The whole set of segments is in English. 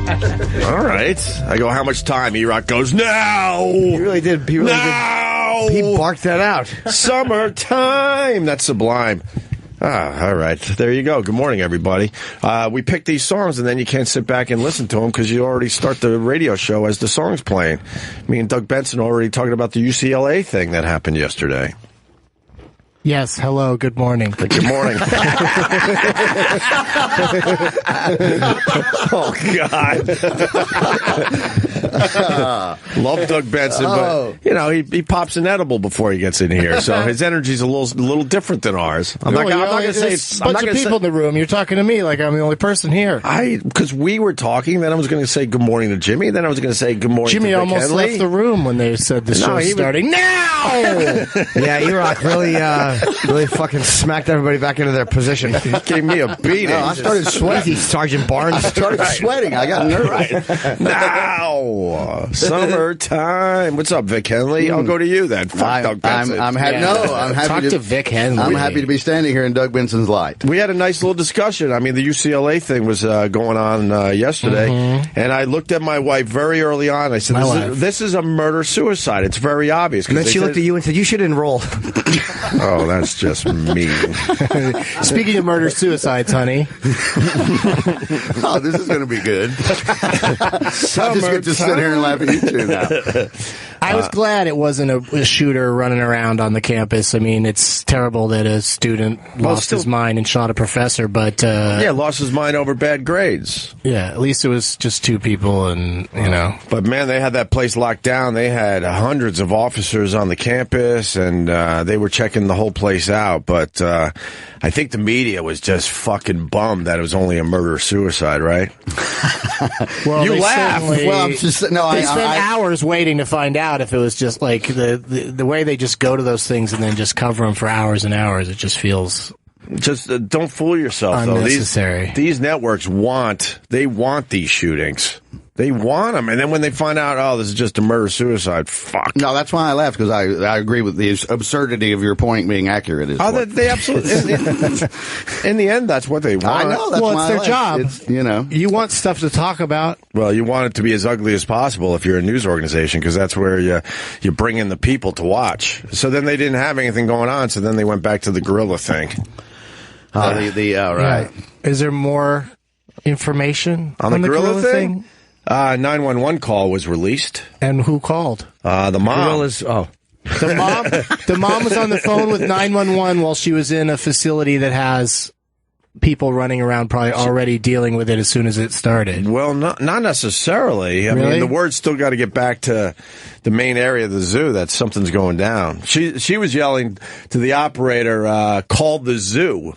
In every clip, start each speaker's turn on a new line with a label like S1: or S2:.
S1: All right. I go, how much time? E-Rock goes, now.
S2: He really did. He really did. He barked that out.
S1: Summertime. That's sublime. All right. There you go. Good morning, everybody. We picked these songs, and then you can't sit back and listen to them because you already start the radio show as the song's playing. Me and Doug Benson already talking about the UCLA thing that happened yesterday.
S3: Yes, hello, good morning.
S1: Good morning. Oh, God. Love Doug Benson, but, you know, he pops an edible before he gets in here, so his energy's a little different than ours. I'm not going to say it's...
S3: a bunch of people in the room. You're talking to me like I'm the only person here.
S1: Because we were talking, then I was going to say good morning to Jimmy, then I was going to say good morning
S3: Jimmy
S1: to Vic
S3: almost
S1: Henley.
S3: left the room when they said the show's starting. Now!
S2: Yeah, E-Rock really fucking smacked everybody back into their position.
S1: He gave me a beating.
S2: I started sweating. Sergeant Barnes. I started sweating. I got nervous.
S1: Now, summertime. What's up, Vic Henley? I'll go to you then. Fuck Doug Benson.
S4: I'm happy. Yeah. No, I'm happy.
S3: Talk to Vic Henley.
S4: I'm happy to be standing here in Doug Benson's light.
S1: We had a nice little discussion. I mean, the UCLA thing was going on yesterday, and I looked at my wife very early on. I said, "This is a murder-suicide. It's very obvious."
S2: And then she looked at you and said, "You should enroll."
S1: Oh, that's just mean.
S3: Speaking of murder-suicides, honey.
S4: Oh, this is going to be good. I just get to sit here and laugh at you two now.
S3: I was glad it wasn't a shooter running around on the campus. I mean, it's terrible that a student lost his mind and shot a professor, but...
S1: lost his mind over bad grades.
S3: Yeah, at least it was just two people, and, you know...
S1: But, man, they had that place locked down. They had hundreds of officers on the campus, and they were checking the whole place out. But I think the media was just fucking bummed that it was only a murder-suicide, right?
S3: Well,
S1: you laugh.
S4: Well, I'm just... No,
S3: they spent hours waiting to find out if it was just like the way they just go to those things and then just cover them for hours and hours. It just feels
S1: just don't fool yourself.
S3: Unnecessary.
S1: Though these networks want these shootings. They want them, and then when they find out, oh, this is just a murder-suicide, fuck.
S4: No, that's why I laughed, because I agree with the absurdity of your point being accurate.
S1: They absolutely. In the end, that's what they want.
S4: I know. That's
S3: it's their job.
S4: You
S3: want stuff to talk about.
S1: Well, you want it to be as ugly as possible if you're a news organization, because that's where you bring in the people to watch. So then they didn't have anything going on, so then they went back to the gorilla thing.
S4: Right.
S3: Yeah. Is there more information
S1: on the gorilla thing? 911 call was released.
S3: And who called?
S1: The mom.
S2: Gorillas. Oh.
S3: The mom was on the phone with 911 while she was in a facility that has people running around probably already dealing with it as soon as it started.
S1: Well, not necessarily. I mean, the word's still got to get back to the main area of the zoo that something's going down. She was yelling to the operator, call the zoo.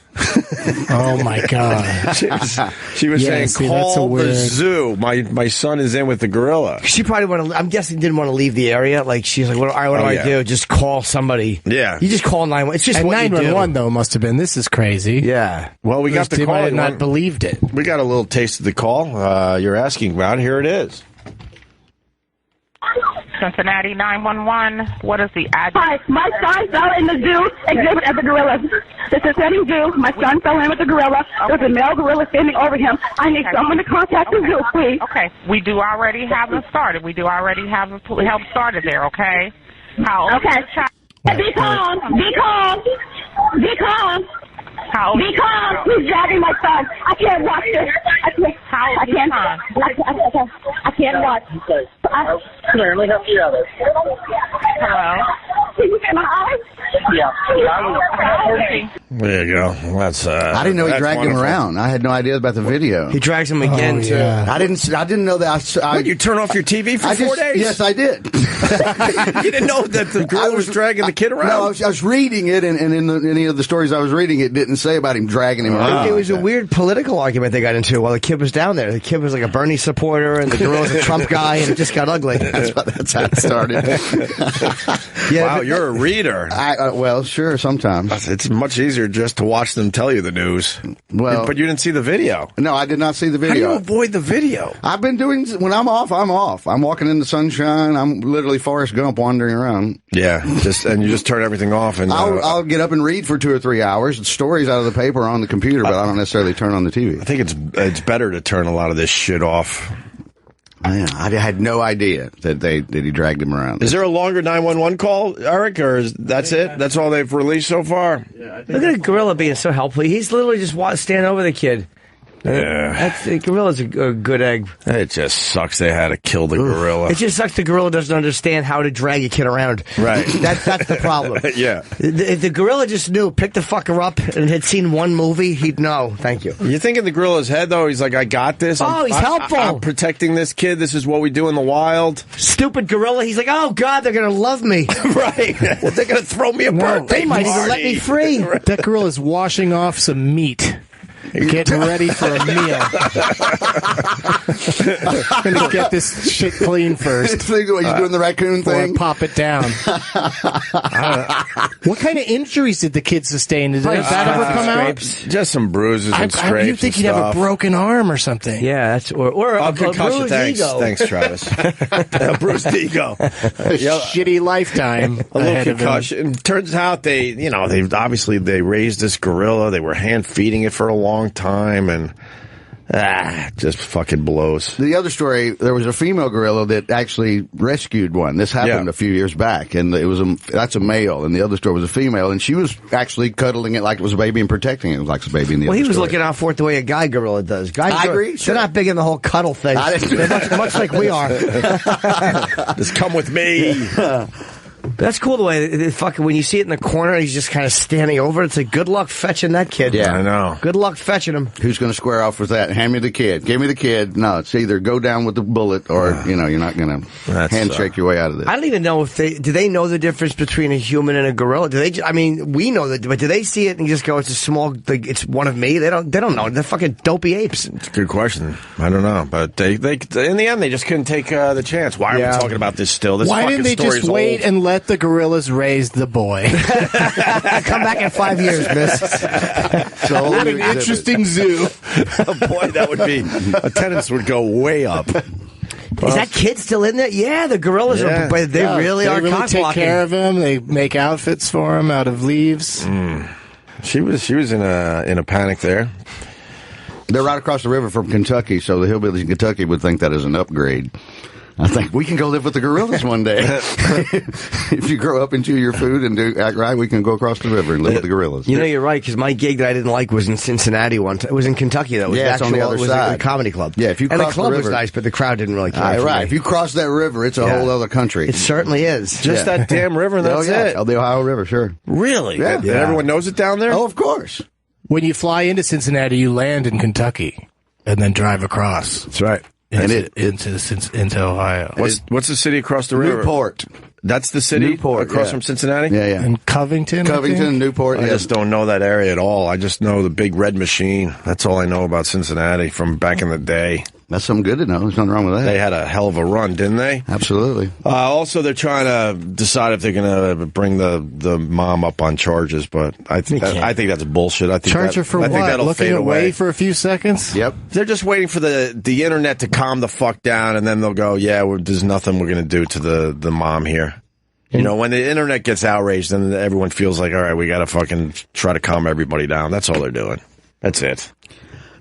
S3: Oh, my God.
S1: She was saying, call the zoo. My son is in with the gorilla.
S2: She probably I'm guessing didn't want to leave the area. Like, she's like, what do I do? Just call somebody.
S1: Yeah.
S2: You just call 911. It's just
S3: and
S2: what
S3: 911, though, must have been. This is crazy.
S2: Yeah.
S1: Well, we got the call.
S3: I had not believed it.
S1: We got a little taste of the call you're asking about. Here it is.
S5: Cincinnati 911. What is the address?
S6: Hi, my son fell in the zoo exhibit at the gorillas. The Cincinnati Zoo. My son fell in with the gorilla. There's a male gorilla standing over him. I need someone to contact the zoo, please.
S5: Okay. We do already have them started. We do already have help started there, okay? How old is the child?
S6: Be calm. Be calm. Be calm.
S5: How old
S6: Be calm. He's dragging my son. I can't watch this. I can't watch.
S7: Here, let me help you out.
S5: Hello?
S6: Can you get my eyes?
S7: Yeah.
S1: There you go. That's.
S4: I didn't know he dragged him around. I had no idea about the video.
S2: He drags him again. Too.
S4: I didn't know that.
S1: What, you turn off your TV for 4 days?
S4: Yes, I did.
S1: You didn't know that the girl was dragging the kid around?
S4: No, I was reading it, and in any of the stories I was reading, it didn't say about him dragging him around.
S2: It was a weird political argument they got into while the kid was down there. The kid was like a Bernie supporter, and the girl was a Trump guy, and it just got ugly.
S4: That's how it started.
S1: Wow, you're a reader.
S4: Well, sure, sometimes.
S1: It's much easier just to watch them tell you the news.
S4: Well,
S1: but you didn't see the video.
S4: No, I did not see the video.
S1: How do you avoid the video?
S4: I've been doing, when I'm off, I'm off. I'm walking in the sunshine. I'm literally Forrest Gump wandering around.
S1: Yeah, and you just turn everything off. And
S4: I'll get up and read for 2 or 3 hours. Stories out of the paper on the computer, but I don't necessarily turn on the TV.
S1: I think it's better to turn a lot of this shit off.
S4: Yeah, I had no idea that he dragged him around.
S1: Is there a longer 911 call, Eric, or that's it? That's all they've released so far?
S2: Look at the gorilla being so helpful. He's literally just standing over the kid.
S1: Yeah.
S2: The gorilla's a good egg.
S1: It just sucks they had to kill the gorilla.
S2: It just sucks the gorilla doesn't understand how to drag a kid around.
S1: Right.
S2: That's the problem.
S1: Yeah.
S2: If the gorilla just knew, picked the fucker up, and had seen one movie, he'd know. Thank you.
S1: You think in the gorilla's head, though, he's like, I got this.
S2: He's helpful.
S1: I'm protecting this kid. This is what we do in the wild.
S2: Stupid gorilla. He's like, oh, God, they're going to love me.
S1: Right. They're going to throw me a birthday
S2: They might even let me free.
S3: That gorilla's washing off some meat. Getting ready for a meal. I'm going to get this shit clean first.
S4: What, you doing the raccoon thing?
S3: Or pop it down. What kind of injuries did the kid sustain? Did that ever come out?
S1: Just some bruises and scrapes.
S3: You think he'd have a broken arm or something?
S2: Yeah, that's or a
S1: concussion.
S2: bruised ego.
S1: Thanks, Travis. A bruised ego.
S3: Shitty lifetime.
S1: A little concussion. Turns out they raised this gorilla. They were hand feeding it for a long time, and just fucking blows.
S4: The other story, there was a female gorilla that actually rescued one. This happened a few years back, and that's a male, and the other story was a female, and she was actually cuddling it like it was a baby and protecting it like a baby in the other
S2: he was
S4: story.
S2: looking out for it the way a guy gorilla does.
S4: I agree.
S2: They're not big in the whole cuddle thing. They're much like we are.
S1: Just come with me.
S2: That's cool the way when you see it in the corner, he's just kind of standing over. It's like, good luck fetching that kid.
S4: Yeah,
S1: I know.
S2: Good luck fetching him.
S4: Who's going to square off with that? Hand me the kid. Give me the kid. No, it's either go down with the bullet or, you're not going to handshake your way out of this.
S2: I don't even know do they know the difference between a human and a gorilla? We know that, but do they see it and just go, it's a small, it's one of me? They don't know. They're fucking dopey apes.
S1: It's a good question. I don't know. But they in the end, they just couldn't take the chance. Why are we talking about this still?
S3: Why didn't they just wait and let the gorillas raise the boy?
S2: Come back in 5 years, miss.
S3: So what an interesting zoo.
S1: Boy, that would be, attendance would go way up.
S2: Is that kid still in there? Yeah, the gorillas are. But they really are.
S3: They really take care of him. They make outfits for him out of leaves.
S1: She was in a panic there.
S4: They're right across the river from Kentucky, so the hillbillies in Kentucky would think that is an upgrade. I think we can go live with the gorillas one day. If you grow up and chew your food and act right, we can go across the river and live with the gorillas.
S2: You're right, because my gig that I didn't like was in Cincinnati one time. It was in Kentucky, though.
S4: It's on the other side.
S2: It was a comedy club.
S4: Yeah, if you cross
S2: the club
S4: the river,
S2: was nice, but the crowd didn't really care.
S4: Right. If you cross that river, it's a whole other country.
S2: It certainly is.
S1: Just that damn river, and that's it.
S4: Oh, the Ohio River, sure.
S1: Really?
S4: Yeah.
S1: And everyone knows it down there?
S4: Oh, of course.
S3: When you fly into Cincinnati, you land in Kentucky and then drive across.
S1: That's right.
S3: Into Ohio.
S1: What's the city across the river?
S4: Newport.
S1: That's the city
S4: Newport,
S1: across from Cincinnati?
S4: Yeah.
S3: And Covington,
S4: Newport.
S1: I just don't know that area at all. I just know the big red machine. That's all I know about Cincinnati from back in the day.
S4: That's something good to know. There's nothing wrong with that.
S1: They had a hell of a run, didn't they?
S4: Absolutely.
S1: Also, they're trying to decide if they're going to bring the mom up on charges, but I think that's bullshit. I think
S3: charge her for what? Looking away for a few seconds?
S4: Yep.
S1: They're just waiting for the internet to calm the fuck down, and then they'll go, there's nothing we're going to do to the mom here. When the internet gets outraged, then everyone feels like, all right, we got to fucking try to calm everybody down. That's all they're doing. That's it.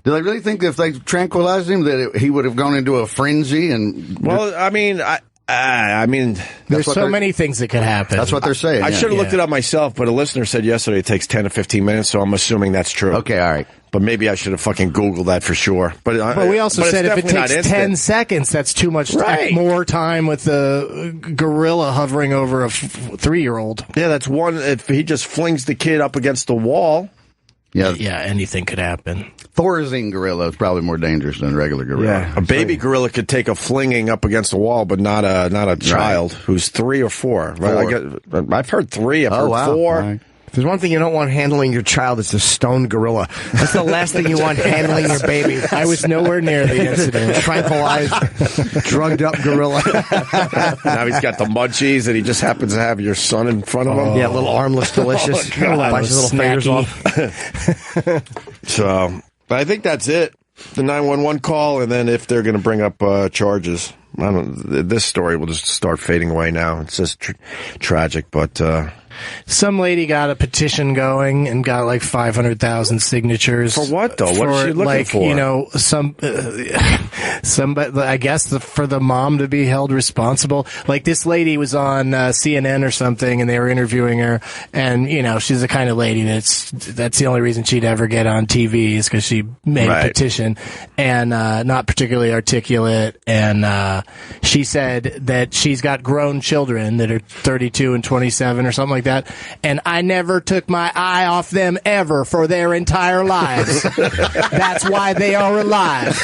S4: Do they really think that if they tranquilized him that he would have gone into a frenzy?
S1: Well, I mean,
S3: there's so many things that could happen.
S4: That's what they're saying.
S1: I should have looked it up myself, but a listener said yesterday it takes 10 to 15 minutes, so I'm assuming that's true.
S4: Okay, all right.
S1: But maybe I should have fucking Googled that for sure. But
S3: we also said if it takes 10 seconds, that's too much time, more time with the gorilla hovering over a 3-year-old.
S1: Yeah, that's one. If he just flings the kid up against the wall.
S3: Yeah, anything could happen.
S4: Thorazine gorilla is probably more dangerous than a regular gorilla.
S1: Yeah, a baby gorilla could take a flinging up against the wall, but not a child who's 3 or 4. Right? I've heard 3. I've heard 4.
S4: Right.
S2: If there's one thing you don't want handling your child, it's a stoned gorilla. That's the last thing you want handling your baby.
S3: I was nowhere near the incident.
S2: Tranquilized, drugged up gorilla.
S1: Now he's got the munchies, and he just happens to have your son in front of him.
S2: Yeah, little armless delicious. Bunch of little fingers off.
S1: So, but I think that's it. The 911 call, and then if they're going to bring up charges. This story will just start fading away now. It's just tragic, but
S3: Some lady got a petition going and got like 500,000 signatures.
S1: For what though? What is she looking
S3: like,
S1: for?
S3: You know, somebody, I guess, for the mom to be held responsible. Like this lady was on CNN or something, and they were interviewing her, and you know, she's the kind of lady that's the only reason she'd ever get on TV is because she made a petition, and not particularly articulate, and she said that she's got grown children that are 32 and 27 or something like that, and I never took my eye off them ever for their entire lives. That's why they are alive.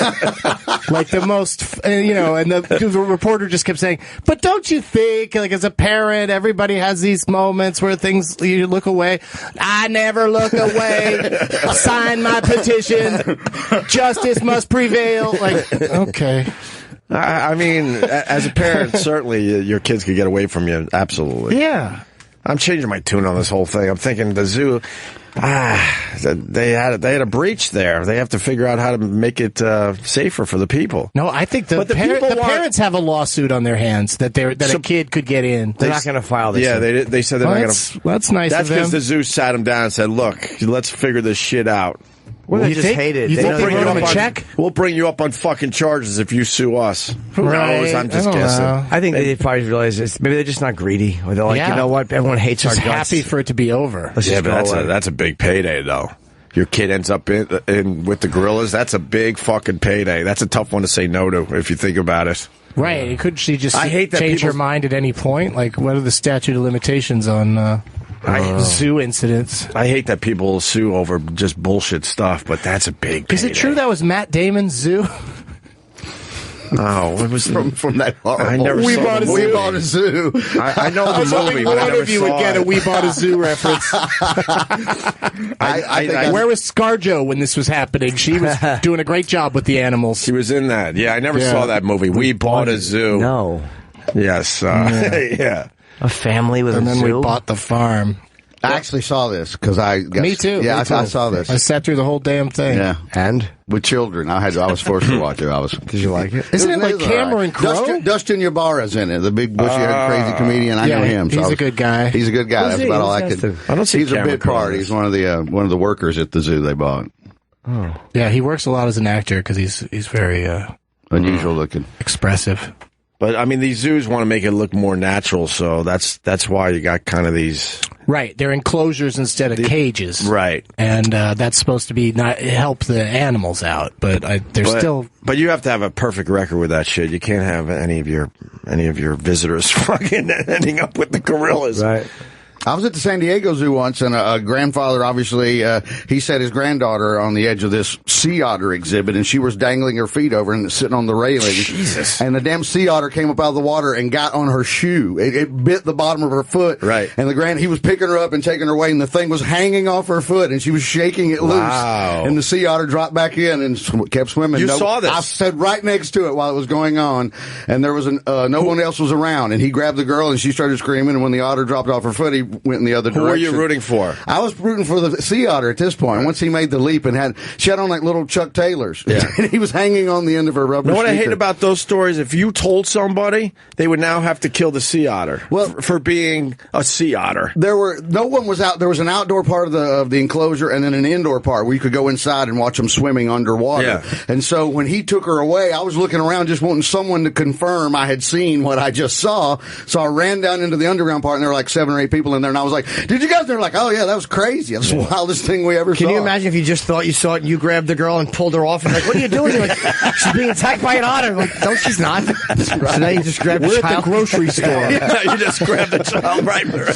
S3: Like the most, you know, and the reporter just kept saying, but don't you think, like as a parent, everybody has these moments where things, you look away. I never look away. Sign my petition. Justice must prevail. Like, okay.
S1: I mean, as a parent, certainly your kids could get away from you. Absolutely.
S3: Yeah.
S1: I'm changing my tune on this whole thing. I'm thinking the zoo, they had a breach there. They have to figure out how to make it safer for the people.
S3: No, I think the parents have a lawsuit on their hands that a kid could get in.
S2: They're not going to file this.
S1: Yeah, they said they're not going to.
S3: That's nice
S1: That's
S3: of them.
S1: because the zoo sat them down and said, look, let's figure this shit out.
S2: Well, they just hate it.
S3: You think they wrote him a check?
S1: We'll bring you up on fucking charges if you sue us. Who knows? I'm just guessing.
S2: I think they probably realize maybe they're just not greedy. Or they're like, you know what? Everyone hates our guts.
S3: Happy for it to be over.
S1: Yeah, but that's a big payday, though. Your kid ends up in with the gorillas. That's a big fucking payday. That's a tough one to say no to if you think about it.
S3: Right. Could she just change her mind at any point? Like, what are the statute of limitations on zoo incidents?
S1: I hate that people sue over just bullshit stuff, but that's a big payday.
S3: Is it true that was Matt Damon's zoo?
S1: Oh, it was
S4: from that horrible.
S1: I never
S4: We
S1: saw
S4: bought
S1: the
S4: a
S1: movie.
S4: We bought a zoo.
S1: I know the movie, but I
S3: one
S1: never
S3: of you
S1: saw
S3: would get
S1: it.
S3: a We Bought a Zoo reference. Where was ScarJo when this was happening? She was doing a great job with the animals.
S1: She was in that. Yeah, I never saw that movie. We bought a zoo.
S2: No.
S1: Yes. Yeah.
S2: A family with
S3: and
S2: a
S3: then
S2: zoo?
S3: we bought the farm.
S4: I actually saw this because
S3: Me too.
S4: Yeah,
S3: Me too.
S4: I saw this.
S3: I sat through the whole damn thing.
S4: Yeah,
S2: and
S4: with children, I was forced to watch it.
S2: Did you like it?
S3: Isn't it like Cameron Crowe?
S4: Dustin Ybarra's in it, the big bushy-headed crazy comedian. I know him.
S3: He's a good guy.
S4: He's a good guy. That's about all I could.
S1: I don't see
S4: He's a
S1: Cameron
S4: bit
S1: Crowe.
S4: part. He's one of the workers at the zoo they bought.
S2: Oh.
S3: Yeah, he works a lot as an actor because he's very
S4: Unusual looking,
S3: expressive.
S1: But I mean, these zoos want to make it look more natural, so that's why you got kind of these.
S3: Right, they're enclosures instead of cages.
S1: Right,
S3: and that's supposed to be not help the animals out, but still.
S1: But you have to have a perfect record with that shit. You can't have any of your visitors fucking ending up with the gorillas.
S2: Right.
S4: I was at the San Diego Zoo once, and a grandfather, obviously, he set his granddaughter on the edge of this sea otter exhibit, and she was dangling her feet over and sitting on the railing.
S1: Jesus.
S4: And the damn sea otter came up out of the water and got on her shoe. It bit the bottom of her foot.
S1: Right.
S4: And he was picking her up and taking her away, and the thing was hanging off her foot, and she was shaking it loose.
S1: Wow.
S4: And the sea otter dropped back in and kept swimming.
S1: You saw this?
S4: I stood right next to it while it was going on, and there was no one else was around, and he grabbed the girl, and she started screaming, and when the otter dropped off her foot, he went in the other direction.
S1: Who were you rooting for?
S4: I was rooting for the sea otter at this point. Once he made the leap and she had on like little Chuck Taylors. Yeah. And he was hanging on the end of her rubber
S1: You know what I hate
S4: sneaker.
S1: about those stories? If you told somebody, they would now have to kill the sea otter for being a sea otter.
S4: No one was out. There was an outdoor part of the enclosure and then an indoor part where you could go inside and watch them swimming underwater.
S1: Yeah.
S4: And so when he took her away, I was looking around just wanting someone to confirm I had seen what I just saw. So I ran down into the underground part and there were like 7 or 8 people in there and I was like, did you guys? They're like, oh yeah, that was crazy. That's the wildest thing we ever saw.
S2: Can you imagine if you just thought you saw it and you grabbed the girl and pulled her off and like, what are you doing? You're like, she's being attacked by an otter. Like, no, she's not. Right. So now you just grab the child.
S3: At the grocery store.
S1: Yeah, you just grab the child right there.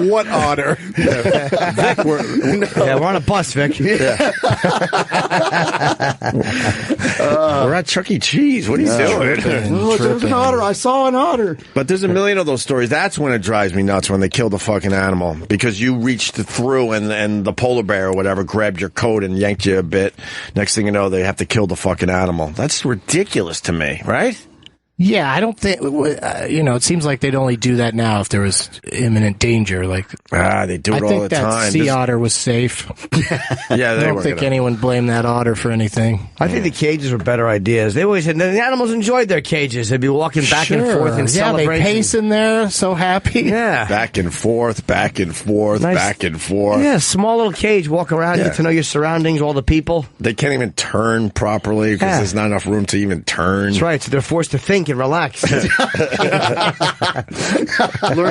S3: What otter?
S2: Vic, we're on a bus, Vic.
S1: Yeah. We're at Chuck E. Cheese. What are you doing?
S4: Oh, there's an otter. I saw an otter.
S1: But there's a million of those stories. That's when it drives me nuts, when they kill the fucking animal. Because you reached through and the polar bear or whatever grabbed your coat and yanked you a bit. Next thing you know, they have to kill the fucking animal. That's ridiculous to me, right?
S3: Yeah, I don't think, it seems like they'd only do that now if there was imminent danger. Like,
S1: they do it all the time.
S3: I think that sea otter was safe.
S1: Yeah,
S3: I don't think anyone blamed that otter for anything.
S2: I think the cages were better ideas. They always said the animals enjoyed their cages. They'd be walking back and forth and celebrating.
S3: They pace in there, so happy.
S2: Yeah.
S1: Back and forth, back and forth,
S2: nice.
S1: back and forth.
S2: Yeah, small little cage, walk around, get to know your surroundings, all the people.
S1: They can't even turn properly because there's not enough room to even turn.
S2: That's right, so they're forced to think and relax.
S3: Learn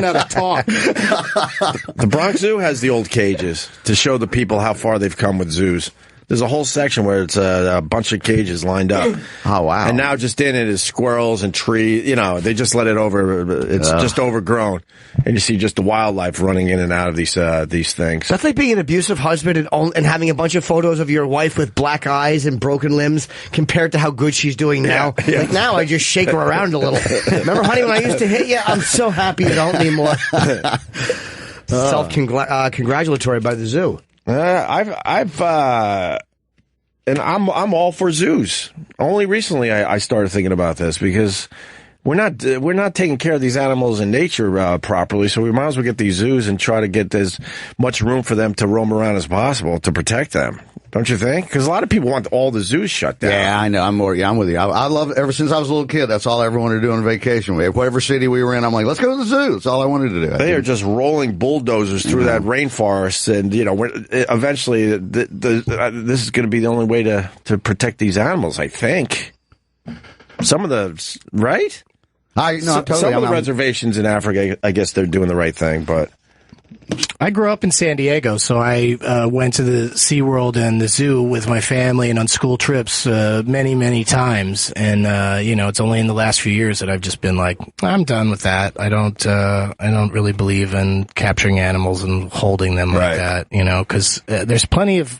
S3: how to talk.
S1: The Bronx Zoo has the old cages to show the people how far they've come with zoos. There's a whole section where it's a bunch of cages lined up.
S4: Oh, wow.
S1: And now just in it is squirrels and trees. They just let it over. It's just overgrown. And you see just the wildlife running in and out of these things.
S2: That's like being an abusive husband and having a bunch of photos of your wife with black eyes and broken limbs compared to how good she's doing now.
S1: Yeah.
S2: Like now I just shake her around a little. Remember, honey, when I used to hit you? I'm so happy you don't anymore. Self-congratulatory by the zoo.
S1: And I'm all for zoos. Only recently I started thinking about this because we're not taking care of these animals in nature properly. So we might as well get these zoos and try to get as much room for them to roam around as possible to protect them. Don't you think? Because a lot of people want all the zoos shut down.
S4: Yeah, I know. I'm with you. I love ever since I was a little kid. That's all I ever wanted to do on vacation. Whatever city we were in, I'm like, let's go to the zoo. That's all I wanted to do.
S1: They are just rolling bulldozers through that rainforest, and eventually, this is going to be the only way to protect these animals. I think some of the right. Some of the reservations in Africa, I guess they're doing the right thing, but.
S3: I grew up in San Diego, so I went to the SeaWorld and the zoo with my family and on school trips many, many times. And it's only in the last few years that I've just been like, I'm done with that. I don't really believe in capturing animals and holding them like that. Because there's plenty of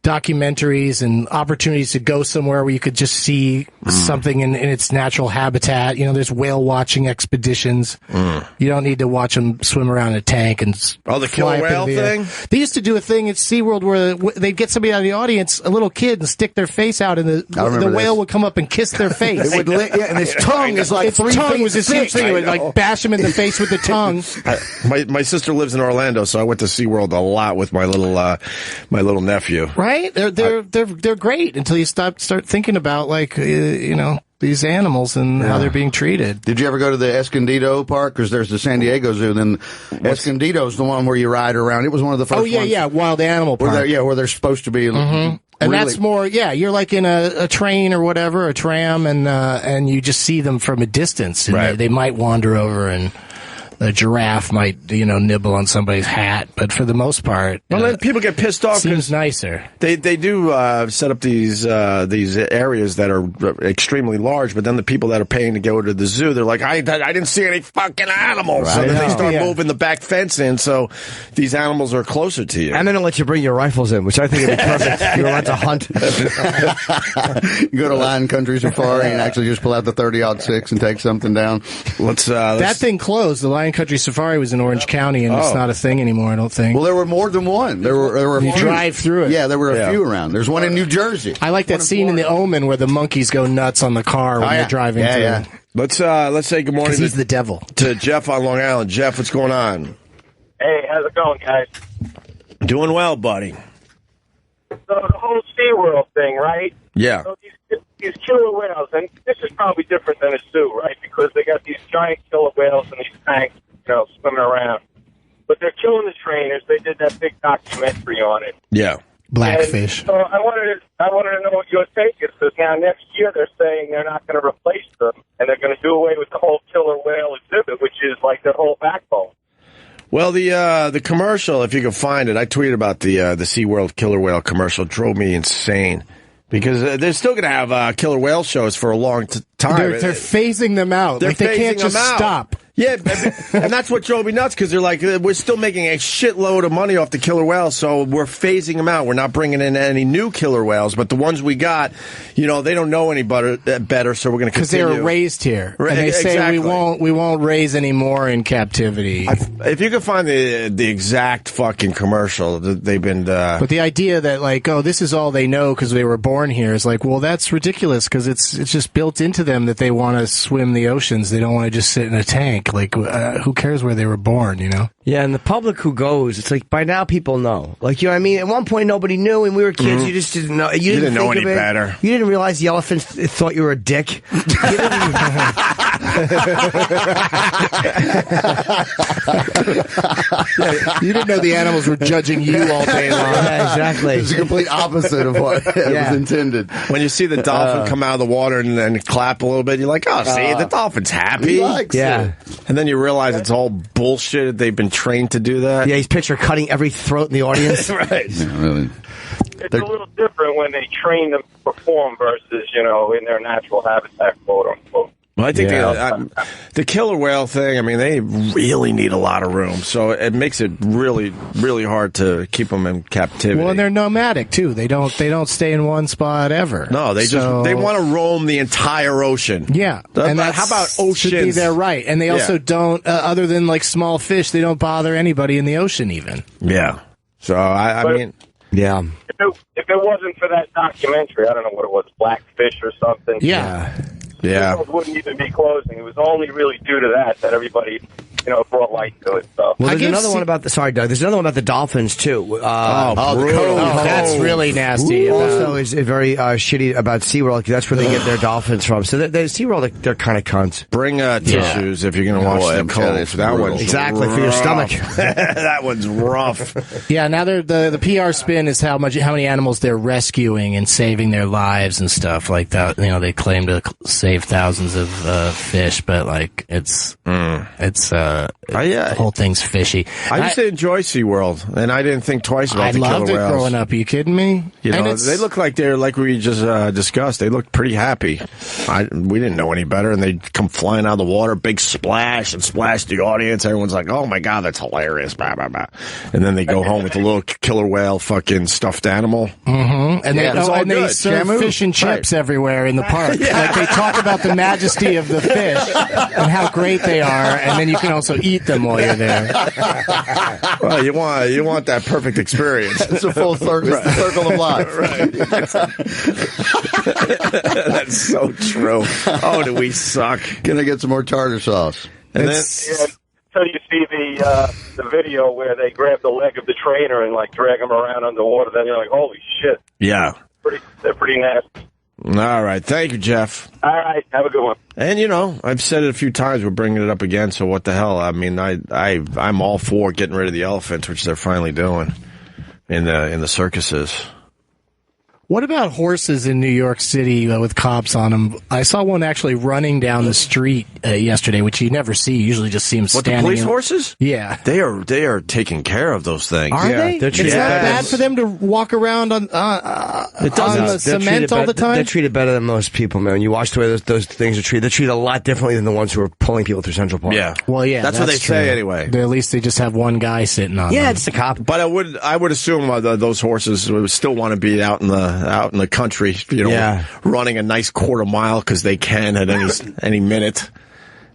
S3: documentaries and opportunities to go somewhere where you could just see something in its natural habitat. There's whale watching expeditions. You don't need to watch them swim around in a tank and
S1: the killer whale thing.
S3: They used to do a thing at SeaWorld where they'd get somebody out of the audience, a little kid, and stick their face out, and the whale would come up and kiss their face.
S4: It would and his tongue is like 3 feet
S3: was this huge thing. It would like bash him in the face with the tongue.
S1: My sister lives in Orlando, so I went to SeaWorld a lot with my little nephew.
S3: Right? They're great until you start thinking about these animals and how they're being treated.
S4: Did you ever go to the Escondido Park? Because there's the San Diego Zoo. Then Escondido's the one where you ride around. It was one of the first ones.
S3: Yeah, Wild Animal Park.
S4: Where they're supposed to be.
S3: And that's more, you're like in a train or whatever, a tram, and you just see them from a distance. And they might wander over and the giraffe might, nibble on somebody's hat, but for the most part,
S1: people get pissed off.
S3: Seems nicer.
S1: They do set up these areas that are extremely large, but then the people that are paying to go to the zoo, they're like, I didn't see any fucking animals. Right. So then they start moving the back fence in, so these animals are closer to you.
S2: And then they'll let you bring your rifles in, which I think would be perfect. You're allowed to hunt.
S4: You go to Lion Country Safari and actually just pull out the 30-06 and take something down.
S3: That thing closed. The Lion Country Safari was in Orange County, and it's not a thing anymore, I don't think.
S4: Well, there were more than one. There were a few.
S3: Drive through it.
S4: Yeah, there were a few around. There's one in New Jersey.
S3: I like that scene in The Omen where the monkeys go nuts on the car when they're driving through. Yeah.
S1: Let's say good morning.
S3: He's the devil.
S1: To Jeff on Long Island. Jeff, what's going on?
S7: Hey, how's it going, guys?
S1: Doing well, buddy.
S7: So the whole SeaWorld thing, right?
S1: Yeah.
S7: So these killer whales, and this is probably different than a zoo, right? Because they got these giant killer whales in these tanks, swimming around. But they're killing the trainers. They did that big documentary on it.
S1: Yeah.
S3: Blackfish.
S7: And so I wanted to know what your take is, because now next year they're saying they're not going to replace them, and they're going to do away with the whole killer whale exhibit, which is like their whole backbone.
S1: Well, the commercial, if you can find it, I tweeted about the SeaWorld killer whale commercial. It drove me insane. Because they're still going to have killer whale shows for a long time.
S3: They're phasing them out. They can't just stop.
S1: Yeah, and that's what drove me nuts, because they're like, we're still making a shitload of money off the killer whales, so we're phasing them out. We're not bringing in any new killer whales, but the ones we got, they don't know any better, so we're going to continue.
S3: Because they were raised here.
S1: Right,
S3: and they say
S1: exactly.
S3: we won't raise any more in captivity.
S1: If you can find the exact fucking commercial that they've been...
S3: But the idea that, like, this is all they know because they were born here is like, well, that's ridiculous, because it's just built into them that they want to swim the oceans. They don't want to just sit in a tank. Like, who cares where they were born,
S2: Yeah, and the public who goes, it's like, by now people know. Like, you know what I mean? At one point, nobody knew, and we were kids, you just didn't know. You didn't
S1: know
S2: think
S1: any
S2: of it.
S1: better.
S2: You didn't realize the elephants thought you were a dick. You
S3: didn't know the animals were judging you all day long.
S2: Yeah, exactly.
S4: It's the complete opposite of what was intended.
S1: When you see the dolphin come out of the water and then clap a little bit, you're like, oh, see, the dolphin's happy.
S4: He likes it.
S1: And then you realize it's all bullshit. They've been trained to do that.
S2: Yeah, he's picture cutting every throat in the audience.
S1: Right.
S4: Yeah, really.
S7: It's a little different when they train them to perform versus, in their natural habitat, quote unquote.
S1: Well, I think the killer whale thing, they really need a lot of room. So it makes it really, really hard to keep them in captivity.
S3: Well, and they're nomadic, too. They don't stay in one spot ever.
S1: No, they want to roam the entire ocean.
S3: Yeah. And
S1: how about oceans?
S3: Should be their right. And they also don't, other than like small fish, they don't bother anybody in the ocean even.
S1: Yeah. So, I mean...
S2: Yeah.
S7: If it wasn't for that documentary, I don't know what it was, Blackfish or something.
S3: Yeah.
S7: It wouldn't even be closing. It was only really due to that everybody, brought light to it. So.
S2: Well, there's another one about sorry, Doug. There's another one about the dolphins too.
S1: The cove.
S3: That's really nasty.
S2: Also, is very shitty about SeaWorld, because that's where they get their dolphins from. So the SeaWorld, they're kind of cunts.
S1: Bring tissues if you're going to watch the cove. That one's
S2: exactly for your stomach.
S1: That one's rough.
S3: Yeah, now the PR spin is how many animals they're rescuing and saving their lives and stuff like that. They claim to save thousands of fish, but like the whole thing's fishy.
S1: I used to enjoy SeaWorld, and I didn't think twice about the killer whales.
S3: I loved it growing up. Are you kidding me?
S1: They look like they're like we just discussed. They look pretty happy. We didn't know any better, and they'd come flying out of the water, big splash, and splash the audience. Everyone's like, "Oh my god, that's hilarious!" Blah, blah, blah. And then they go home with a little killer whale, fucking stuffed animal.
S3: Mm-hmm. And they serve fish and chips everywhere in the park. Like they talk about the majesty of the fish and how great they are, and then you can also eat them while you're there.
S1: Well, you want that perfect experience.
S4: It's a full circle. It's the circle of life.
S1: Right. That's so true. Oh, do we suck?
S4: Can I get some more tartar sauce?
S1: And then,
S7: so you see the video where they grab the leg of the trainer and drag him around underwater. Then you're like, holy shit.
S1: Yeah.
S7: They're pretty nasty.
S1: All right. Thank you, Jeff.
S7: All right. Have a good one.
S1: And, I've said it a few times. We're bringing it up again, so what the hell? I'm all for getting rid of the elephants, which they're finally doing in the circuses.
S3: What about horses in New York City with cops on them? I saw one actually running down the street yesterday, which you never see. You usually just see them standing.
S1: What, the police horses?
S3: Yeah.
S1: They are taking care of those things.
S3: Are they? It's not bad for them to walk around on the cement all the time?
S2: They're treated better than most people, man. You watch the way those things are treated. They're treated a lot differently than the ones who are pulling people through Central Park.
S1: Yeah.
S3: Well, yeah.
S1: That's what they say anyway.
S3: At least they just have one guy sitting on them.
S2: Yeah, it's the cop.
S1: But I would assume those horses would still want to be out in the country, running a nice quarter mile because they can at any minute.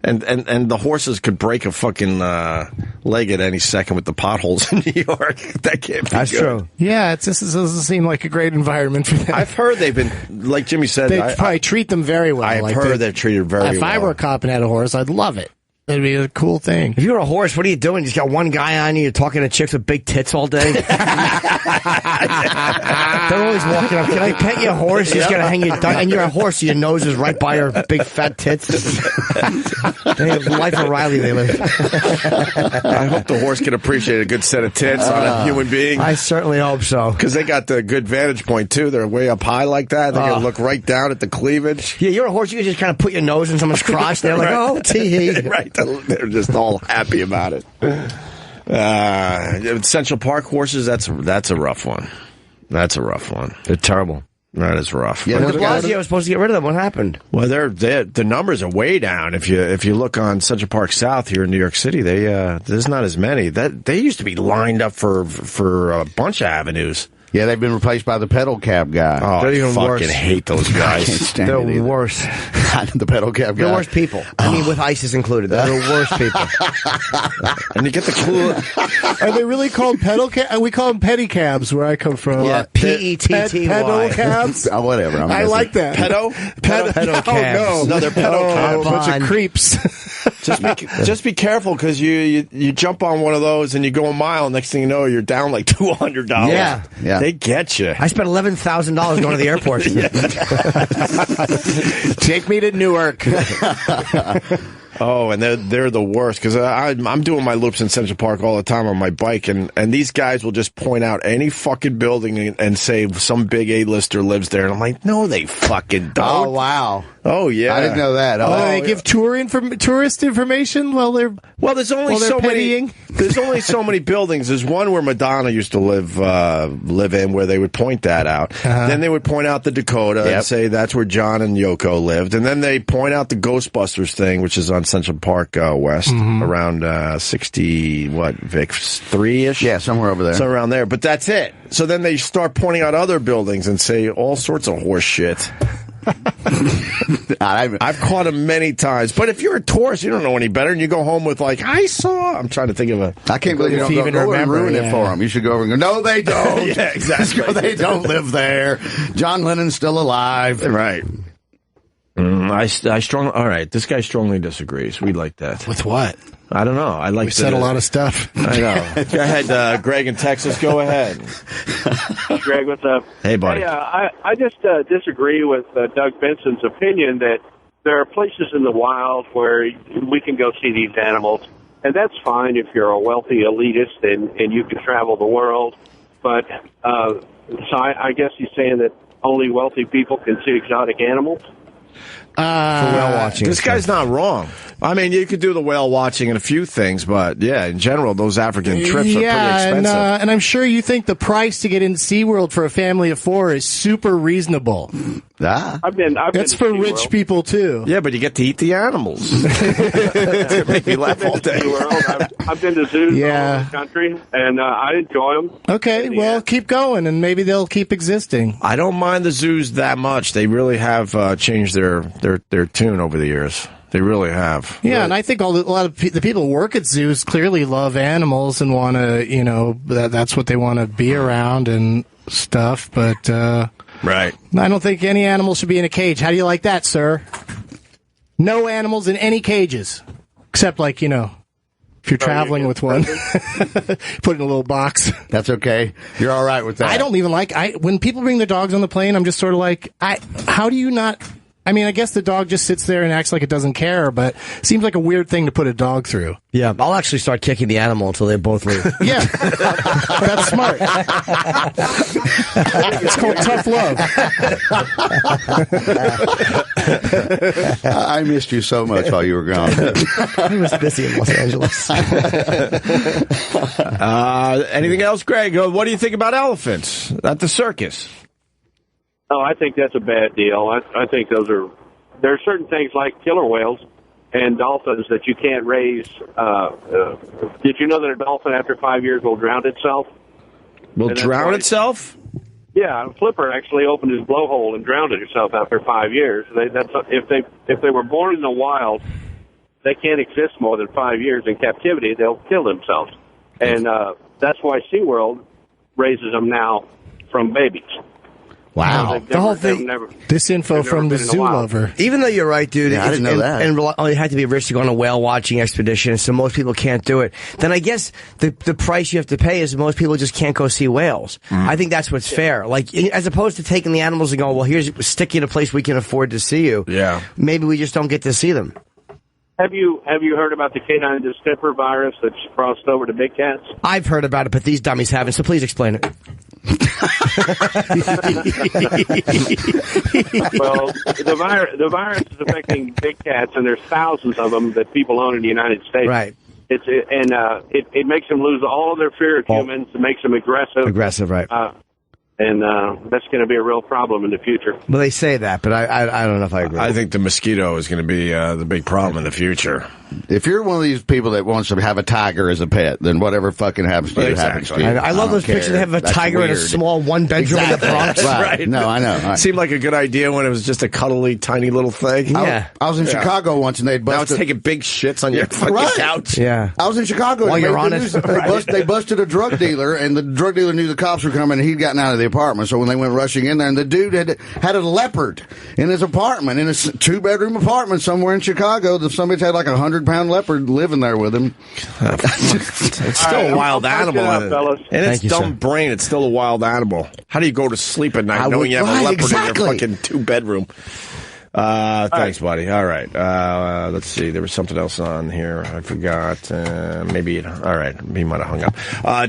S1: And the horses could break a fucking leg at any second with the potholes in New York. That can't be
S2: That's
S1: good.
S2: true.
S3: Yeah, it just doesn't seem like a great environment for them.
S1: I've heard they've been, like Jimmy said,
S3: they probably treat them very well.
S1: I've heard they're treated very well.
S3: If I were a cop and had a horse, I'd love it. It'd be a cool thing.
S2: If you were a horse, what are you doing? You just got one guy on you, you're talking to chicks with big tits all day. They're always walking up. Can I pet your horse? You just gotta hang your and you're a horse, so your nose is right by her big fat tits. They have life of Riley they live.
S1: I hope the horse can appreciate a good set of tits on a human being.
S2: I certainly hope so.
S1: Because they got the good vantage point too. They're way up high like that. They can look right down at the cleavage.
S2: Yeah, you're a horse, you can just kind of put your nose in someone's crotch. They're like, oh, tee.
S1: Right. They're just all happy about it. Central Park horses, that's a rough one. That's a rough one.
S2: They're terrible.
S1: That is rough.
S2: Yeah, de Blasio was supposed to get rid of them. What happened?
S1: Well, the numbers are way down. If you look on Central Park South here in New York City, there's not as many. They used to be lined up for a bunch of avenues.
S4: Yeah, they've been replaced by the pedal cab guy.
S1: Oh,
S2: they're
S1: I
S2: even
S1: fucking
S2: worse.
S1: hate those guys.
S2: They're worse.
S4: The pedal cab guy.
S2: They're worse people. I mean, with ISIS included. They're the worst people.
S1: And you get the clue.
S3: Are they really called pedal cabs? We call them pedicabs where I come from.
S2: Yeah, P-E-T-T-Y.
S3: Pedal cabs?
S4: Whatever.
S3: I like that.
S1: Pedo
S3: Oh,
S1: cabs. No, they're pedo cabs.
S3: A bunch of creeps.
S1: Just be careful because you jump on one of those and you go a mile. Next thing you know, you're down like $200.
S2: Yeah.
S1: They get you.
S2: I spent $11,000 going to the airport.
S3: Take me to Newark.
S1: Oh, and they're the worst because I'm doing my loops in Central Park all the time on my bike, and these guys will just point out any fucking building and say some big A-lister lives there, and I'm like, no, they fucking don't.
S4: Oh, wow.
S1: Oh, yeah.
S4: I didn't know that.
S3: They give tourist information while they're
S1: there's only
S3: they're
S1: so
S3: pettying.
S1: many. There's only so many buildings. There's one where Madonna used to live in, where they would point that out. Then they would point out the Dakota and say that's where John and Yoko lived, and then they point out the Ghostbusters thing, which is on Central Park West, around 60 Vic 3-ish.
S4: Yeah, somewhere over there.
S1: So around there, but that's it. So then they start pointing out other buildings and say all sorts of horse shit. I've caught them many times, but if you're a tourist, you don't know any better, and you go home with I'm trying to think of a.
S4: I can't believe you don't go and ruin it for them. You should go over and go, no, they don't.
S1: Yeah, exactly.
S4: They don't live there. John Lennon's still alive.
S1: Right. I strongly. All right, this guy strongly disagrees. We like that.
S3: with what?
S1: I don't know. I like.
S3: We said a lot of stuff.
S1: I know. Go ahead, Greg in Texas. Go ahead.
S7: Greg, what's up?
S1: Hey, buddy.
S7: Hey, I just disagree with Doug Benson's opinion that there are places in the wild where we can go see these animals, and that's fine if you're a wealthy elitist and you can travel the world. But so I guess he's saying that only wealthy people can see exotic animals.
S2: For whale watching.
S1: This guy's not wrong. I mean, you could do the whale watching and a few things, but yeah, in general, those African trips are pretty expensive.
S3: And I'm sure you think the price to get into SeaWorld for a family of 4 is super reasonable.
S7: I've been
S3: That's
S7: to
S3: for
S7: SeaWorld.
S3: rich people too.
S1: Yeah, but you get to eat the animals. It make me laugh all day.
S7: I've been to zoos all over the country, and I enjoy them.
S3: Okay, well, keep going, and maybe they'll keep existing.
S1: I don't mind the zoos that much. They really have changed their tune over the years. They really have.
S3: Yeah, and I think a lot of the people who work at zoos clearly love animals and want to, that's what they want to be around and stuff. But
S1: right,
S3: I don't think any animal should be in a cage. How do you like that, sir? No animals in any cages, except if you're traveling with one, put in a little box.
S4: That's okay. You're all right with that.
S3: I don't even when people bring their dogs on the plane, I'm just sort of like, how do you not? I mean, I guess the dog just sits there and acts like it doesn't care, but it seems like a weird thing to put a dog through.
S2: Yeah, I'll actually start kicking the animal until they both leave.
S3: Yeah, that's smart. It's called tough love.
S4: I missed you so much while you were gone.
S2: I was busy in Los Angeles.
S1: Anything else, Greg? What do you think about elephants at the circus?
S7: Oh, I think that's a bad deal. I think there are certain things like killer whales and dolphins that you can't raise. Did you know that a dolphin after 5 years will drown itself?
S1: Will drown itself?
S7: Yeah, Flipper actually opened his blowhole and drowned itself after 5 years. If they were born in the wild, they can't exist more than 5 years in captivity. They'll kill themselves, and that's why SeaWorld raises them now from babies.
S2: Wow.
S3: The whole thing. This info from the zoo lover.
S2: Even though you're right, dude.
S4: Yeah, I didn't know that.
S2: And you had to be rich to go on a whale watching expedition, so most people can't do it. Then I guess the price you have to pay is most people just can't go see whales. I think that's what's fair. Like, as opposed to taking the animals and going, well, stick you in a place we can afford to see you.
S1: Yeah.
S2: Maybe we just don't get to see them.
S7: Have you heard about the canine distemper virus that's crossed over to big cats?
S2: I've heard about it, but these dummies haven't, so please explain it.
S7: Well, the virus is affecting big cats, and there's thousands of them that people own in the United States.
S2: Right.
S7: It makes them lose all of their fear of humans. It makes them aggressive.
S2: Aggressive, right.
S8: And that's going to be a real problem in the future.
S2: Well, they say that, but I don't know if I agree.
S1: I think the mosquito is going to be the big problem in the future.
S4: If you're one of these people that wants to have a tiger as a pet, then whatever fucking happens to you happens to you.
S2: I love those pictures. They have a tiger in a small one-bedroom in the Bronx.
S4: Right. No, I know. Right.
S1: Seemed like a good idea when it was just a cuddly, tiny little thing.
S2: Yeah.
S4: I was in Chicago once, and they'd busted.
S1: Now it's taking big shits on your fucking couch.
S2: Yeah.
S4: I was in Chicago.
S2: While you're on it.
S4: They busted a drug dealer, and the drug dealer knew the cops were coming, and he'd gotten out of the apartment. So when they went rushing in there, and the dude had a leopard in his apartment, in a 2-bedroom apartment somewhere in Chicago. Somebody's had like a 100-pound leopard living there with him.
S1: It's still a wild animal. And its dumb brain, it's still a wild animal. How do you go to sleep at night knowing you have a leopard in your fucking 2-bedroom? Thanks, buddy. All right. Let's see. There was something else on here. I forgot. All right. He might have hung up.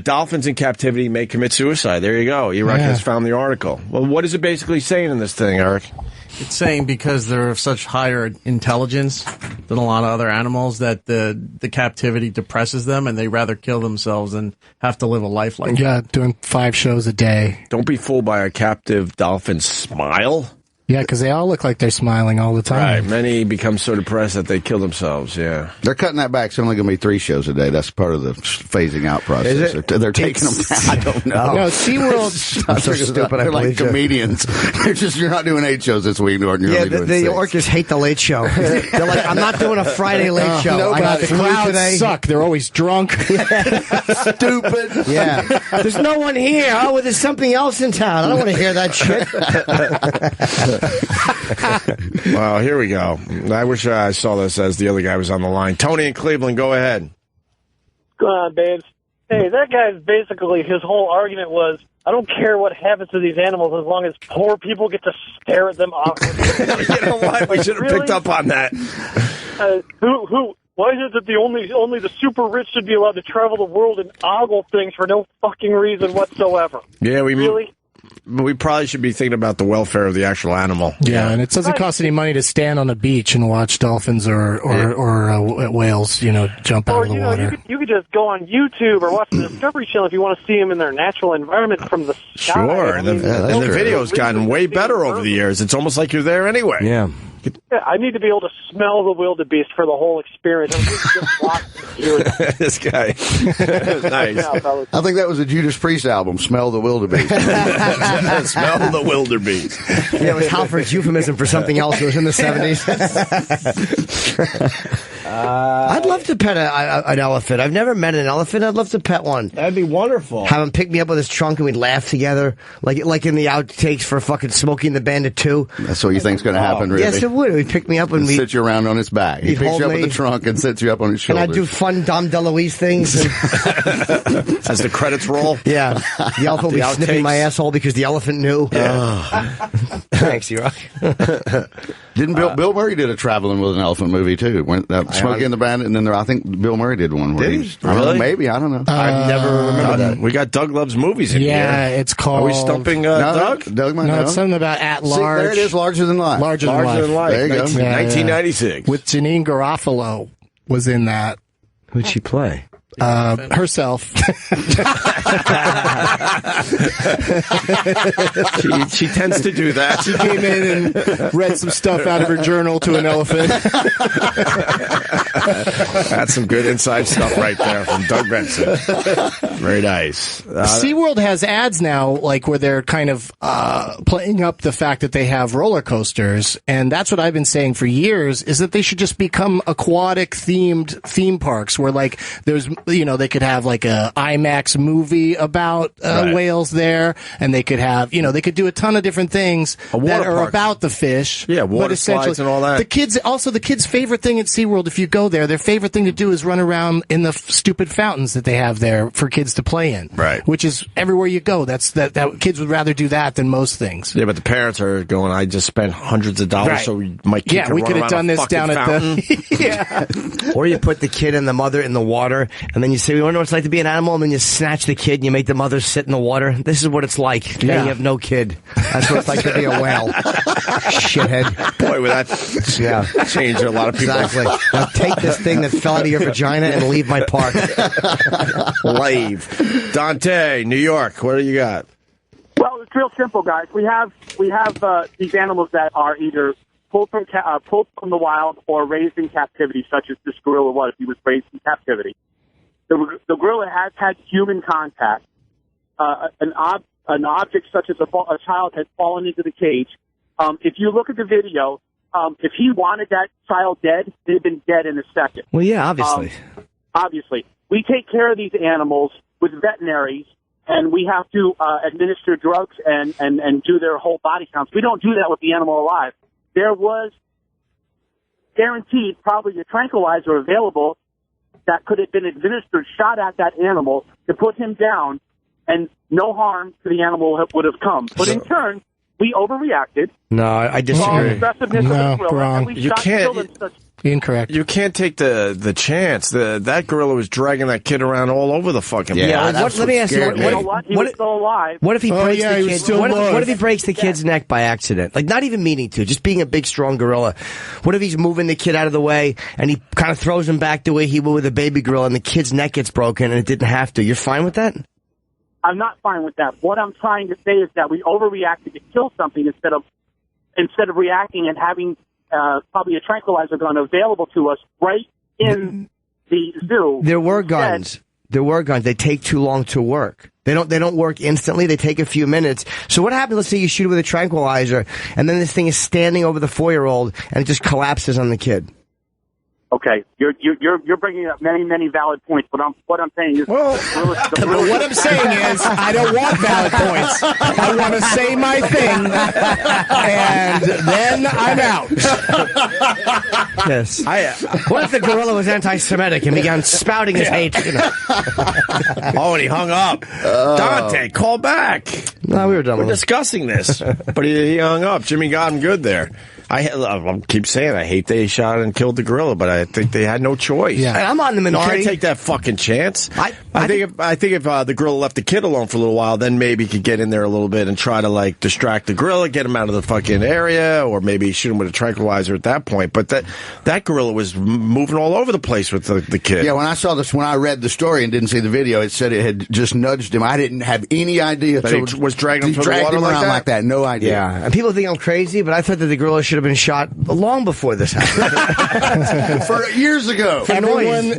S1: Dolphins in captivity may commit suicide. There you go. Eric has found the article. Well, what is it basically saying in this thing, Eric?
S9: It's saying because they're of such higher intelligence than a lot of other animals that the captivity depresses them and they rather kill themselves than have to live a life like that.
S3: Yeah, doing 5 shows a day.
S1: Don't be fooled by a captive dolphin's smile.
S3: Yeah, because they all look like they're smiling all the time.
S1: Right. Many become so depressed that they kill themselves, yeah.
S4: They're cutting that back. It's only going to be 3 shows a day. That's part of the phasing out process. They're taking them down. I don't know.
S3: No, SeaWorld.
S2: I'm so stupid.
S4: They're like comedians. You're not doing 8 shows this week, Norton. You're only doing 6.
S2: The orcas hate the late show. They're like, I'm not doing a Friday late show.
S3: The crowds suck. They're always drunk.
S4: Stupid.
S2: Yeah. There's no one here. Oh, well, there's something else in town. I don't want to hear that shit.
S1: Well, here we go. I wish I saw this as the other guy was on the line. Tony in Cleveland, go ahead.
S10: What's going on, babes? Hey, that guy's basically, his whole argument was, I don't care what happens to these animals as long as poor people get to stare at them awkwardly.
S1: You know what? We should have picked up on that.
S10: Why is it that only the super rich should be allowed to travel the world and ogle things for no fucking reason whatsoever?
S1: Yeah,
S10: really?
S1: We probably should be thinking about the welfare of the actual animal.
S3: Yeah, and it doesn't cost any money to stand on a beach and watch dolphins or whales, jump out of the water.
S10: You could just go on YouTube or watch the Discovery Channel if you want to see them in their natural environment from the sky.
S1: Sure, and the video's gotten way better over the years. It's almost like you're there anyway.
S2: Yeah.
S10: I need to be able to smell the wildebeest for the whole experience.
S1: This guy. Nice.
S4: I think that was a Judas Priest album, Smell the Wildebeest.
S1: Smell the wildebeest.
S2: Yeah, it was Halford's euphemism for something else. It was in the 70s. I'd love to pet an elephant. I've never met an elephant. I'd love to pet one.
S1: That'd be wonderful.
S2: Have him pick me up with his trunk and we'd laugh together, like in the outtakes for fucking Smokey and the Bandit 2.
S4: That's what you think's going to happen, really?
S2: Yes, it would. He'd pick me up and
S4: sit you around on his back. He picks you up with the trunk and sits you up on his shoulders.
S2: And I'd do fun Dom DeLuise things.
S1: As the credits roll?
S2: Yeah. The elephant would be sniffing my asshole because the elephant knew. Yeah. Thanks, E-Rock.
S4: Didn't Bill Murray did a traveling with an elephant movie, too. Smokey and the Bandit, and then I think Bill Murray did one.
S1: Did he?
S4: Really? Maybe. I don't know.
S1: I never remember that. We got Doug Loves Movies in here.
S3: Yeah, it's called...
S1: Are we stumping Doug?
S4: Doug might know.
S3: It's something about At Large.
S4: See, there it is, Larger Than Life.
S3: Larger Than Life.
S4: There you go.
S1: 1996.
S3: With Janine Garofalo was in that.
S2: Who'd she play?
S3: Herself.
S1: She tends to do that.
S3: She came in and read some stuff out of her journal to an elephant.
S1: That's some good inside stuff right there from Doug Benson. Very nice.
S3: SeaWorld has ads now, like where they're kind of playing up the fact that they have roller coasters, and that's what I've been saying for years, is that they should just become aquatic themed theme parks where like there's, they could have like a IMAX movie about whales there, and they could have, they could do a ton of different things that are about the fish.
S1: Yeah, water slides and all that.
S3: The kids' favorite thing at SeaWorld, if you go there, their favorite thing to do is run around in the stupid fountains that they have there for kids to play in.
S1: Right.
S3: Which is everywhere you go. That kids would rather do that than most things.
S1: Yeah, but the parents are going, I just spent hundreds of dollars, so my kid can
S3: we could have done this down
S1: fountain.
S3: At the
S2: Or you put the kid and the mother in the water, and then you say, we want to know what it's like to be an animal, and then you snatch the kid and you make the mother sit in the water. This is what it's like. Yeah. You have no kid. That's what it's like to be a whale. Shithead.
S1: Boy, would that change a lot of people.
S2: Exactly. Now take this thing that fell out of your vagina and leave my park.
S1: Leave. Dante, New York, what do you got?
S11: Well, the real simple, guys. We have these animals that are either pulled from the wild or raised in captivity, such as this gorilla was. He was raised in captivity. The gorilla has had human contact. An object such as a child has fallen into the cage. If you look at the video, if he wanted that child dead, they'd been dead in a second.
S2: Well, yeah, obviously.
S11: Obviously. We take care of these animals with veterinaries, and we have to administer drugs and do their whole body counts. We don't do that with the animal alive. There was guaranteed probably a tranquilizer available that could have been administered, shot at that animal to put him down, and no harm to the animal would have come. But in turn, we overreacted.
S2: No, I disagree.
S3: No, wrong.
S1: You can't.
S3: Incorrect.
S1: You can't take the chance. That gorilla was dragging that kid around all over the fucking place.
S2: Yeah, let me ask you,
S11: he was still alive.
S2: What if he breaks the kid? What if he breaks the kid's neck by accident? Like, not even meaning to, just being a big, strong gorilla. What if he's moving the kid out of the way and he kind of throws him back the way he would with a baby gorilla and the kid's neck gets broken and it didn't have to? You're fine with that?
S11: I'm not fine with that. What I'm trying to say is that we overreacted to kill something instead of reacting and having probably a tranquilizer gun available to us right in the zoo.
S2: There were guns. They take too long to work. They don't work instantly. They take a few minutes. So what happens? Let's say you shoot it with a tranquilizer, and then this thing is standing over the 4-year-old, and it just collapses on the kid.
S11: Okay, you're bringing up many valid points, but what I'm saying is,
S3: what I'm saying is, I don't want valid points. I want to say my thing, and then I'm out.
S2: Yes. What if the gorilla was anti-Semitic and began spouting his hate?
S1: Oh, and he hung up. Dante, call back.
S2: No, we were done.
S1: We're discussing this, but he hung up. Jimmy got him good there. I keep saying I hate they shot and killed the gorilla, but I think they had no choice.
S2: Yeah, and I'm on the minority.
S1: You can't take that fucking chance. I think if the gorilla left the kid alone for a little while, then maybe he could get in there a little bit and try to like distract the gorilla, get him out of the fucking area, or maybe shoot him with a tranquilizer at that point. But that gorilla was moving all over the place with the kid.
S4: Yeah, when I saw this, when I read the story and didn't see the video, it said it had just nudged him. I didn't have any idea
S1: that he was dragging him through the water
S4: like that. No idea.
S2: Yeah, and people think I'm crazy, but I thought that the gorilla should have been shot long before this happened.
S4: For years ago.
S3: Everyone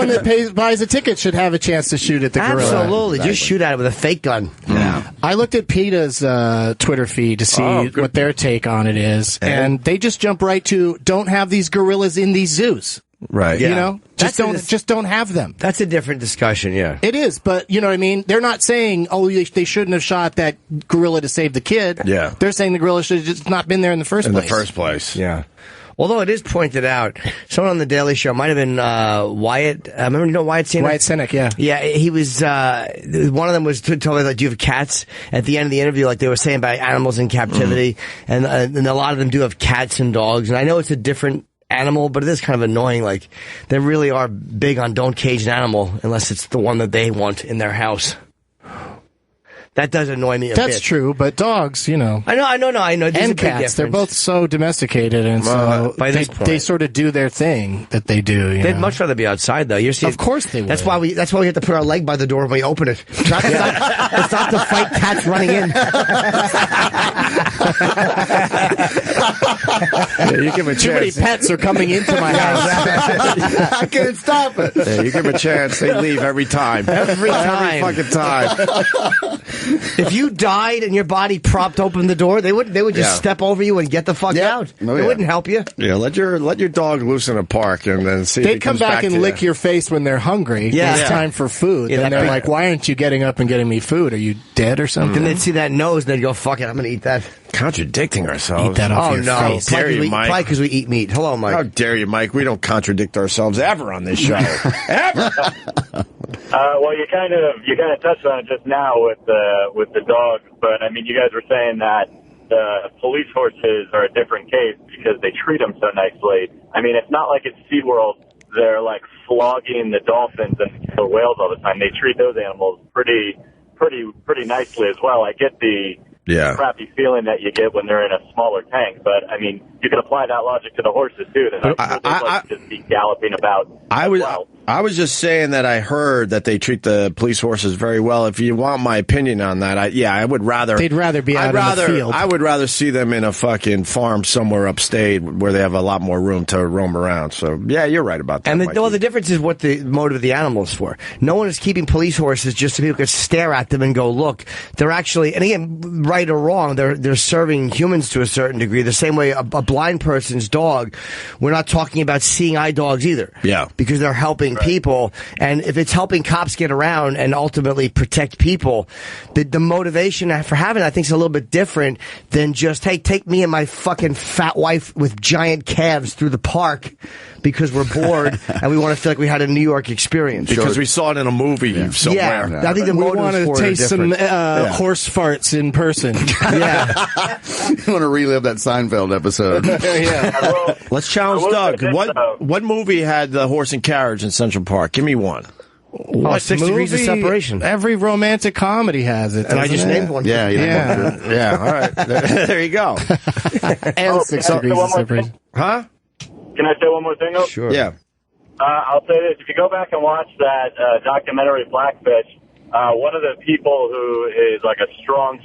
S3: that buys a ticket should have a chance to shoot at the gorilla.
S2: Absolutely. Just shoot at it with a fake gun.
S3: Yeah. I looked at PETA's Twitter feed to see what their take on it is, and they just jump right to don't have these gorillas in these zoos.
S1: Right.
S3: You know? Just don't have them.
S2: That's a different discussion, yeah.
S3: It is, but you know what I mean? They're not saying, they shouldn't have shot that gorilla to save the kid.
S1: Yeah.
S3: They're saying the gorilla should have just not been there in the first place.
S2: Yeah. Although it is pointed out, someone on the Daily Show, might have been Wyatt. Remember, you know Wyatt Cenac?
S3: Wyatt Cenac, yeah.
S2: Yeah, he was, one of them was told me, like, do you have cats? At the end of the interview, like they were saying about animals in captivity, and a lot of them do have cats and dogs. And I know it's a different animal, but it is kind of annoying. Like, they really are big on don't cage an animal unless it's the one that they want in their house. That does annoy me a bit.
S3: That's true, but dogs, you know.
S2: I know.
S3: And cats, they're both so domesticated, and so they sort of do their thing that they do.
S2: They'd much rather be outside, though. Of
S3: course they would.
S2: That's why we have to put our leg by the door when we open it. It's not to fight cats running in.
S1: You give them a chance.
S3: Too many pets are coming into my house.
S4: I can't stop it.
S1: Yeah, you give them a chance, they leave every time.
S2: Every
S1: fucking time.
S2: If you died and your body propped open the door, they would just step over you and get the fuck out. They wouldn't help you.
S1: Yeah, let your dog loose in a park and then see.
S3: They'd come back and lick your face when they're hungry.
S2: Yeah,
S3: it's time for food. And they're like, "Why aren't you getting up and getting me food? Are you dead or something?"
S2: Then they'd see that nose and they'd go, "Fuck it, I'm gonna eat that."
S1: Contradicting ourselves.
S3: Eat that off your face.
S1: How dare you, Mike?
S2: Probably because we eat meat. Hello, Mike.
S1: How dare you, Mike? We don't contradict ourselves ever on this show. Ever.
S7: Well, you kind of touched on it just now with the dogs, but I mean, you guys were saying that the police horses are a different case because they treat them so nicely. I mean, it's not like it's SeaWorld. They're like flogging the dolphins and the whales all the time. They treat those animals pretty nicely as well. I get the crappy feeling that you get when they're in a smaller tank, but I mean, you can apply that logic to the horses too. They're not just be galloping about.
S1: I was just saying that I heard that they treat the police horses very well. If you want my opinion on that, I would rather...
S3: They'd rather be out in the field.
S1: I would rather see them in a fucking farm somewhere upstate where they have a lot more room to roam around. So, yeah, you're right about that.
S2: And the difference is what the motive of the animal is for. No one is keeping police horses just so people could stare at them and go, look. They're actually, and again, right or wrong, they're serving humans to a certain degree. The same way a blind person's dog, we're not talking about seeing eye dogs either.
S1: Yeah.
S2: Because they're helping people. And if it's helping cops get around and ultimately protect people, the motivation for having it, I think, is a little bit different than just, hey, take me and my fucking fat wife with giant calves through the park because we're bored and we want to feel like we had a New York experience.
S1: Because we saw it in a movie somewhere.
S2: Yeah, I think the
S3: we
S2: motives
S3: want to
S2: for it
S3: taste
S2: are
S3: some
S2: different.
S3: horse farts in person.
S2: Yeah.
S4: You want to relive that Seinfeld episode.
S3: Yeah.
S1: Let's challenge Doug. What movie had the horse and carriage in Central Park? Give me one.
S3: What
S2: 6 degrees of separation.
S3: Every romantic comedy has it.
S2: And I just named one.
S4: Yeah,
S1: Yeah, all right. There you go.
S3: And 6 degrees of separation.
S1: Huh?
S7: Can I say one more thing?
S2: Sure.
S1: Yeah.
S7: I'll say this. If you go back and watch that documentary, Blackfish, one of the people who is like a strong,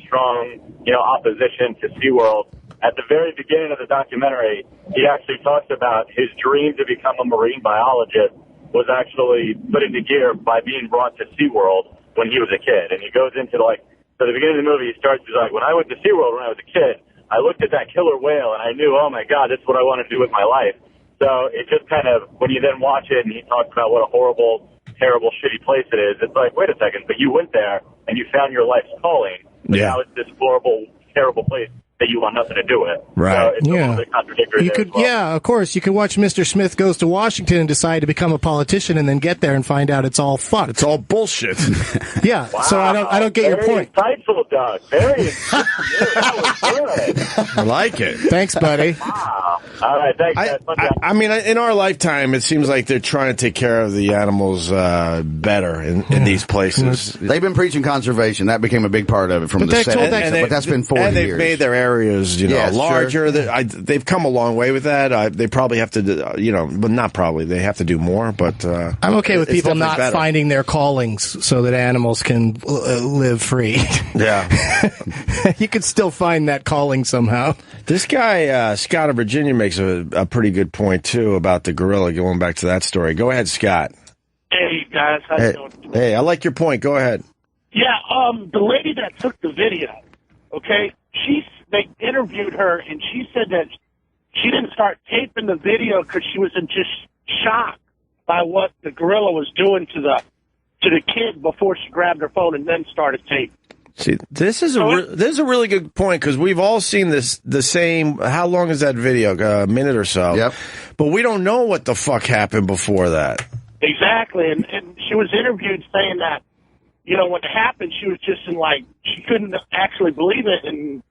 S7: opposition to SeaWorld, at the very beginning of the documentary, he actually talks about his dream to become a marine biologist was actually put into gear by being brought to SeaWorld when he was a kid. And he goes into, so the beginning of the movie, he's like, when I went to SeaWorld when I was a kid, I looked at that killer whale and I knew, oh my God, this is what I want to do with my life. So it just kind of, when you then watch it and he talks about what a horrible, terrible, shitty place it is, it's like, wait a second, but you went there and you found your life's calling. But now it's this horrible, terrible place that you want nothing to do with.
S1: Right.
S7: So it's a little bit contradictory.
S3: Yeah, of course. You could watch Mr. Smith Goes to Washington and decide to become a politician and then get there and find out it's all fucked.
S1: It's all bullshit.
S3: Yeah.
S7: Wow.
S3: So I don't get your point.
S7: Very insightful, Doug. Very insightful. That was good.
S1: I like it.
S3: Thanks, buddy.
S7: Wow. All right, thanks, guys.
S1: I mean, in our lifetime, it seems like they're trying to take care of the animals better in these places.
S4: They've been preaching conservation. That became a big part of it from the 70s. But that's been 40 years.
S1: And they've made their areas, larger. Sure. They've come a long way with that. They probably have to, but not probably. They have to do more. But
S3: I'm okay with people not finding their callings so that animals can live free.
S1: Yeah.
S3: You could still find that calling somehow.
S1: This guy, Scott of Virginia, makes a pretty good point, too, about the gorilla, going back to that story. Go ahead, Scott.
S12: Hey, guys. How you doing?
S1: Hey, I like your point. Go ahead.
S12: Yeah, the lady that took the video, okay, they interviewed her, and she said that she didn't start taping the video because she was in just shock by what the gorilla was doing to the kid before she grabbed her phone and then started taping.
S1: See, this is a really good point because we've all seen the same. How long is that video? A minute or so.
S4: Yep.
S1: But we don't know what the fuck happened before that.
S12: Exactly, and she was interviewed saying that, when it happened, she was just she couldn't actually believe it, and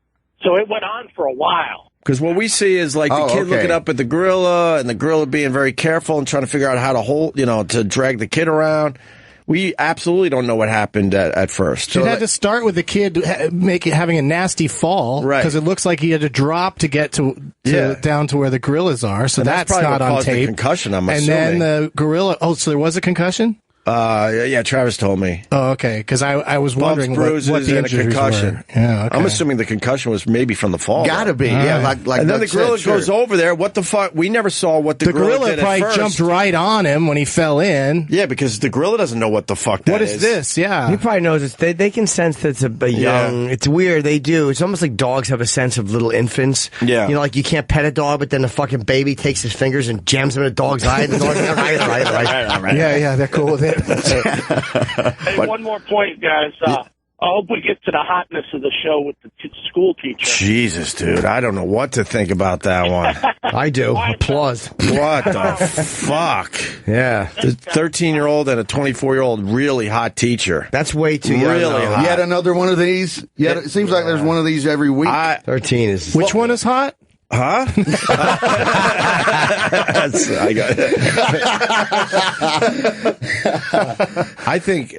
S12: so it went on for a while.
S1: Because what we see is the kid looking up at the gorilla and the gorilla being very careful and trying to figure out how to hold, to drag the kid around. We absolutely don't know what happened at first.
S3: She had to start with the kid having a nasty fall, right? Because it looks like he had to drop to get down to where the gorillas are. So that's not on tape.
S1: The concussion, I'm
S3: assuming. And then the gorilla. Oh, so there was a concussion?
S1: Yeah, Travis told me.
S3: Oh, okay. Because I was wondering what the
S1: and a concussion.
S3: Were. Yeah, okay.
S1: I'm assuming the concussion was maybe from the fall.
S4: Gotta be. Yeah, like
S1: and then the gorilla goes over there. What the fuck? We never saw what the gorilla did
S3: probably
S1: at first.
S3: Jumped right on him when he fell in.
S1: Yeah, because the gorilla doesn't know what the fuck that is.
S3: What is this? Yeah.
S2: He probably knows it's. They can sense that it's a young. It's weird. They do. It's almost like dogs have a sense of little infants.
S1: Yeah.
S2: Like you can't pet a dog, but then the fucking baby takes his fingers and jams them in a dog's eye. The dog's like, right.
S3: Yeah, they're cool with it.
S12: Hey, one more point, guys. I hope we get to the hotness of the show with the school teacher.
S1: Jesus, dude. I don't know what to think about that one.
S2: I do. Applause.
S1: What the fuck?
S2: Yeah.
S1: The 13-year-old and a 24-year-old really hot teacher.
S2: That's way too young.
S1: Really hot.
S4: Yet another one of these? It seems like there's one of these every week.
S2: 13 is...
S3: Which one is hot?
S1: Huh? I think,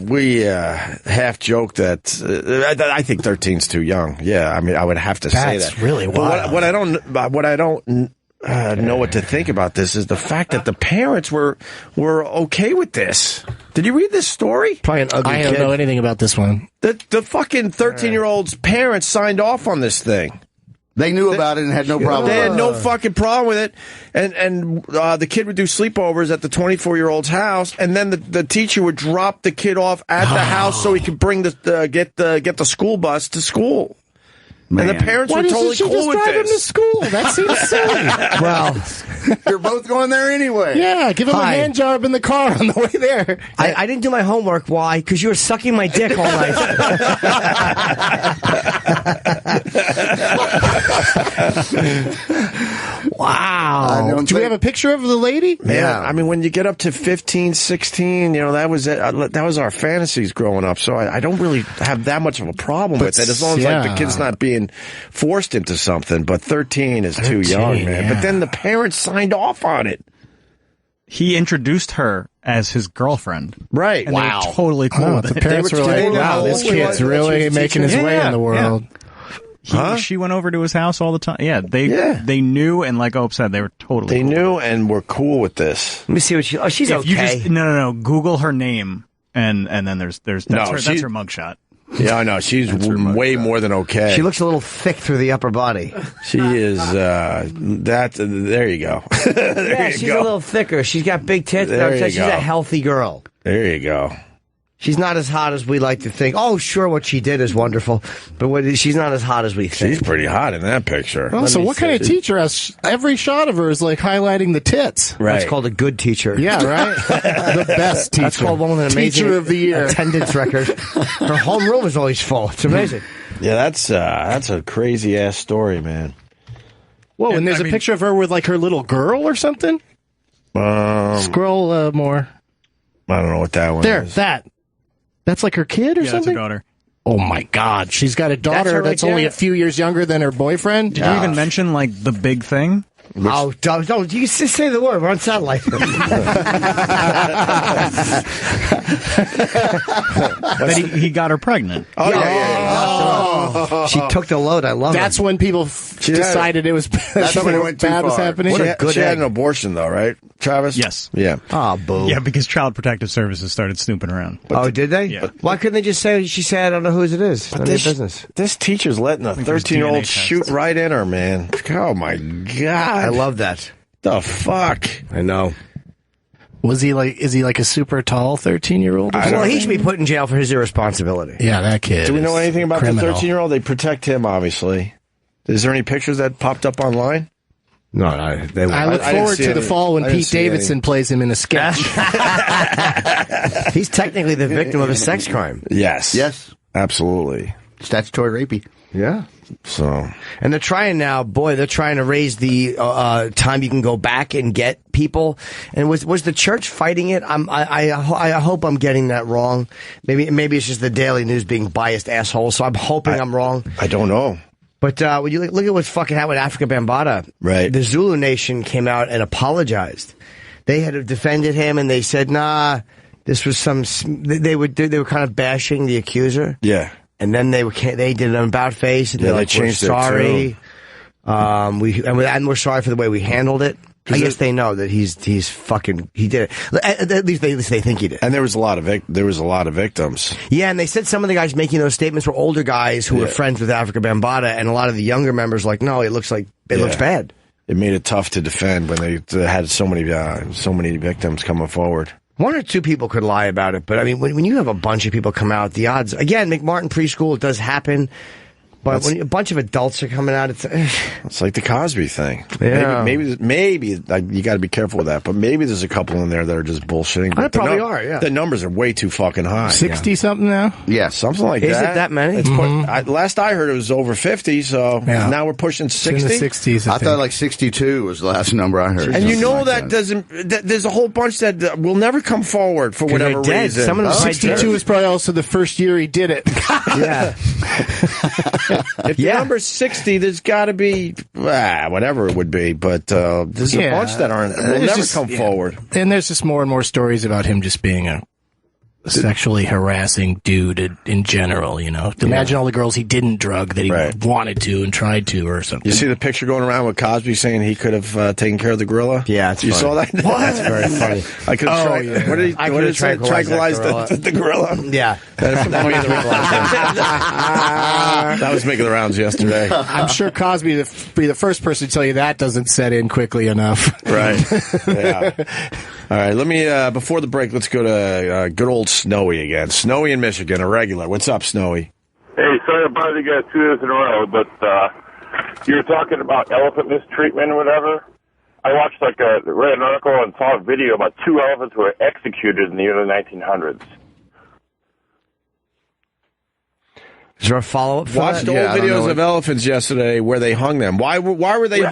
S1: we half joke that I think 13's too young. Yeah, I mean, I would have to say that.
S3: That's really wild.
S1: What I don't know what to think about this is the fact that the parents were okay with this. Did you read this story?
S2: Probably an ugly
S3: I
S2: kid.
S3: don't know anything about this one.
S1: The fucking 13-year-old's parents signed off on this thing.
S4: They knew about it and had no problem.
S1: They had no fucking problem with it. And the kid would do sleepovers at the 24-year-old's house, and then the teacher would drop the kid off at the house so he could bring get the school bus to school.
S4: Man.
S1: And the parents
S3: Why
S1: were totally
S3: doesn't she
S1: cool
S3: just
S1: with
S3: drive him to
S1: this.
S3: school? That seems silly.
S2: Well,
S4: You're both going there anyway.
S3: Yeah, give him a hand job in the car on the way there.
S2: I didn't do my homework. Why? Because you were sucking my dick all night.
S3: Wow. Do we have a picture of the lady?
S1: Yeah. I mean, when you get up to 15, 16, that was it. That was our fantasies growing up. So I don't really have that much of a problem with it, as long as like the kid's not being forced into something. But 13 is too young, man.
S13: yeah.
S1: But then the parents signed off on it.
S13: He introduced her as his girlfriend.
S1: Right.
S13: And they were totally cool with
S3: The
S13: it.
S3: parents were like, wow, this kid's really making his way in the world.
S13: She went over to his house all the time. Yeah, they knew, and like Ope said, they were totally
S1: They knew and were cool with this.
S2: Let me see what she. Oh, she's
S13: If
S2: okay.
S13: you just, no. Google her name, and then that's her mugshot.
S1: Yeah, I know. She's way more than okay.
S2: She looks a little thick through the upper body.
S1: She is, there you go.
S2: She's a little thicker. She's got big tits.
S1: There you
S2: She's
S1: go.
S2: a healthy girl.
S1: There you go.
S2: She's not as hot as we like to think. Oh, sure, what she did is wonderful, but she's not as hot as we think.
S1: She's pretty hot in that picture.
S3: Oh, so what kind of teacher has every shot of her is like highlighting the tits?
S1: Right.
S2: That's called a good teacher.
S3: Yeah, right? The best teacher.
S2: That's called one with an amazing
S3: Teacher of the year.
S2: attendance record. Her homeroom is always full. It's amazing.
S1: Yeah, that's a crazy ass story, man.
S3: Whoa, and there's a picture of her with like her little girl or something? Scroll more.
S1: I don't know what that one
S3: There,
S1: is.
S3: That's like her kid or
S13: Yeah,
S3: something?
S13: it's her daughter.
S3: Oh my God, she's got a daughter that's only a few years younger than her boyfriend?
S13: Did you even mention like the big thing?
S2: Oh, don't you just say the word. We're on satellite.
S13: That he got her pregnant.
S1: Oh, yeah.
S2: She took the load. I love
S3: That's
S2: it.
S3: when people decided it was
S4: That's when it went too
S3: bad was
S4: far.
S3: happening.
S1: She had an abortion, though, right, Travis?
S13: Yes.
S1: Yeah.
S2: Oh, boo.
S13: Yeah, because Child Protective Services started snooping around.
S2: Oh, did they?
S13: Yeah.
S2: Why couldn't they just say, she said, I don't know whose it is? None of their business.
S1: This teacher's letting a 13-year-old shoot right in her, man. Oh, my God.
S2: I love that.
S1: The fuck?
S2: I know.
S3: Is he like a super tall 13-year-old?
S2: Well, he should be put in jail for his irresponsibility.
S3: Yeah, that kid.
S1: Do we know
S3: is
S1: anything about
S3: criminal.
S1: the 13-year-old? They protect him, obviously. Is there any pictures that popped up online?
S2: No,
S3: I look
S1: I didn't
S3: forward
S1: see
S3: to the
S1: any.
S3: fall when
S1: I didn't
S3: Pete
S1: see
S3: Davidson
S1: any.
S3: plays him in a sketch.
S2: He's technically the victim of a sex crime.
S1: Yes.
S4: Yes.
S1: Absolutely.
S4: Statutory rapey.
S2: Yeah.
S1: So,
S2: and they're trying now, they're trying to raise the time you can go back and get people. And was the church fighting it? I hope I'm getting that wrong. Maybe it's just the Daily News being biased assholes. So I'm hoping I'm wrong.
S1: I don't know.
S2: But when you look at what's fucking happened with Africa Bambaataa,
S1: right?
S2: The Zulu Nation came out and apologized. They had defended him, and they said, "Nah, this was some." They were kind of bashing the accuser.
S1: Yeah.
S2: And then they did an about face, and
S1: Yeah,
S2: they're
S1: they
S2: like,
S1: changed
S2: "We're
S1: it,
S2: sorry." We're sorry for the way we handled it. I guess they know that he did it. At least they think he did.
S1: And there was a lot of victims.
S2: Yeah, and they said some of the guys making those statements were older guys who were friends with Africa Bambaataa, and a lot of the younger members like, no, it looks bad.
S1: It made it tough to defend when they had so many victims coming forward.
S2: One or two people could lie about it, but I mean, when you have a bunch of people come out, the odds again, McMartin preschool, it does happen. But when a bunch of adults are coming out,
S1: it's like the Cosby thing.
S2: Yeah.
S1: Maybe like, you got to be careful with that. But maybe there's a couple in there that are just bullshitting.
S2: They probably are. Yeah,
S1: the numbers are way too fucking high.
S3: 60 something now.
S1: Yeah, something like that.
S2: Is it that many?
S1: Last I heard, it was over 50. So now we're pushing 60.
S3: In the 60s.
S4: I thought like 62 was the last number I heard.
S1: And you know
S4: like
S1: there's a whole bunch that will never come forward for whatever reason.
S2: Some of them
S3: 62 is probably also the first year he did it.
S2: Yeah.
S1: If the number's 60, there's got to be whatever it would be, but there's a bunch that will never come forward.
S3: And there's just more and more stories about him just being a sexually harassing dude in general, you know. Imagine all the girls he didn't drug that he wanted to and tried to or something.
S1: You see the picture going around with Cosby saying he could have taken care of the gorilla?
S2: Yeah, it's
S1: you
S2: funny.
S1: saw that?
S2: What? That's very funny.
S1: I could what did he tranquilize the gorilla?
S2: Yeah.
S1: That was making the rounds yesterday.
S3: I'm sure Cosby would be the first person to tell you that doesn't set in quickly enough.
S1: Right. Yeah. All right, let me, before the break, let's go to good old Snowy again. Snowy in Michigan, a regular. What's up, Snowy?
S14: Hey, sorry to bother you guys 2 days in a row, but you were talking about elephant mistreatment or whatever. I watched, read an article and saw a video about 2 elephants who were executed in the early 1900s.
S2: Is there a follow-up for
S1: Watched
S2: that?
S1: old videos of elephants yesterday where they hung them. Why were they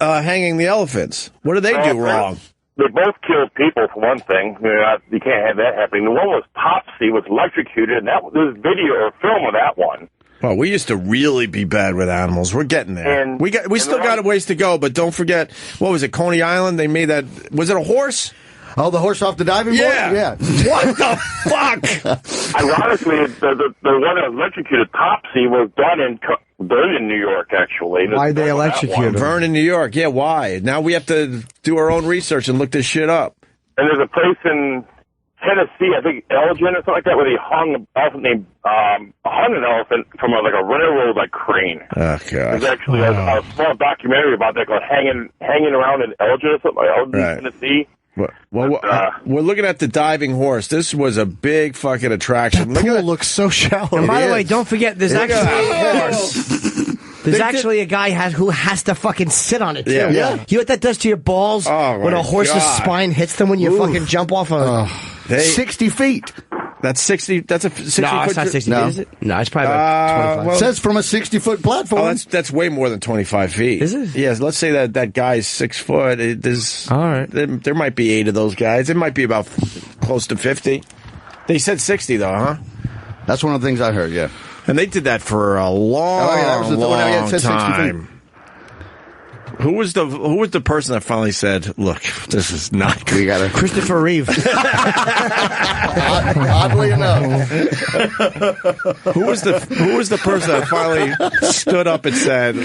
S1: hanging the elephants? What did they do wrong?
S14: They both killed people, for one thing. You can't have that happening. The one was Topsy, was electrocuted, and there's video or film of that one.
S1: Well, we used to really be bad with animals. We're getting there. We still got a ways to go, but don't forget, what was it, Coney Island? They made that, was it a horse?
S4: Oh, the horse off the diving board? Yeah.
S1: What the fuck?
S14: Ironically, the one that was electrocuted, Topsy, was done in Vernon, New York, actually.
S2: Why'd they electrocute him?
S1: Vernon, New York. Yeah, why? Now we have to do our own research and look this shit up.
S14: And there's a place in Tennessee, I think Elgin or something like that, where they hung an elephant hung an elephant from a railroad crane.
S1: Oh, God.
S14: There's actually a small documentary about that called hanging around in Elgin or something, Elgin, Tennessee.
S1: Well, we're looking at the diving horse. This was a big fucking attraction.
S3: That pool looks so shallow.
S2: And by the way, don't forget, there's actually a horse. There's actually a guy who has to fucking sit on it, too.
S1: Yeah.
S2: You know what that does to your balls when a horse's spine hits them when you fucking jump off a...
S4: 60 feet.
S1: That's 60. That's a 60
S2: No,
S1: foot.
S2: it's not 60 feet, is it? No, it's probably about 25.
S4: It says from a 60-foot platform.
S1: Oh, that's way more than 25 feet.
S2: Is it?
S1: Yes. Let's say that guy's 6 foot. There's
S2: all right.
S1: There might be 8 of those guys. It might be about close to 50. They said 60 though, huh?
S4: That's one of the things I heard. Yeah.
S1: And they did that for a long time. Who was the person that finally said, "Look, this is not good"?
S4: We got
S2: Christopher Reeve.
S4: Oddly enough,
S1: who was the person that finally stood up and said,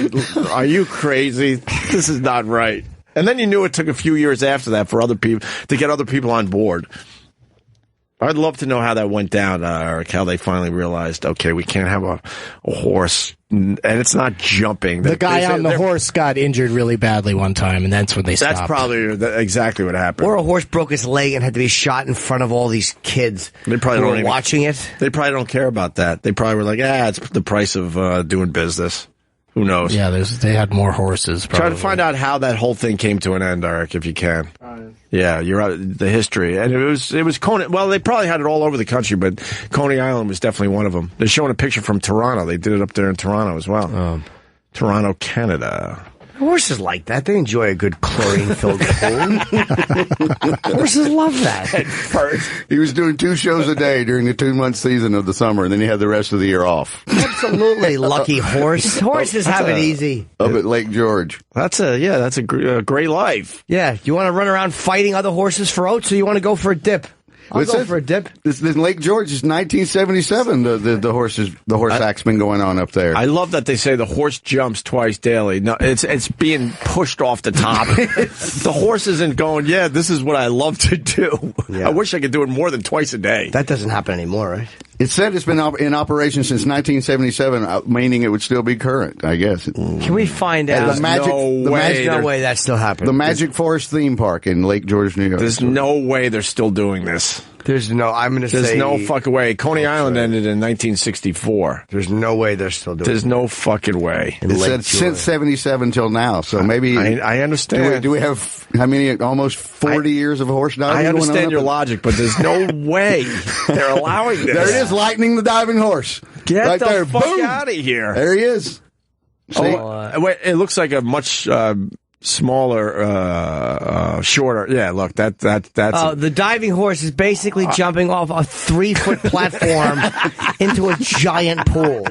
S1: "Are you crazy? This is not right." And then you knew it took a few years after that for other people to get other people on board. I'd love to know how that went down, Eric, how they finally realized, okay, we can't have a horse, and it's not jumping.
S3: The guy on the horse got injured really badly one time, and that's when they stopped.
S1: That's probably exactly what happened.
S2: Or a horse broke his leg and had to be shot in front of all these kids
S1: they probably
S2: who
S1: don't
S2: were watching it.
S1: They probably don't care about that. They probably were like, it's the price of doing business. Who knows?
S3: Yeah, they had more horses. Probably.
S1: Try to find out how that whole thing came to an end, Eric, if you can. Yeah, you're right. The history, and it was Coney. Well, they probably had it all over the country, but Coney Island was definitely one of them. They're showing a picture from Toronto. They did it up there in Toronto as well. Toronto, Canada.
S2: Horses like that. They enjoy a good chlorine-filled pool. Horses love that.
S1: At first.
S4: He was doing 2 shows a day during the 2-month season of the summer, and then he had the rest of the year off.
S2: Absolutely, lucky horse. Horses have it easy.
S4: Up at Lake George.
S1: That's a great life.
S2: Yeah, you want to run around fighting other horses for oats, or you want to go for a dip? I'll go for a dip.
S4: This Lake George is 1977. The horse act's been going on up there.
S1: I love that they say the horse jumps twice daily. No, it's being pushed off the top. The horse isn't going, yeah, this is what I love to do. Yeah. I wish I could do it more than twice a day.
S2: That doesn't happen anymore, right?
S4: It said it's been in operation since 1977, meaning it would still be current, I guess.
S2: Can we find out?
S1: No way
S2: that's still happening.
S4: The Magic Forest theme park in Lake George, New York.
S1: There's no way they're still doing this.
S2: There's no
S1: fucking way. Coney Island ended in 1964.
S2: There's no way they're still doing it.
S1: There's no fucking way.
S4: It said since 77 till now, so maybe...
S1: I understand.
S4: Do we have, how many, almost 40 years of horse diving?
S1: I understand your logic, but there's no way they're allowing this.
S4: There it is, lightning the diving horse.
S1: Get
S4: right
S1: the
S4: there.
S1: fuck
S4: Boom.
S1: out of here.
S4: There he is.
S1: Wait, it looks like a much... smaller, shorter. Yeah, look, that's.
S2: The diving horse is basically jumping off a 3-foot platform into a giant pool.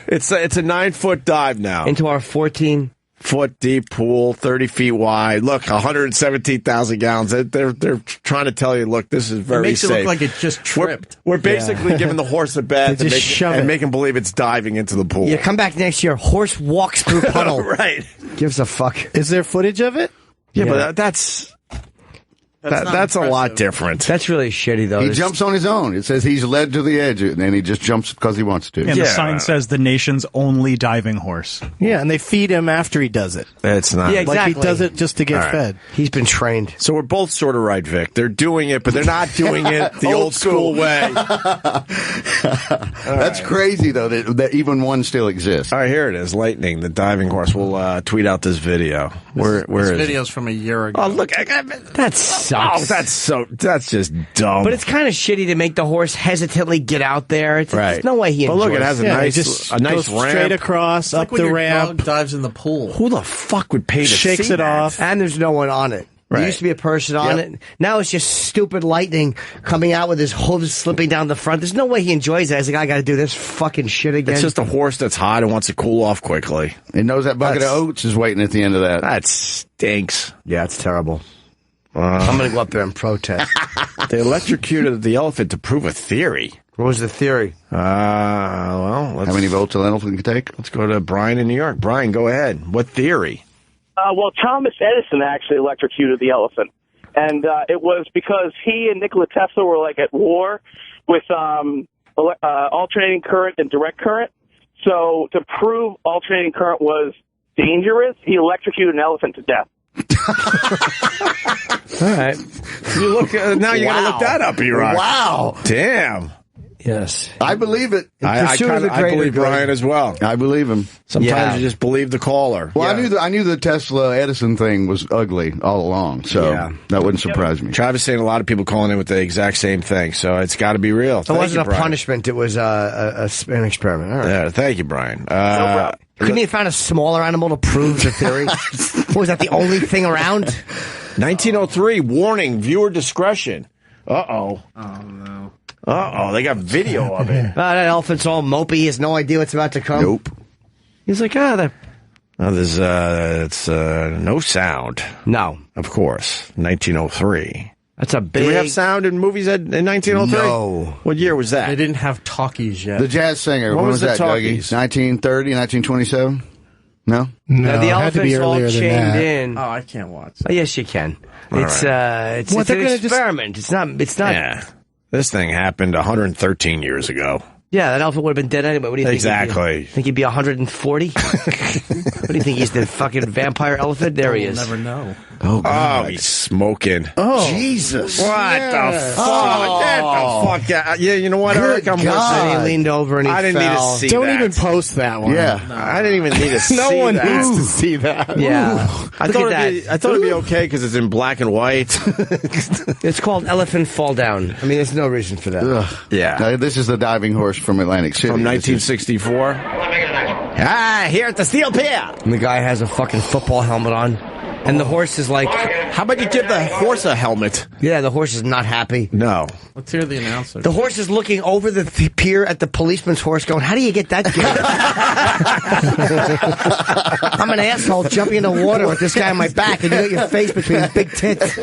S1: It's a 9-foot dive now
S2: into our 14
S1: foot deep pool, 30 feet wide. Look, 117,000 gallons. They're trying to tell you, look, this is very
S9: It makes
S1: safe.
S9: it look like it just tripped.
S1: We're basically giving the horse a bath and make him believe it's diving into the pool.
S2: Yeah, come back next year. Horse walks through puddle.
S1: Right.
S2: Gives a fuck.
S3: Is there footage of it?
S1: Yeah, but that's a lot different.
S2: That's really shitty, though.
S4: He jumps on his own. It says he's led to the edge, and then he just jumps because he wants to.
S13: And the sign says the nation's only diving horse.
S3: Yeah, and they feed him after he does it.
S1: It's not.
S2: Yeah, exactly.
S3: Like he does it just to get
S1: All right.
S3: fed.
S2: He's been trained.
S1: So we're both sort of right, Vic. They're doing it, but they're not doing it the old school way.
S4: That's crazy, though, that even one still exists.
S1: All right, here it is. Lightning, the diving horse. We'll tweet out this video. Where is it?
S9: video's from a year ago.
S1: Oh, look.
S2: That sucks.
S1: Oh, that's just dumb.
S2: But it's kind of shitty to make the horse hesitantly get out there. There's no way he
S1: But
S2: enjoys
S1: look, it has a
S3: just
S1: nice
S3: goes
S1: ramp.
S3: straight across,
S9: Like
S3: up
S9: when
S3: the
S9: your
S3: ramp.
S9: dog dives in the pool.
S1: Who the fuck would pay to
S3: Shakes
S1: see
S3: it
S1: that?
S3: off.
S2: And there's no one on it.
S1: Right.
S2: There used to be a person on it. Now it's just stupid lightning coming out with his hooves slipping down the front. There's no way he enjoys that. He's like, I got to do this fucking shit again.
S1: It's just a horse that's hot and wants to cool off quickly.
S4: It knows that bucket of oats is waiting at the end of that.
S1: That stinks.
S2: Yeah, it's terrible. I'm going to go up there and protest.
S1: They electrocuted the elephant to prove a theory.
S2: What was the theory?
S1: Well,
S4: How many volts an elephant can take?
S1: Let's go to Brian in New York. Brian, go ahead. What theory?
S11: Well, Thomas Edison actually electrocuted the elephant. And it was because he and Nikola Tesla were like at war with alternating current and direct current. So to prove alternating current was dangerous, he electrocuted an elephant to death.
S2: All right.
S1: You look now. You got to look that up, Iraq.
S4: Wow.
S1: Damn.
S2: Yes.
S4: I believe it.
S1: I believe Brian as well.
S4: I believe him.
S1: Sometimes you just believe the caller.
S4: Well, I knew the Tesla Edison thing was ugly all along, so that wouldn't surprise me.
S1: Travis saying a lot of people calling in with the exact same thing, so it's got to be real.
S2: It wasn't a punishment. It was an experiment. All right.
S1: Yeah, thank you, Brian.
S2: Couldn't he have found a smaller animal to prove the theory? Was that the only thing around?
S1: 1903, warning, viewer discretion. Uh-oh.
S9: Oh, no.
S1: Uh-oh, they got video of it.
S2: That elephant's all mopey. He has no idea what's about to come.
S1: Nope. He's like, there's it's no sound.
S2: No.
S1: Of course. 1903.
S2: That's a big...
S1: Did we have sound in movies in 1903?
S2: No.
S1: What year was that?
S9: They didn't have talkies yet.
S4: The jazz singer.
S1: When was
S4: that,
S1: the
S4: Dougie?
S1: talkies?
S4: 1930, 1927? No?
S2: No, the
S3: it had to be
S2: elephant's all
S3: earlier than
S2: chained
S3: that.
S2: in.
S9: Oh, I can't watch
S2: Oh,
S9: that.
S2: yes, you can.
S1: All
S2: It's
S1: right.
S2: it's an experiment. It's not.
S1: Yeah. This thing happened 113 years ago.
S2: Yeah, that elephant would have been dead anyway. What do you think?
S1: Exactly.
S2: Think he'd be 140? What do you think? He's the fucking vampire elephant? There he is.
S9: We'll never know.
S1: Oh, God. He's smoking.
S4: Oh, Jesus.
S1: What the fuck? Get the fuck out. Yeah, you know what, Eric? I'm
S2: And he leaned over and he
S1: I didn't need to
S2: fell.
S1: see
S3: Don't
S1: that.
S3: even post that one.
S4: Yeah.
S1: I didn't even need to see
S3: No one
S1: that.
S3: needs to see that.
S2: Yeah.
S1: I
S2: Look
S1: thought,
S2: at
S1: I thought it'd be okay because it's in black and white.
S2: It's called elephant fall down. I mean, there's no reason for that.
S4: Ugh.
S1: Yeah.
S4: Now, this is the diving horse from Atlantic City.
S1: From 1964. Here at the Steel Pier.
S2: And the guy has a fucking football helmet on. And the horse is like...
S1: How about you give the horse a helmet?
S2: Yeah, the horse is not happy.
S1: No.
S9: Let's hear the announcer.
S2: The horse is looking over the pier at the policeman's horse going, how do you get that good? I'm an asshole jumping in the water with this guy on my back and you got your face between his big tits. Who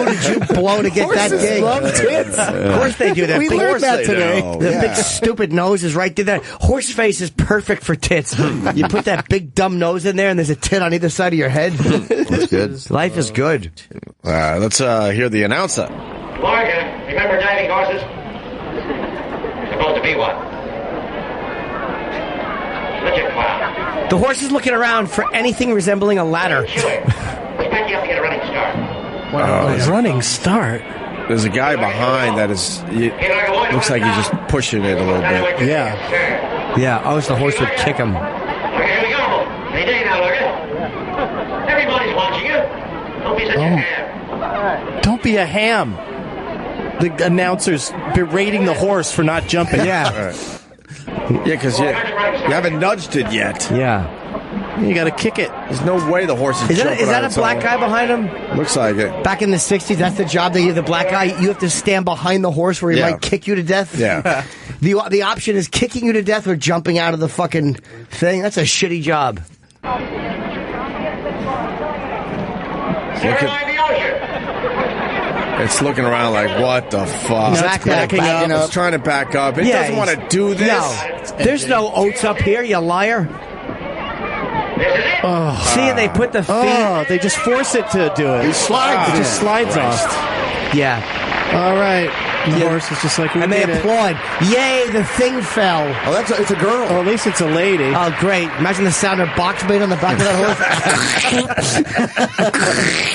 S2: did you blow to get that gig?
S3: Love tits.
S2: Of course they do that.
S3: We
S2: big,
S3: learned that today.
S2: The big stupid nose is right there. That horse face is perfect for tits. You put that big dumb nose in there and there's a tit on either side of your head.
S4: That's good.
S2: Life is good.
S1: Let's hear the announcer.
S15: Morgan, remember diving horses? Supposed to be one. Legit clown.
S2: The horse is looking around for anything resembling a ladder.
S15: Let's back you up to get a running start.
S3: Running start.
S1: There's a guy behind that is... looks like he's just pushing it a little bit.
S3: Yeah.
S2: Yeah, I wish the horse would kick him.
S15: Okay, here we go. Any day now, Logan. Everybody's watching you. Don't be such a ham.
S3: Don't be a ham. The announcer's berating the horse for not jumping.
S2: Yeah.
S1: Yeah, because you haven't nudged it yet.
S2: Yeah.
S3: You got to kick it.
S1: There's no way the horse is jumping
S2: Is that
S1: on
S2: a
S1: its
S2: black
S1: own.
S2: guy behind him?
S1: Looks like it.
S2: Back in the 60s, that's the job they give the black guy. You have to stand behind the horse where he
S1: Yeah.
S2: might kick you to death.
S1: Yeah.
S2: The option is kicking you to death or jumping out of the fucking thing. That's a shitty job.
S1: It's looking around like, what the fuck? It's trying to back up. It doesn't want to do this.
S2: No. There's no oats up here, you liar.
S3: Oh.
S2: See, and they put the feet.
S3: Oh, they just force it to do it.
S4: He slides.
S3: It just slides off.
S2: Yeah.
S3: All right. The horse is just like, we
S2: and they applaud. Yay, the thing fell.
S4: Oh, it's a girl.
S3: Oh, at least it's a lady.
S2: Oh, great. Imagine the sound of box beat on the back of that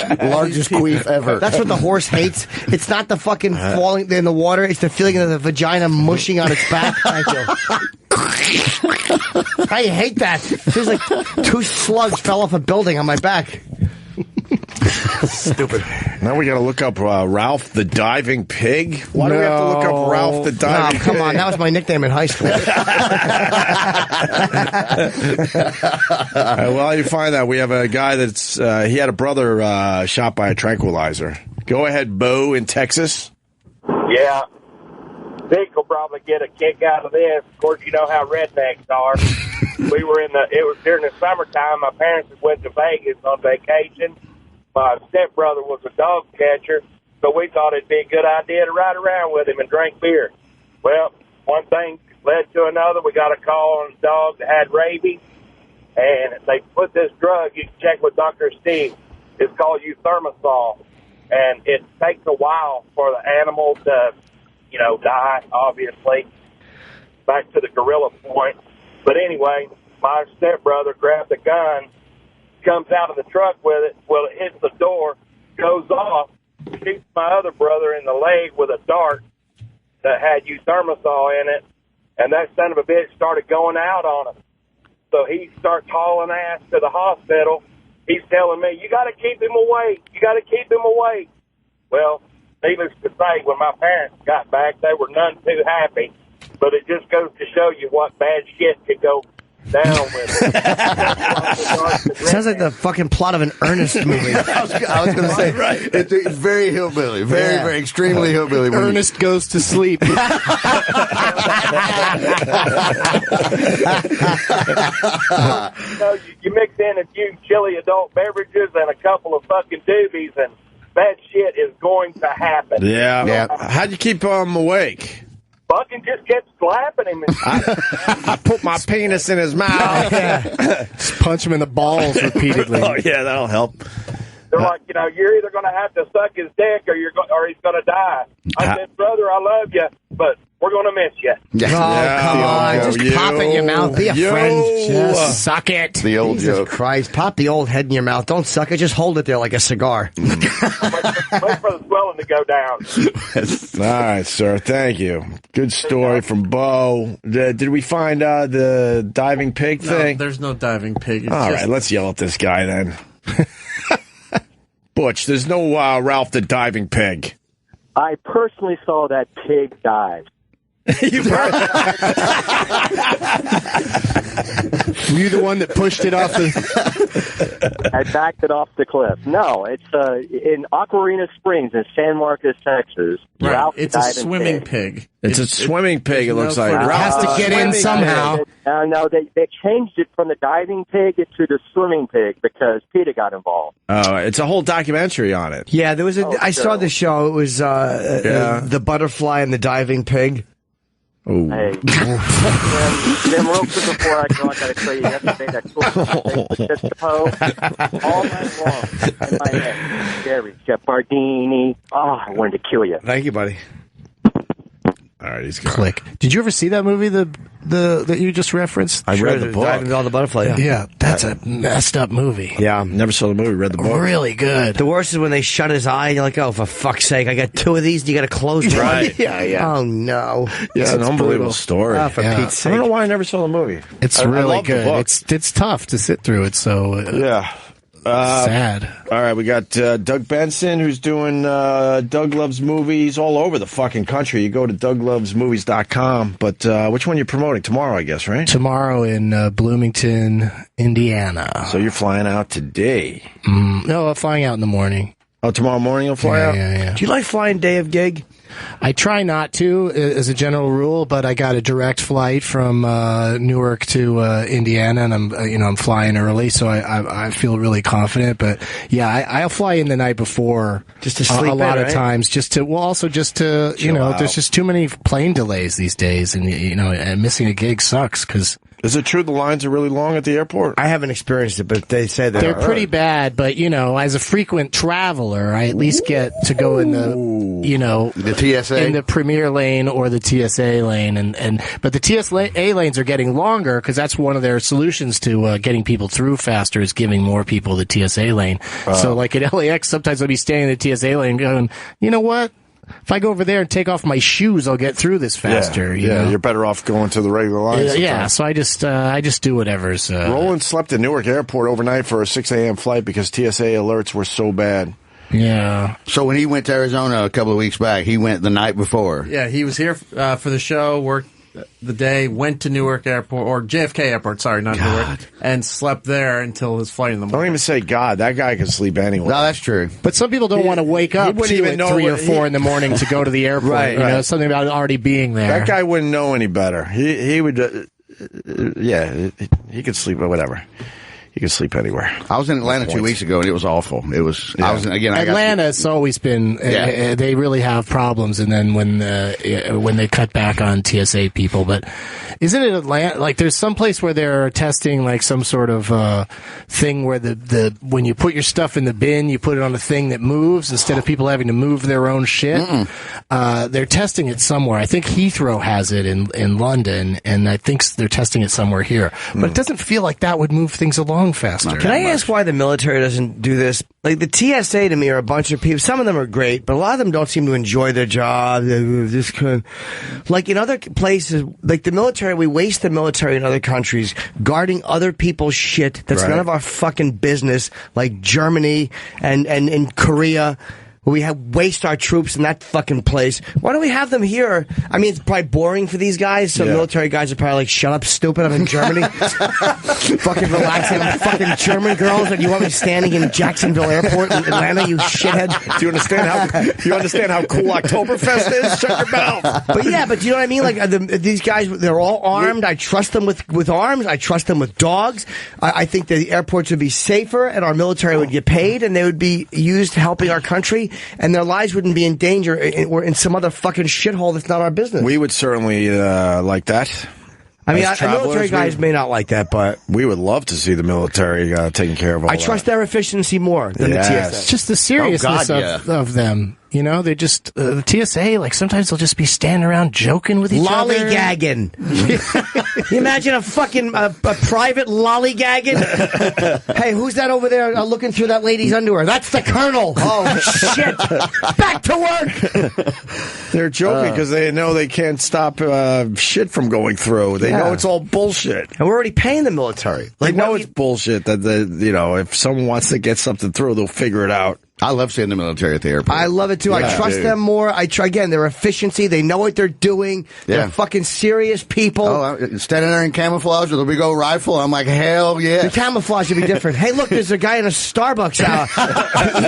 S2: horse.
S4: Largest queef ever.
S2: That's what the horse hates. It's not the fucking falling in the water. It's the feeling of the vagina mushing on its back. Thank you. I hate that. It feels like 2 slugs fell off a building on my back.
S1: Stupid. Now we got to look up Ralph the Diving Pig. Why do we have to look up Ralph the Diving Pig?
S2: Come on, that was my nickname in high school.
S1: Well, you find that we have a guy that's he had a brother shot by a tranquilizer. Go ahead, Bo, in Texas.
S7: Yeah. Vic will probably get a kick out of this. Of course, you know how rednecks are. It was during the summertime. My parents went to Vegas on vacation. My stepbrother was a dog catcher, so we thought it'd be a good idea to ride around with him and drink beer. Well, one thing led to another. We got a call on a dog that had rabies, and they put this drug. You can check with Dr. Steve. It's called euthermosol, and it takes a while for the animal to, die, obviously. Back to the gorilla point. But anyway, my stepbrother grabbed a gun, comes out of the truck with it. Well, it hits the door, goes off, shoots my other brother in the leg with a dart that had euthermosol in it, and that son of a bitch started going out on him. So he starts hauling ass to the hospital. He's telling me, you got to keep him awake. You got to keep him awake. Well, needless to say, when my parents got back, they were none too happy. But it just goes to show you what bad shit could go down with it.
S2: Sounds like the fucking plot of an Ernest movie.
S4: I was going to say, right. It's very hillbilly. Very extremely hillbilly.
S3: Ernest goes to sleep.
S7: You mix in a few chilly adult beverages and a couple of fucking doobies, and that shit is going to happen.
S1: Yeah. How'd you keep him awake?
S7: Fucking just kept slapping him.
S1: I put my penis in his mouth.
S3: Just punch him in the balls repeatedly.
S1: Oh, yeah, that'll help.
S7: They're like, you're either going to have to suck his dick or he's going to die. I said, brother, I love you, but we're going to miss you.
S2: Oh, come on. Just pop it in your mouth. Be a friend. Just suck it.
S4: The old
S2: Jesus
S4: joke.
S2: Christ. Pop the old head in your mouth. Don't suck it. Just hold it there like a cigar.
S7: Wait for the swelling to go down.
S1: All right, sir. Thank you. Good story from Bo. Did we find the diving pig thing?
S9: No, there's no diving pig. It's
S1: All right, let's yell at this guy then. Butch, there's no Ralph the Diving Pig.
S11: I personally saw that pig dive.
S3: Were you the one that pushed it off the...
S11: I backed it off the cliff. No, it's in Ocarina Springs in San Marcos, Texas.
S9: Right.
S11: Ralph
S9: It's a swimming pig.
S1: It's a swimming pig, it looks like.
S2: It has to get in somehow.
S11: No, they changed it from the diving pig to the swimming pig because PETA got involved.
S1: Oh, it's a whole documentary on it.
S2: Yeah, there was I saw the show. It was the butterfly and the diving pig.
S11: Hey, Jim, real quick before I go, I got to tell you, yesterday that cool all night long in my head. Jerry Jeopardini. Oh, I wanted to kill you.
S2: Thank you, buddy.
S1: All right, he's gone.
S3: Click. Did you ever see that movie that you just referenced?
S1: I read the book.
S2: Diving on the butterfly.
S3: Yeah, that's a messed up movie.
S2: Yeah,
S1: never saw the movie. Read the book.
S3: Really good.
S2: The worst is when they shut his eye and you're like, oh, for fuck's sake, I got 2 of these and you got to close one.
S1: Right.
S3: Yeah.
S2: Oh, no.
S1: It's an unbelievable story.
S2: Oh, for Pete's sake.
S1: I don't know why I never saw the movie.
S3: It's really good. It's tough to sit through it, so...
S1: yeah.
S3: Sad.
S1: All right, we got Doug Benson, who's doing Doug Loves Movies all over the fucking country. You go to douglovesmovies.com, but which one are you promoting? Tomorrow, I guess, right?
S3: Tomorrow in Bloomington, Indiana.
S1: So you're flying out today?
S3: No, flying out in the morning.
S1: Oh, tomorrow morning you'll fly out?
S3: Yeah.
S2: Do you like flying day of gig?
S3: I try not to, as a general rule, but I got a direct flight from Newark to Indiana, and I'm flying early, so I feel really confident. But yeah, I'll fly in the night before,
S2: just to sleep
S3: a lot
S2: in,
S3: of
S2: right?
S3: times, just to there's just too many plane delays these days, and and missing a gig sucks because.
S1: Is it true the lines are really long at the airport?
S2: I haven't experienced it, but they say
S3: they're pretty bad. But as a frequent traveler, I at least get to go in the
S4: TSA,
S3: in the premier lane or the TSA lane, but the TSA lanes are getting longer because that's one of their solutions to getting people through faster is giving more people the TSA lane. So like at LAX, sometimes I'll be standing in the TSA lane going, you know what? If I go over there and take off my shoes, I'll get through this faster.
S1: You're better off going to the regular line.
S3: So I just do whatever's.
S1: Roland slept at Newark Airport overnight for a 6 a.m. flight because TSA alerts were so bad.
S3: Yeah.
S4: So when he went to Arizona a couple of weeks back, he went the night before.
S9: Yeah, he was here for the show, worked the day, went to Newark Airport, or JFK Airport, sorry, not Newark, and slept there until his flight in the morning.
S1: Don't even say God. That guy can sleep anywhere.
S4: No, that's true.
S3: But some people don't want to wake up at 3 or 4 in the morning to go to the airport. Right. Something about already being there.
S1: That guy wouldn't know any better. He would, he could sleep or whatever. You can sleep anywhere.
S4: I was in Atlanta 2 weeks ago, and it was awful. It was. Yeah.
S3: Atlanta's always been. They really have problems, and then when they cut back on TSA people, but isn't it Atlanta? Like, there's some place where they're testing like some sort of thing where the when you put your stuff in the bin, you put it on a thing that moves instead of people having to move their own shit. They're testing it somewhere. I think Heathrow has it in London, and I think they're testing it somewhere here. But it doesn't feel like that would move things along faster.
S2: Can I ask why the military doesn't do this? Like, the TSA to me are a bunch of people. Some of them are great, but a lot of them don't seem to enjoy their job. Like in other places, like the military, we waste the military in other countries guarding other people's shit that's none of our fucking business, like Germany and in Korea. We waste our troops in that fucking place. Why don't we have them here? I mean, it's probably boring for these guys. So military guys are probably like, "Shut up, stupid! I'm in Germany." Fucking relaxing. I'm fucking German girls, and you want me standing in Jacksonville Airport in Atlanta? You shithead.
S1: Do you understand how cool Oktoberfest is? Shut your mouth.
S2: But do you know what I mean? Like these guys, they're all armed. I trust them with arms. I trust them with dogs. I think the airports would be safer, and our military would get paid, and they would be used helping our country. And their lives wouldn't be in danger or in some other fucking shithole that's not our business.
S1: We would certainly like that.
S2: I mean, military guys may not like that, but
S1: we would love to see the military taking care of all that.
S2: I trust their efficiency more than the TSA.
S3: Just the seriousness of them. You know, they just, the TSA, like, sometimes they'll just be standing around joking with each other.
S2: Lollygagging. You imagine a fucking, a private lollygagging? Hey, who's that over there looking through that lady's underwear? That's the colonel. Oh, shit. Back to work.
S1: They're joking because they know they can't stop shit from going through. They know it's all bullshit.
S2: And we're already paying the military.
S1: Like, they know it's bullshit that, if someone wants to get something through, they'll figure it out.
S4: I love seeing the military at the airport.
S2: I love it too. I trust them more. Again, their efficiency. They know what they're doing. They're fucking serious people.
S4: Standing there in camouflage with a big old rifle. I'm like, hell yeah.
S2: The camouflage would be different. Hey, look, there's a guy in a Starbucks.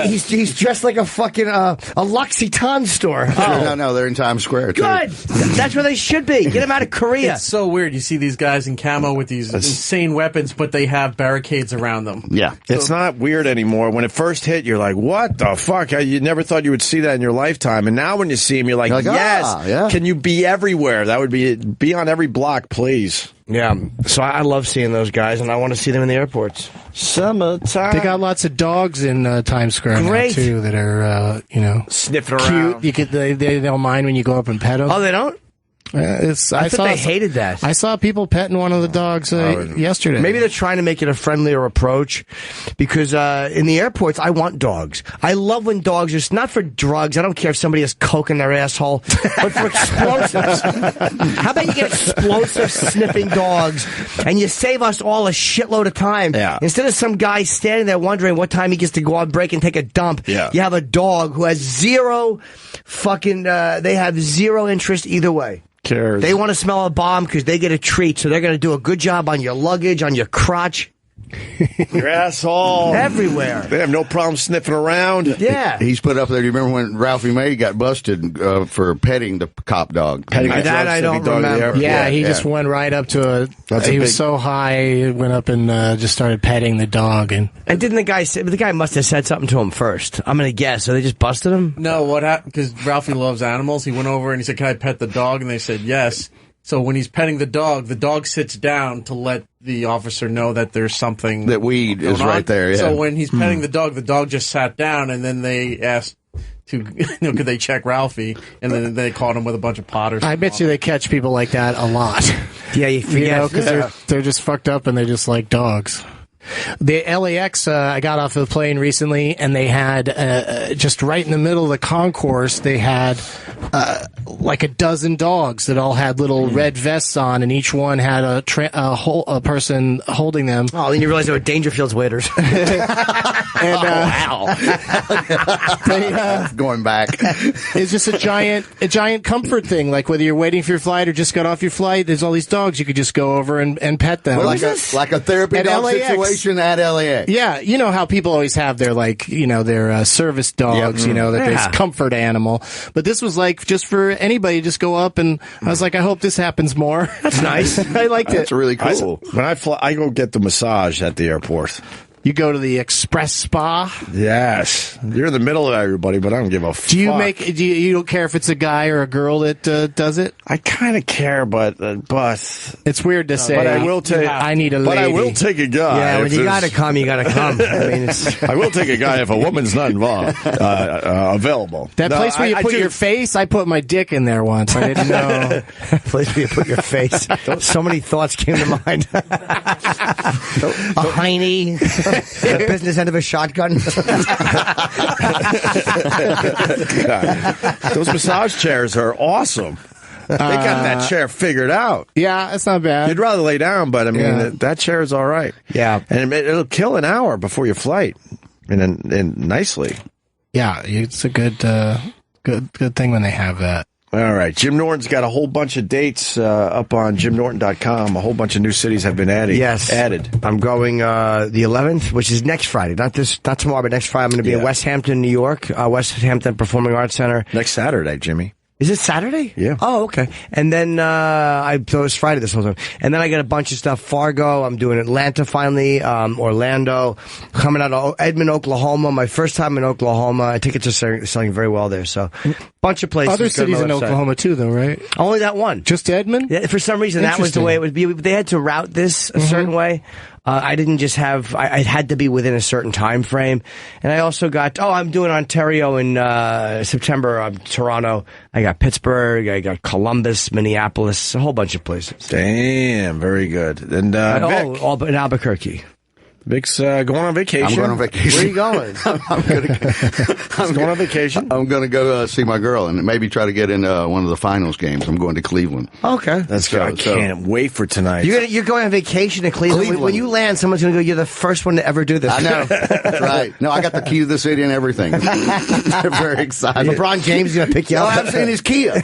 S2: He's dressed like a fucking a L'Occitane store.
S4: Oh. No, they're in Times Square too.
S2: Good. That's where they should be. Get them out of Korea.
S9: It's so weird. You see these guys in camo with these insane weapons, but they have barricades around them.
S4: Yeah.
S1: It's not weird anymore. When it first hit, you're like, what the fuck? You never thought you would see that in your lifetime. And now when you see him, you're like yes. Can you be everywhere? That would be on every block, please.
S2: Yeah. So I love seeing those guys, and I want to see them in the airports. Summertime.
S3: They got lots of dogs in Times Square now, too, that are,
S1: sniffing around.
S3: Cute. They don't mind when you go up and pet them.
S2: Oh, they don't?
S3: I
S2: thought they hated that.
S3: I saw people petting one of the dogs yesterday.
S2: Maybe they're trying to make it a friendlier approach because in the airports, I want dogs. I love when dogs are not for drugs. I don't care if somebody has coke in their asshole, but for explosives. How about you get explosive sniffing dogs and you save us all a shitload of time?
S1: Yeah.
S2: Instead of some guy standing there wondering what time he gets to go on break and take a dump, you have a dog who has zero fucking, they have zero interest either way.
S1: Cares.
S2: They want to smell a bomb because they get a treat, so they're going to do a good job on your luggage, on your crotch.
S1: Your asshole.
S2: Everywhere.
S1: They have no problem sniffing around.
S2: Yeah.
S4: He's put up there. Do you remember when Ralphie May got busted for petting the cop dog?
S1: Petting
S2: that I don't remember.
S3: Yeah, he just went right up to he was so high, he went up and just started petting the dog. And
S2: didn't the guy say, the guy must have said something to him first. I'm going to guess. So they just busted him?
S9: No, what happened, because Ralphie loves animals, he went over and he said, "Can I pet the dog?" And they said yes. So when he's petting the dog sits down to let the officer know that there's something.
S4: That weed is right there, yeah.
S9: So when he's petting the dog just sat down, and then they asked to, could they check Ralphie? And then they caught him with a bunch of potters.
S3: I bet you they catch people like that a lot.
S2: Yeah, you forget.
S3: Because they're just fucked up and they just like dogs. The LAX, I got off of the plane recently, and they had, just right in the middle of the concourse, they had like a dozen dogs that all had little red vests on, and each one had a person holding them.
S2: Oh, then you realize they were Dangerfield's waiters.
S3: Wow.
S4: Going back.
S3: It's just a giant comfort thing. Like whether you're waiting for your flight or just got off your flight, there's all these dogs you could just go over and pet them.
S4: Well, like a therapy
S3: at
S4: dog
S3: LAX.
S4: situation at LAX.
S3: Yeah, you know how people always have their their service dogs, there's comfort animal. But this was like just for anybody, just go up, and I was like, I hope this happens more.
S2: That's nice.
S3: I liked it.
S4: That's really cool.
S1: When I fly, I go get the massage at the airport.
S3: You go to the express spa?
S1: Yes. You're in the middle of everybody, but I don't give a fuck.
S3: You don't care if it's a guy or a girl that does it?
S1: I kind of care, but
S3: it's weird to say.
S1: But I will take.
S3: I need a lady.
S1: But I will take a guy.
S2: Yeah, when you gotta come, you gotta come. I mean,
S1: I will take a guy if a woman's not involved, available.
S3: That place where you put your face, I put my dick in there once. I didn't know.
S2: Place where you put your face. So many thoughts came to mind. A hiney. The business end of a shotgun.
S1: Those massage chairs are awesome. They got that chair figured out.
S3: Yeah, it's not bad.
S1: You'd rather lay down, but I mean, that chair is all right.
S2: Yeah.
S1: And it'll kill an hour before your flight. And nicely.
S3: Yeah, it's a good thing when they have that.
S1: All right. Jim Norton's got a whole bunch of dates up on jimnorton.com. A whole bunch of new cities have been added.
S2: Yes. I'm going the 11th, which is next Friday. Not tomorrow, but next Friday. I'm going to be in West Hampton, New York. West Hampton Performing Arts Center.
S1: Next Saturday, Jimmy.
S2: Is it Saturday?
S1: Yeah.
S2: Oh, okay. And then so it's Friday this whole time. And then I got a bunch of stuff. Fargo. I'm doing Atlanta finally. Orlando. Coming out of Edmond, Oklahoma. My first time in Oklahoma. Tickets are selling very well there. So, bunch of places.
S3: Other cities in Oklahoma too, though, right?
S2: Only that one.
S3: Just Edmond?
S2: Yeah. For some reason, that was the way it would be. They had to route this a certain way. I didn't just have, I had to be within a certain time frame. And I also got, I'm doing Ontario in September, Toronto. I got Pittsburgh, I got Columbus, Minneapolis, a whole bunch of places.
S1: Damn, very good. And Vic.
S2: All but in Albuquerque.
S1: Vic's going on vacation.
S4: I'm going on vacation.
S2: Where are you going?
S4: I'm
S1: going on vacation.
S4: I'm going to go see my girl and maybe try to get in one of the finals games. I'm going to Cleveland.
S2: Okay.
S1: That's good. I can't wait for tonight.
S2: You're going on vacation to Cleveland. When you land, someone's going to go, you're the first one to ever do this.
S4: I know. That's right. No, I got the key to the city and everything. They're very excited.
S2: LeBron James is going to pick you up.
S4: I've seen his Kia.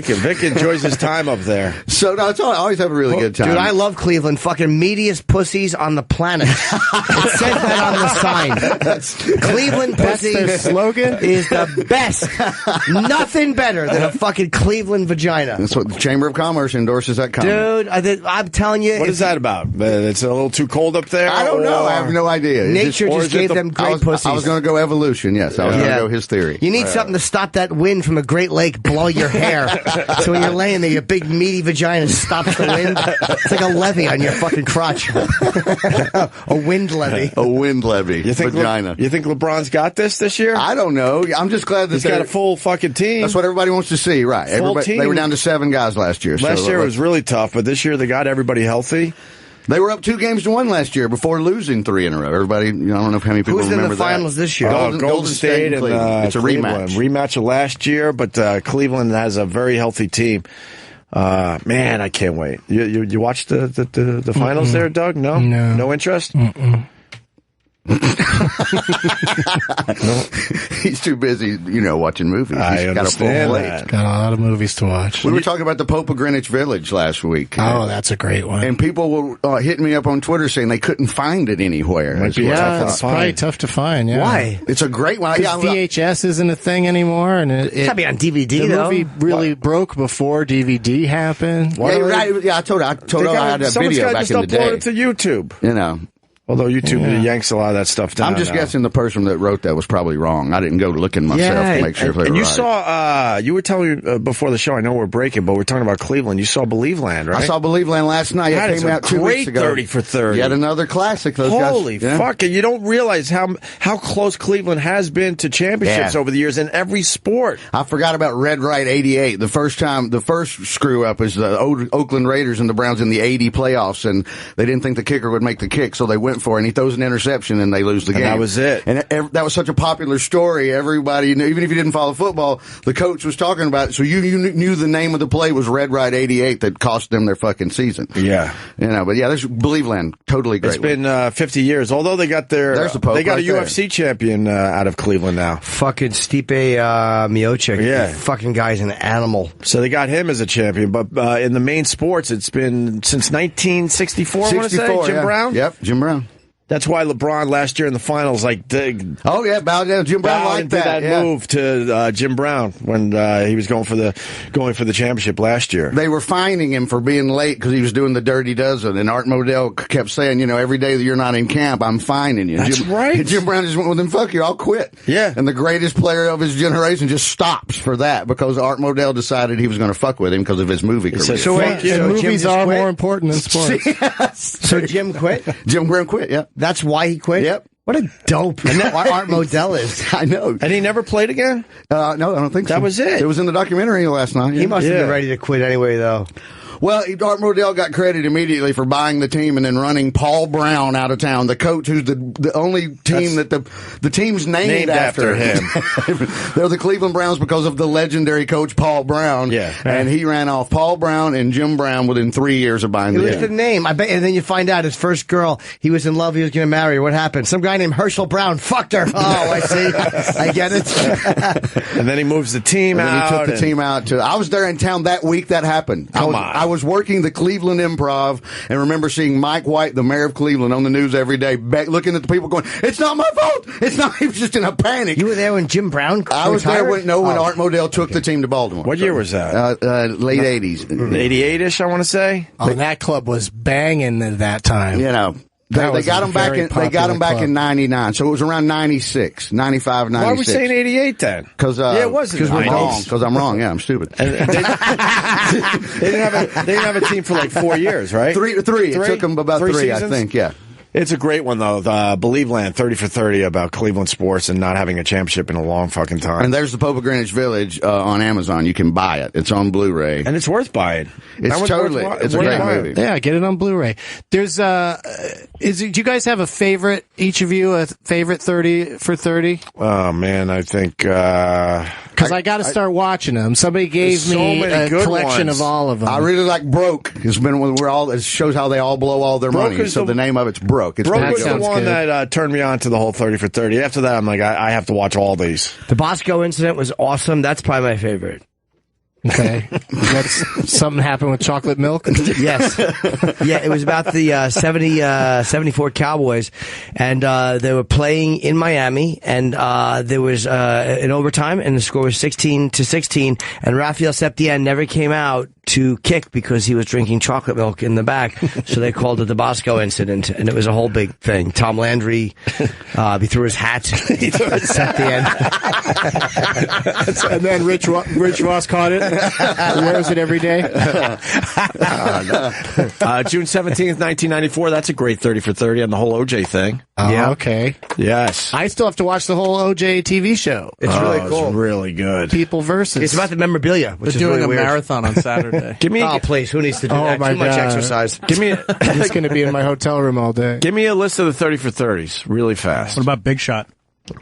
S1: Vic enjoys his time up there.
S4: So, no, I always have a really good time.
S2: Dude, I love Cleveland. Fucking meatiest pussies on the planet. It says that on the sign. Cleveland pussy
S3: their slogan
S2: is the best. Nothing better than a fucking Cleveland vagina.
S4: That's what the Chamber of Commerce endorses that comment.
S2: Dude, I'm telling you.
S1: What is that about? It's a little too cold up there?
S4: I don't know. I have no idea.
S2: Nature just gave them great pussies.
S4: I was going to go evolution, yes. I was going to go his theory.
S2: You need something to stop that wind from a Great Lake blow your hair. So when you're laying there, your big meaty vagina stops the wind. It's like a levee on your fucking crotch. A wind levee.
S4: A wind levee.
S1: You think
S4: vagina.
S1: You think LeBron's got this year?
S4: I don't know. I'm just glad that
S1: he's got a full fucking team.
S4: That's what everybody wants to see, right?
S1: Full team.
S4: They were down to 7 guys last year.
S1: Last year was really tough, but this year they got everybody healthy.
S4: They were up 2-1 last year before losing 3 in a row. Everybody, I don't know how many people remember that.
S2: Who's in the finals this year?
S4: Golden State and it's a
S1: Cleveland. Rematch of last year, but Cleveland has a very healthy team. Man, I can't wait. You watched the finals there, Doug? No interest.
S4: He's too busy, watching movies.
S1: I
S4: He's got a full
S1: understand
S4: plate.
S1: that.
S3: Got a lot of movies to watch.
S4: We were talking about the Pope of Greenwich Village last week.
S3: Oh, that's a great one.
S4: And people were hitting me up on Twitter saying they couldn't find it anywhere.
S3: It's probably tough to find. Yeah.
S2: Why?
S4: It's a great one.
S3: Because VHS isn't a thing anymore, and
S2: It's gotta be on DVD,
S3: the
S2: though.
S3: movie really broke before DVD happened.
S4: I told her I had a video back in the day.
S1: Someone's got to upload it to YouTube. Although YouTube yanks a lot of that stuff down.
S4: I'm just guessing the person that wrote that was probably wrong. I didn't go looking myself to make sure if they were
S1: and you
S4: right.
S1: saw, you were telling me before the show, I know we're breaking, but we're talking about Cleveland. You saw Believe Land, right?
S4: I saw Believe Land last night.
S1: That
S4: It
S1: is
S4: came
S1: a
S4: out 2 weeks
S1: great
S4: ago.
S1: 30 for 30.
S4: Yet another classic. Those
S1: Holy
S4: guys,
S1: fuck. You don't realize how close Cleveland has been to championships over the years in every sport.
S4: I forgot about Red Right 88. The first screw up is the Oakland Raiders and the Browns in the 80 playoffs, and they didn't think the kicker would make the kick, so they went for it, and he throws an interception and they lose the game.
S1: That was it.
S4: And that was such a popular story. Everybody knew, even if you didn't follow football, the coach was talking about it. So you knew the name of the play was Red Right 88 that cost them their fucking season.
S1: Yeah.
S4: But there's Believe Land. Totally great.
S1: It's been 50 years. Although they got
S4: There's the Pope
S1: they got
S4: right
S1: a UFC champion out of Cleveland now.
S2: Fucking Stipe Miocic.
S1: Yeah.
S2: The fucking guy's an animal.
S1: So they got him as a champion. But in the main sports, it's been since 1964, I want to say. Jim Brown?
S4: Yep, Jim Brown.
S1: That's why LeBron last year in the finals,
S4: bowed down. Jim Brown liked that.
S1: Move to Jim Brown when he was going for the championship last year.
S4: They were fining him for being late because he was doing the Dirty Dozen, and Art Modell kept saying, every day that you're not in camp, I'm fining you.
S1: That's right.
S4: And Jim Brown just went, well, then fuck you, I'll quit.
S1: Yeah.
S4: And the greatest player of his generation just stops for that because Art Modell decided he was going to fuck with him because of his movie career.
S2: So
S3: movies are more important than sports.
S2: So Jim quit?
S4: Jim Brown quit, yeah.
S2: That's why he quit?
S4: Yep.
S2: What a dope. And that's why Art Modell is.
S4: I know.
S1: And he never played again?
S4: No, I don't think so.
S1: That was it.
S4: It was in the documentary last night.
S2: He must have been ready to quit anyway, though.
S4: Well, Art Modell got credit immediately for buying the team and then running Paul Brown out of town, the coach who's the only team that the team's named after him. They're the Cleveland Browns because of the legendary coach Paul Brown.
S1: Yeah.
S4: And he ran off Paul Brown and Jim Brown within 3 years of buying the team.
S2: It was the name. I bet, and then you find out his first girl, he was in love, he was going to marry her. What happened? Some guy named Herschel Brown fucked her. Oh, I see. I get it.
S1: And then he moves the team out.
S4: He took the team out to. I was there in town that week that happened. I was working the Cleveland Improv and remember seeing Mike White, the mayor of Cleveland, on the news every day, looking at the people going, "It's not my fault. It's not." He was just in a panic.
S2: You were there when Jim Brown
S4: I was there when Art Modell took the team to Baltimore.
S1: What year was that?
S4: Late 80s.
S1: 88-ish, I want to say.
S3: And that club was banging at that time.
S4: They got him back in. They got him back in '99, so it was around 96, 95, 96.
S1: Why are we saying 88 then?
S4: Because
S1: it wasn't.
S4: Because we're wrong. Because I'm wrong. Yeah, I'm stupid.
S1: They didn't have a team for like 4 years, right?
S4: Three. It took them about three, I think. Yeah.
S1: It's a great one, though. Believe Land, 30 for 30 about Cleveland sports and not having a championship in a long fucking time.
S4: And there's the Pope of Greenwich Village on Amazon. You can buy it. It's on Blu-ray.
S1: And it's worth buying.
S4: It's totally. It's a great movie.
S3: Yeah, get it on Blu-ray. There's, do you guys have a favorite, each of you, a favorite 30 for 30?
S1: Oh, man, I think,
S3: because I got to start watching them. Somebody gave me a collection of all of them.
S4: I really like Broke. It shows how they all blow all their money. So the name of it's Broke. Broke
S1: was the one that turned me on to the whole 30 for 30. After that, I'm like, I have to watch all these.
S2: The Bosco incident was awesome. That's probably my favorite.
S3: Okay. Something happened with chocolate milk?
S2: Yes. Yeah, it was about the 74 Cowboys, and they were playing in Miami, and there was an overtime, and the score was 16-16, and Rafael Septien never came out to kick because he was drinking chocolate milk in the back, so they called it the Bosco incident, and it was a whole big thing. Tom Landry, he threw his hat at Septien.
S3: And then Rich Ross caught it. Wears it every day.
S1: June 17th, 1994. That's a great 30 for 30 on the whole OJ thing.
S3: Yeah. Okay.
S1: Yes.
S3: I still have to watch the whole OJ TV show.
S2: It's really cool.
S1: It's really good.
S3: People versus.
S2: It's about the memorabilia, which
S9: They're
S2: is
S9: doing
S2: really
S9: a
S2: weird.
S9: marathon on Saturday.
S2: Please, who needs to do that? Too much exercise.
S1: Give me.
S3: It's going to be in my hotel room all day.
S1: Give me a list of the 30 for 30s, really fast.
S13: What about Big Shot?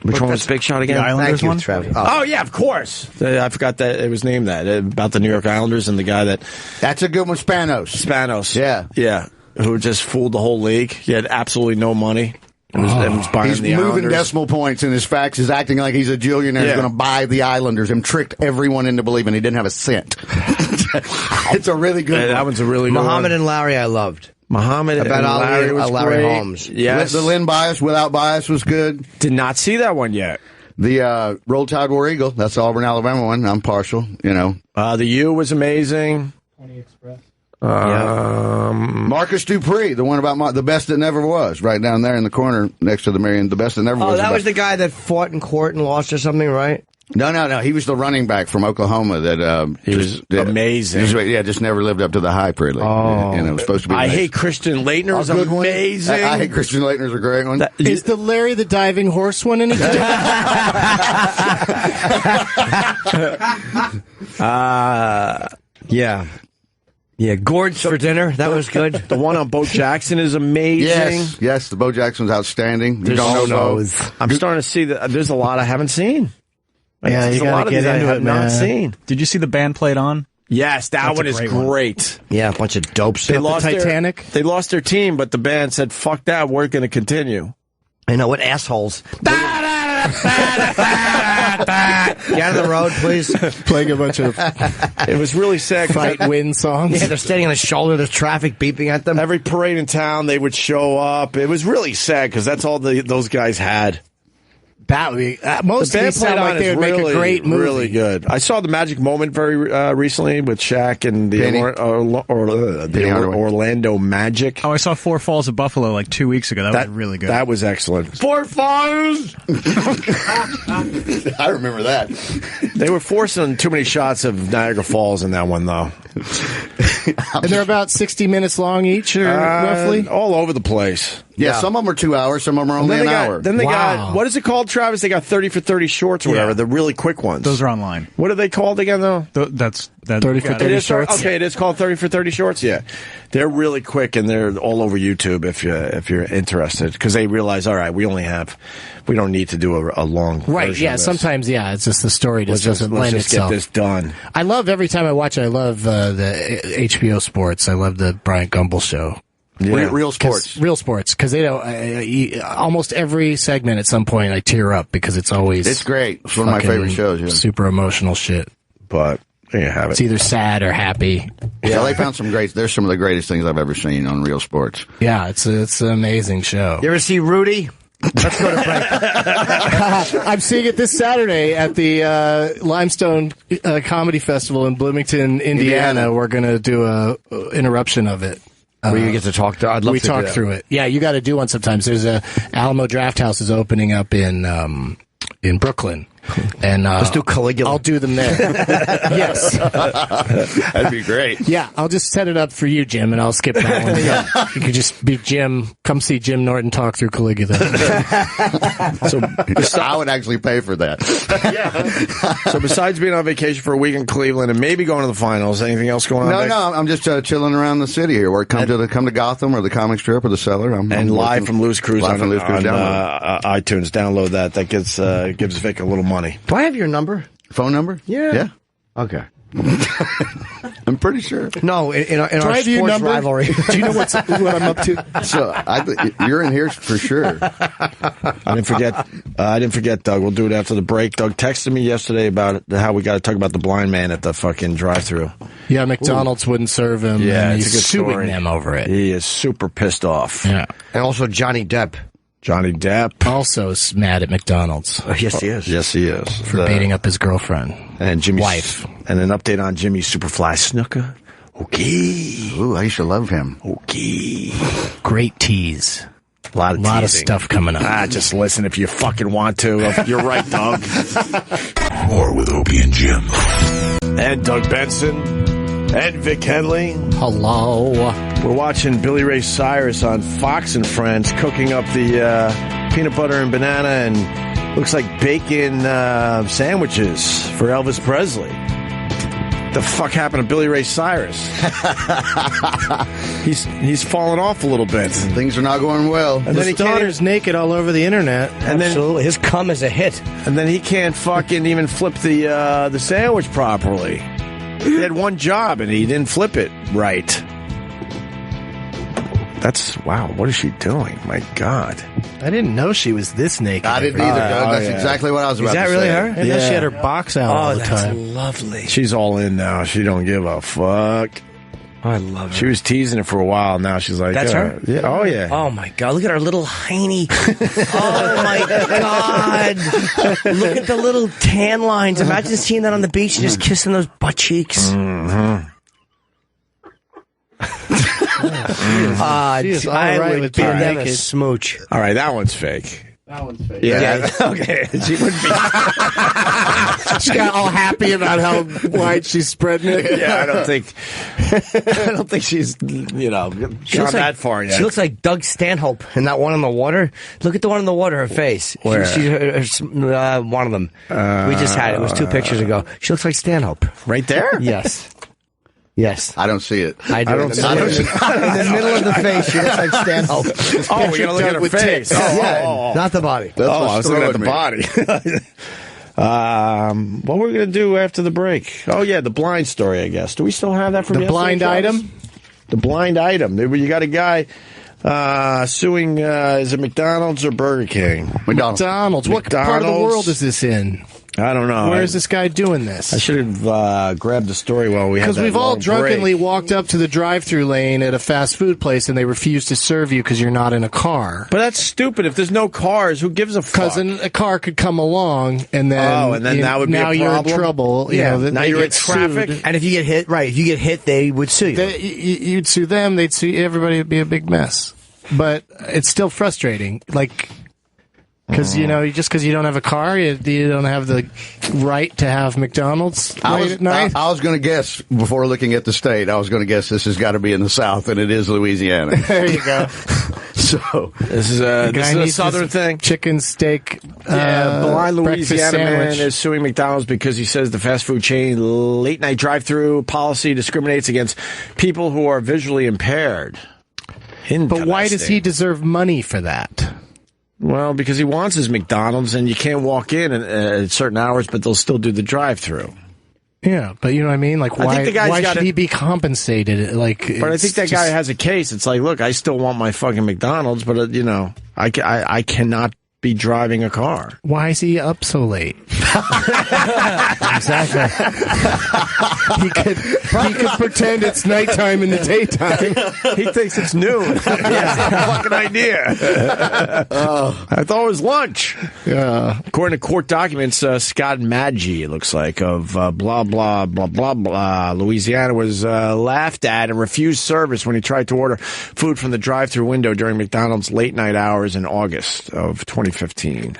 S1: Which one was Big Shot again?
S13: The Islanders one?
S2: Travis.
S1: Oh, yeah, of course. I forgot that it was named that. About the New York Islanders and the guy that...
S4: That's a good one, Spanos.
S1: Yeah. Yeah. Who just fooled the whole league. He had absolutely no money. It was buying
S4: He's
S1: the
S4: moving
S1: Islanders.
S4: decimal points in his facts. He's acting like he's a billionaire. He's
S1: Yeah.
S4: going to buy the Islanders and tricked everyone into believing he didn't have a cent. It's a really good one.
S1: That one's a really good
S2: Muhammad
S1: one.
S2: and Larry, I loved.
S1: Muhammad
S2: About
S1: and
S2: Ali
S1: Larry
S2: and
S1: was
S2: Larry
S1: great.
S2: Holmes.
S1: Yes.
S4: The Lynn Bias without bias was good.
S1: Did not see that one yet.
S4: The Roll Tide War Eagle, that's the Auburn, Alabama one. I'm partial, you know.
S1: The U was amazing.
S4: Marcus Dupree, the one about the best that never was, right down there in the corner next to the Marion. The best that never was.
S2: Oh, that was the guy that fought in court and lost or something, right?
S4: No. He was the running back from Oklahoma that
S1: he was amazing.
S4: Just never lived up to the hype, really.
S1: Oh.
S4: It was supposed to be.
S1: I
S4: nice.
S1: hate Christian Leitner. Was
S4: Good one.
S1: amazing.
S4: I hate Christian Leitner's a great one.
S3: Is the Larry the Diving Horse one any good?
S2: Yeah. Yeah, Gorge for dinner. That was good.
S1: The one on Bo Jackson is amazing.
S4: Yes, the Bo Jackson's outstanding.
S1: There's
S4: You don't know
S1: I'm starting to see that there's a lot I haven't seen.
S3: Yeah,
S1: There's
S3: you
S1: a lot
S3: gotta
S1: of
S3: get
S1: these I
S3: into
S1: have
S3: it,
S1: not
S3: man.
S1: seen.
S13: Did you see the band played on?
S1: Yes, that
S13: That's
S1: one
S13: a
S1: is
S13: great one.
S1: great.
S2: Yeah, a bunch of dopes.
S1: They
S3: The
S1: lost
S3: Titanic?
S1: They lost their team, but the band said, "Fuck that, we're going to continue."
S2: I know, what assholes. Get out of the road, please.
S3: Playing a bunch of
S1: It was really sad. 'cause
S3: fight win songs.
S2: Yeah, they're standing on the shoulder, there's traffic beeping at them.
S1: every parade in town, they would show up. It was really sad because that's all those guys had.
S3: That would be, most
S1: The
S3: of
S1: band
S3: these sound
S1: played
S3: like
S1: on
S3: they
S1: is
S3: would make
S1: really,
S3: a great movie.
S1: really good. I saw the Magic Moment very recently with Shaq and the
S4: Penny.
S1: Orlando Magic.
S13: Oh, I saw Four Falls of Buffalo like 2 weeks ago. That was really good.
S1: That was excellent. 4 Falls!
S4: I remember that.
S1: They were forcing too many shots of Niagara Falls in that one, though.
S3: And they're about 60 minutes long each, or roughly?
S1: All over the place.
S4: Yeah, some of them are 2 hours, some of them are only an hour.
S1: Then they got, what is it called, Travis? They got 30 for 30 shorts or whatever,
S13: Yeah.
S1: the really quick ones.
S13: Those are online.
S1: What are they called again, though?
S13: That's
S3: 30 for 30
S1: It is,
S3: shorts.
S1: okay, it is called 30 for 30 shorts. Yeah, they're really quick and they're all over YouTube if you're interested because they realize, all right, we don't need to do a long
S3: Right,
S1: version
S3: yeah,
S1: of this.
S3: sometimes, yeah, it's just the story just doesn't
S1: Let's
S3: lend
S1: just
S3: itself.
S1: get this done.
S3: I love, every time I watch it, I love the HBO Sports. I love the Bryant Gumbel show.
S1: Yeah.
S4: Real sports.
S3: Real sports, because they don't. Almost every segment at some point I tear up because it's always.
S4: It's great. It's one of my favorite shows. Yeah.
S3: Super emotional shit.
S1: But there you have
S3: It's
S1: it.
S3: either sad or happy.
S4: Yeah, they found some great. There's some of the greatest things I've ever seen on Real Sports.
S3: Yeah, it's an amazing show.
S2: You ever see Rudy? Let's go to break.
S3: I'm seeing it this Saturday at the Limestone Comedy Festival in Bloomington, Indiana. We're going to do a interruption of it.
S2: Where you get to talk to. I'd love
S3: we
S2: to
S3: talk
S2: do that.
S3: through it. Yeah, you got to do one sometimes. There's a Alamo Draft House is opening up in Brooklyn, and
S2: Let's do Caligula.
S3: I'll do them there. Yes,
S4: That'd be great.
S3: yeah. I'll just set it up for you, Jim, and I'll skip that one. You could just be Jim. Come see Jim Norton talk through Caligula.
S4: So I would actually pay for that.
S1: So besides being on vacation for a week in Cleveland and maybe going to the finals, anything else going on?
S4: No, I'm just chilling around the city here. Or come to Gotham or the comic strip or the cellar. I'm
S1: And live
S4: working-
S1: from Lou's Cruise
S4: live
S1: on,
S4: from Lou's Cruise.
S1: on iTunes. Download that. That gives Vic a little money.
S2: Do I have your number?
S4: Phone number?
S2: Yeah. Okay.
S4: I'm pretty sure.
S2: No, in our
S3: Do I have your
S2: sports
S3: number?
S2: rivalry.
S3: Do you know what I'm up to?
S4: So you're in here for sure.
S1: I didn't forget, Doug. We'll do it after the break. Doug texted me yesterday about how we got to talk about the blind man at the fucking drive-thru.
S3: Yeah, McDonald's wouldn't serve him.
S1: Yeah,
S3: and
S1: it's
S3: he's
S1: a good
S3: suing
S1: story.
S3: them over it.
S1: He is super pissed off.
S3: Yeah.
S2: And also Johnny Depp.
S1: Johnny Depp.
S3: Also is mad at McDonald's
S2: Yes, he is.
S1: Yes, he is.
S3: for beating up his girlfriend.
S1: And Jimmy's
S3: wife.
S1: And an update on Jimmy's Superfly Snuka. Okay.
S4: Ooh, I used to love him.
S1: Okay.
S3: Great tease.
S1: A lot of teasing.
S3: stuff coming up.
S1: Just listen if you fucking want to. You're right, Doug.
S16: More with Opie and Jim.
S1: And Doug Benson. And Vic Henley.
S3: Hello.
S1: We're watching Billy Ray Cyrus on Fox and Friends cooking up the peanut butter and banana and looks like bacon sandwiches for Elvis Presley. The fuck happened to Billy Ray Cyrus? He's fallen off a little bit.
S4: Things are not going well.
S1: And then
S3: His
S1: he can't,
S3: daughter's naked all over the internet.
S1: and then
S2: Absolutely. His cum is a hit.
S1: and then he can't fucking even flip the sandwich properly. He had one job and he didn't flip it right. Wow, what is she doing? My God.
S3: I didn't know she was this naked.
S4: I didn't either, Doug. That's exactly what I was about to say.
S2: Is that really her?
S3: I know she had her box out all the time.
S2: That's lovely.
S1: She's all in now. She don't give a fuck.
S2: I love her.
S1: She was teasing it for a while. Now she's like,
S2: That's her?
S1: Yeah. Oh, yeah.
S2: Oh, my God. Look at her little hiney. Oh, my God. Look at the little tan lines. Imagine seeing that on the beach and just kissing those butt cheeks.
S1: Mm-hmm.
S3: She is all right
S2: I would
S3: with
S2: give
S3: being
S2: them a
S3: naked.
S2: smooch.
S1: All right, that one's fake.
S3: That one's fake.
S1: Yeah. Okay. She wouldn't be.
S3: She got all happy about how wide she's spreading it.
S1: Yeah, I don't think she's, gone that far yet.
S2: She looks like Doug Stanhope in that one in the water. Look at the one in the water, her face.
S1: Where?
S2: One of them. We just had it. It was 2 pictures ago. She looks like Stanhope.
S1: Right there?
S2: Yes. Yes.
S4: I don't see it.
S2: I don't see it. In the middle of the face, she looks like Stanhope.
S1: Oh, we gotta look at her face.
S2: Not the body.
S1: I was looking at the body. What we're going to do after the break? Oh, yeah, the blind story, I guess. Do we still have that from
S3: The blind
S1: yesterday, Travis?
S3: item?
S1: The blind item. You got a guy suing, is it McDonald's or Burger King?
S3: McDonald's. What part of the world is this in?
S1: I don't know.
S3: Where is this guy doing this?
S1: I should have grabbed the story while we had that
S3: Because we've all
S1: long
S3: drunkenly
S1: break.
S3: walked up to the drive-thru lane at a fast food place and they refuse to serve you because you're not in a car.
S1: But that's stupid. If there's no cars, who gives a fuck?
S3: Because a car could come along and then
S1: that would be a problem?
S3: you're in trouble.
S1: Yeah.
S3: You know,
S1: Now
S3: they
S1: you're
S3: get
S1: in traffic.
S3: sued.
S2: And if you get hit, they would sue you.
S3: You'd sue them. They'd sue everybody. It'd be a big mess. But it's still frustrating. Because, just because you don't have a car, you don't have the right to have McDonald's late at night.
S4: I was going to guess, before looking at the state, I was going to guess this has got to be in the South, and it is Louisiana.
S3: There you go.
S4: So
S1: this is a southern thing.
S3: Chicken steak.
S1: Blind
S3: breakfast
S1: Louisiana man
S3: sandwich.
S1: is suing McDonald's because he says the fast food chain late night drive-through policy discriminates against people who are visually impaired.
S3: But why does he deserve money for that?
S1: Well, because he wants his McDonald's, and you can't walk in at certain hours, but they'll still do the drive-through.
S3: Yeah, but you know what I mean? Like, why should he be compensated?
S1: But I think that guy has a case. It's like, look, I still want my fucking McDonald's, but, I cannot be driving a car.
S3: Why is he up so late?
S2: Exactly.
S3: He could pretend it's nighttime in the daytime.
S1: He thinks it's noon. Fucking idea. I thought it was lunch.
S3: Yeah.
S1: According to court documents, Scott Maggi, it looks like, of blah, blah, blah, blah, blah, Louisiana, was laughed at and refused service when he tried to order food from the drive-thru window during McDonald's late-night hours in August of 2015.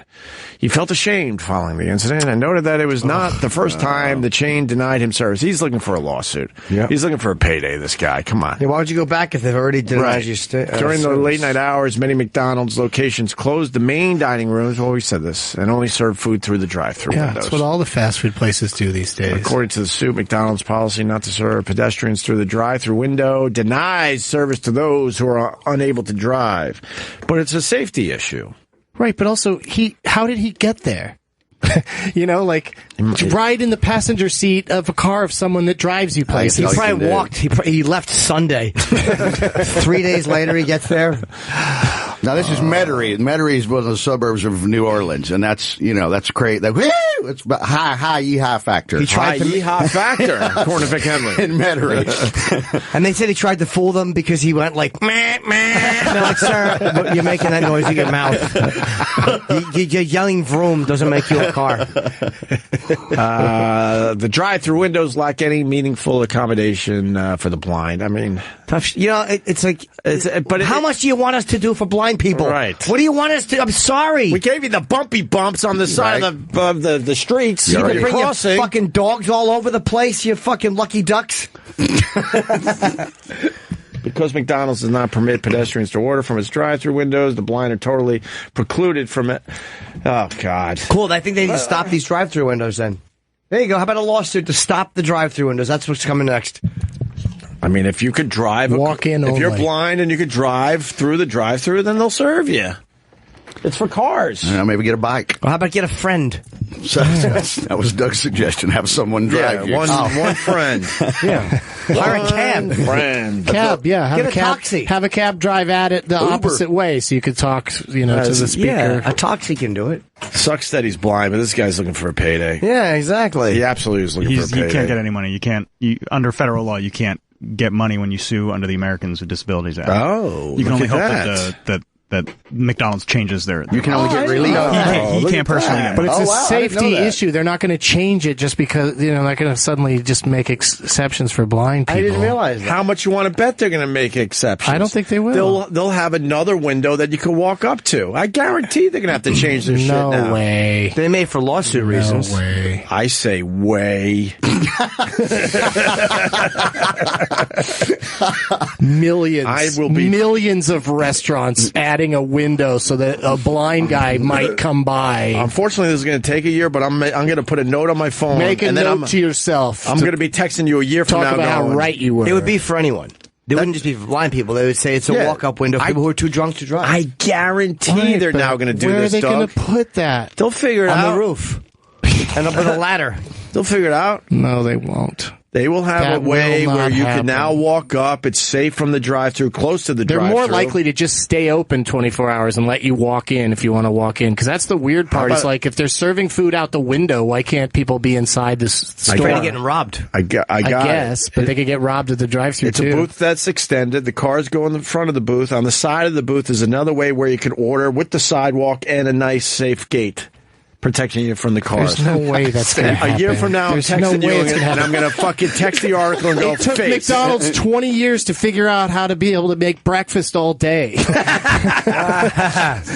S1: He felt ashamed following the incident and noted that it was not the first time the chain denied him service. He's looking for a lawsuit. Yep. He's looking for a payday, this guy. Come on.
S2: Yeah, why would you go back if they've already denied you
S1: During the late-night hours, many McDonald's locations closed the main dining rooms, well, we said this, and only served food through the drive-thru windows.
S3: That's what all the fast food places do these days.
S1: According to the suit, McDonald's policy not to serve pedestrians through the drive-thru window denies service to those who are unable to drive. But it's a safety issue.
S3: Right, but also, how did he get there? Ride in the passenger seat of a car of someone that drives you places.
S2: He probably walked. He left Sunday. 3 days later, he gets there.
S4: Now, this is Metairie. Metairie is one of the suburbs of New Orleans, and that's great. It's high factor.
S1: He tried high factor, according to Vic Henley.
S4: In Metairie.
S2: And they said he tried to fool them because he went like, meh, meh. And they're like, sir, but you're making that noise with your mouth. You're yelling vroom doesn't make you a car.
S1: The drive-thru windows lack any meaningful accommodation for the blind. I mean,
S2: tough. But how much do you want us to do for blind people?
S1: Right.
S2: What do you want us to? I'm sorry.
S1: We gave you the bumpy bumps on the side of the streets.
S2: You can bring
S1: crossing.
S2: your fucking dogs all over the place, you fucking lucky ducks.
S1: Because McDonald's does not permit pedestrians to order from its drive-thru windows, the blind are totally precluded from it. Oh, God.
S2: Cool. I think they need to stop these drive-thru windows then. There you go. How about a lawsuit to stop the drive-thru windows? That's what's coming next.
S1: I mean, if you could drive...
S3: Walk in
S1: If
S3: only.
S1: you're blind and you could drive through the drive-thru, then they'll serve you. It's for cars.
S4: Maybe get a bike.
S2: Well, how about get a friend?
S4: So, that was Doug's suggestion. Have someone drive you.
S1: One friend.
S2: Yeah. Hire a cab.
S1: Friend.
S3: Cab, yeah. Have
S2: Get
S3: a
S2: a
S3: cab,
S2: taxi.
S3: Have a cab drive at it the opposite way so you could talk, to the speaker.
S2: Yeah, a taxi can do it.
S1: Sucks that he's blind, but this guy's looking for a payday.
S2: Yeah, exactly.
S1: He absolutely is looking for a payday.
S13: You can't get any money. You can't. under federal law, you can't get money when you sue under the Americans with Disabilities Act.
S1: Oh,
S13: you can only
S1: look
S13: hope
S1: at
S13: that McDonald's changes their.
S4: You can only get relief.
S13: He can't personally get
S3: But
S13: money.
S3: it's a safety issue. They're not going to change it just because, they're not going to suddenly just make exceptions for blind people.
S2: I didn't realize that.
S1: How much you want to bet they're going to make exceptions?
S3: I don't think they will.
S1: They'll have another window that you can walk up to. I guarantee they're going to have to change their shit now.
S3: No way.
S2: They made for lawsuit reasons.
S3: No way.
S1: I say way.
S3: Millions of restaurants adding a window so that a blind guy might come by.
S1: Unfortunately, this is going to take a year, but I'm going to put a note on my phone.
S3: Make a note to yourself.
S1: I'm going to be texting you a year from now.
S3: Talk about how right you were.
S2: It would be for anyone. They wouldn't just be for blind people. They would say it's a walk-up window for people who are too drunk to drive.
S1: I guarantee they're now going to do
S3: where
S1: this,
S3: are they going
S1: Doug.
S3: to put that?
S1: They'll figure it out.
S2: On the roof. And up with a ladder.
S1: They'll figure it out.
S3: No, they won't.
S1: They will have
S3: That
S1: a way
S3: will
S1: where
S3: not
S1: you
S3: happen.
S1: can now walk up. It's safe from the drive-thru, close to the
S3: They're
S1: drive-thru.
S3: more likely to just stay open 24 hours and let you walk in if you want to walk in. Because that's the weird part. It's like if they're serving food out the window, why can't people be inside this store?
S2: Afraid of getting robbed.
S1: I
S3: guess, but they could get robbed at the drive-thru
S1: It's
S3: too.
S1: a booth that's extended. The cars go in the front of the booth. On the side of the booth is another way where you can order with the sidewalk and a nice, safe gate protecting you from the cars.
S3: There's no way that's going to happen.
S1: A year from now,
S3: There's
S1: I'm texting
S3: no way
S1: you
S3: it's gonna
S1: and
S3: happen.
S1: I'm going to fucking text the article and go,
S3: It took
S1: face.
S3: McDonald's 20 years to figure out how to be able to make breakfast all day.
S4: That's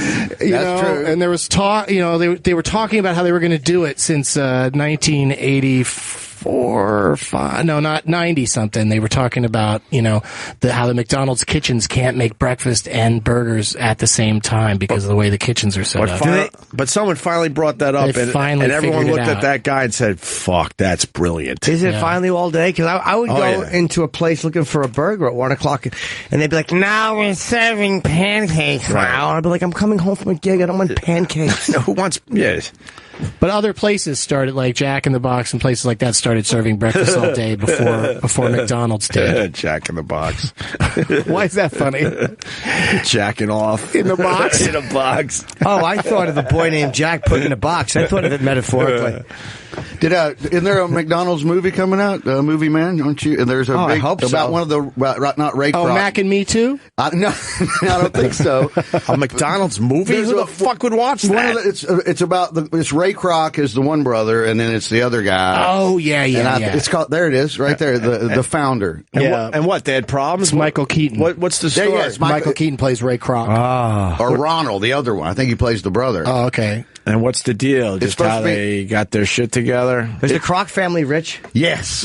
S4: true.
S3: And there was talk, they were talking about how they were going to do it since 1984 or 5, no, not 90 something. They were talking about, how the McDonald's kitchens can't make breakfast and burgers at the same time because of the way the kitchens are set up.
S1: But someone finally brought that up, and everyone looked at that guy and said, fuck, that's brilliant.
S2: Is it finally all day? Because I would go into a place looking for a burger at 1 o'clock, and they'd be like, now we're serving pancakes now. And I'd be like, I'm coming home from a gig. I don't want pancakes.
S1: Who wants... Yes.
S3: But other places started, like Jack in the Box and places like that, started serving breakfast all day before McDonald's did.
S1: Jack in the Box.
S3: Why is that funny?
S1: Jacking off.
S3: In the box?
S1: In a box.
S2: Oh, I thought of the boy named Jack put in a box. I thought of it metaphorically.
S4: Isn't there a McDonald's movie coming out? Movie Man, aren't you? And there's a big
S2: I hope so.
S4: about one of the not Ray.
S3: Oh, Mac and Me Too?
S4: No, I don't think so.
S1: A McDonald's movie? Who the fuck would watch that?
S4: It's about it's Ray Kroc is the one brother, and then it's the other guy.
S3: Oh yeah.
S4: It's called. There it is, right there. The founder.
S1: And what? They had problems.
S3: It's Michael Keaton.
S1: What's the story?
S4: Yes,
S3: Michael Keaton plays Ray Kroc.
S4: Or Ronald, the other one. I think he plays the brother.
S3: Oh, okay.
S1: And what's the deal? Just how they got their shit together?
S2: Is the Kroc family rich?
S4: Yes.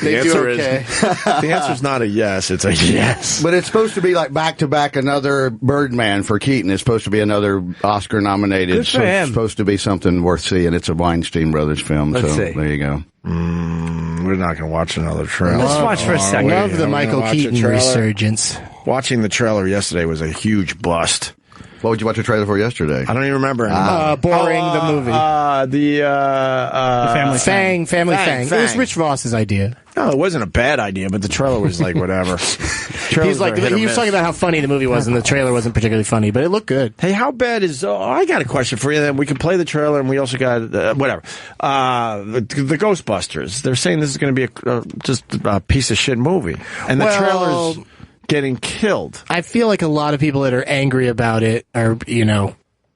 S1: They do okay. The answer's not a yes. It's a yes.
S4: But it's supposed to be like back-to-back another Birdman for Keaton. It's supposed to be another Oscar-nominated.
S2: Good for him.
S4: It's supposed to be something worth seeing. It's a Weinstein Brothers film.
S2: Let's
S4: so
S2: see.
S4: There you go.
S1: We're not going to watch another trailer.
S2: Let's watch for a second.
S3: Love the Michael Keaton resurgence.
S1: Watching the trailer yesterday was a huge bust.
S4: What would you watch a trailer for yesterday?
S1: I don't even remember.
S3: Boring, the movie.
S1: The
S3: Family Fang. It was Rich Voss's idea.
S1: No, it wasn't a bad idea, but the trailer was like whatever.
S3: He was talking about how funny the movie was, and the trailer wasn't particularly funny, but it looked good.
S1: Hey, how bad is... I got a question for you, then. We can play the trailer, and we also got... whatever. The Ghostbusters. They're saying this is going to be just a piece of shit movie. And the trailer's getting killed.
S3: I feel like a lot of people that are angry about it are,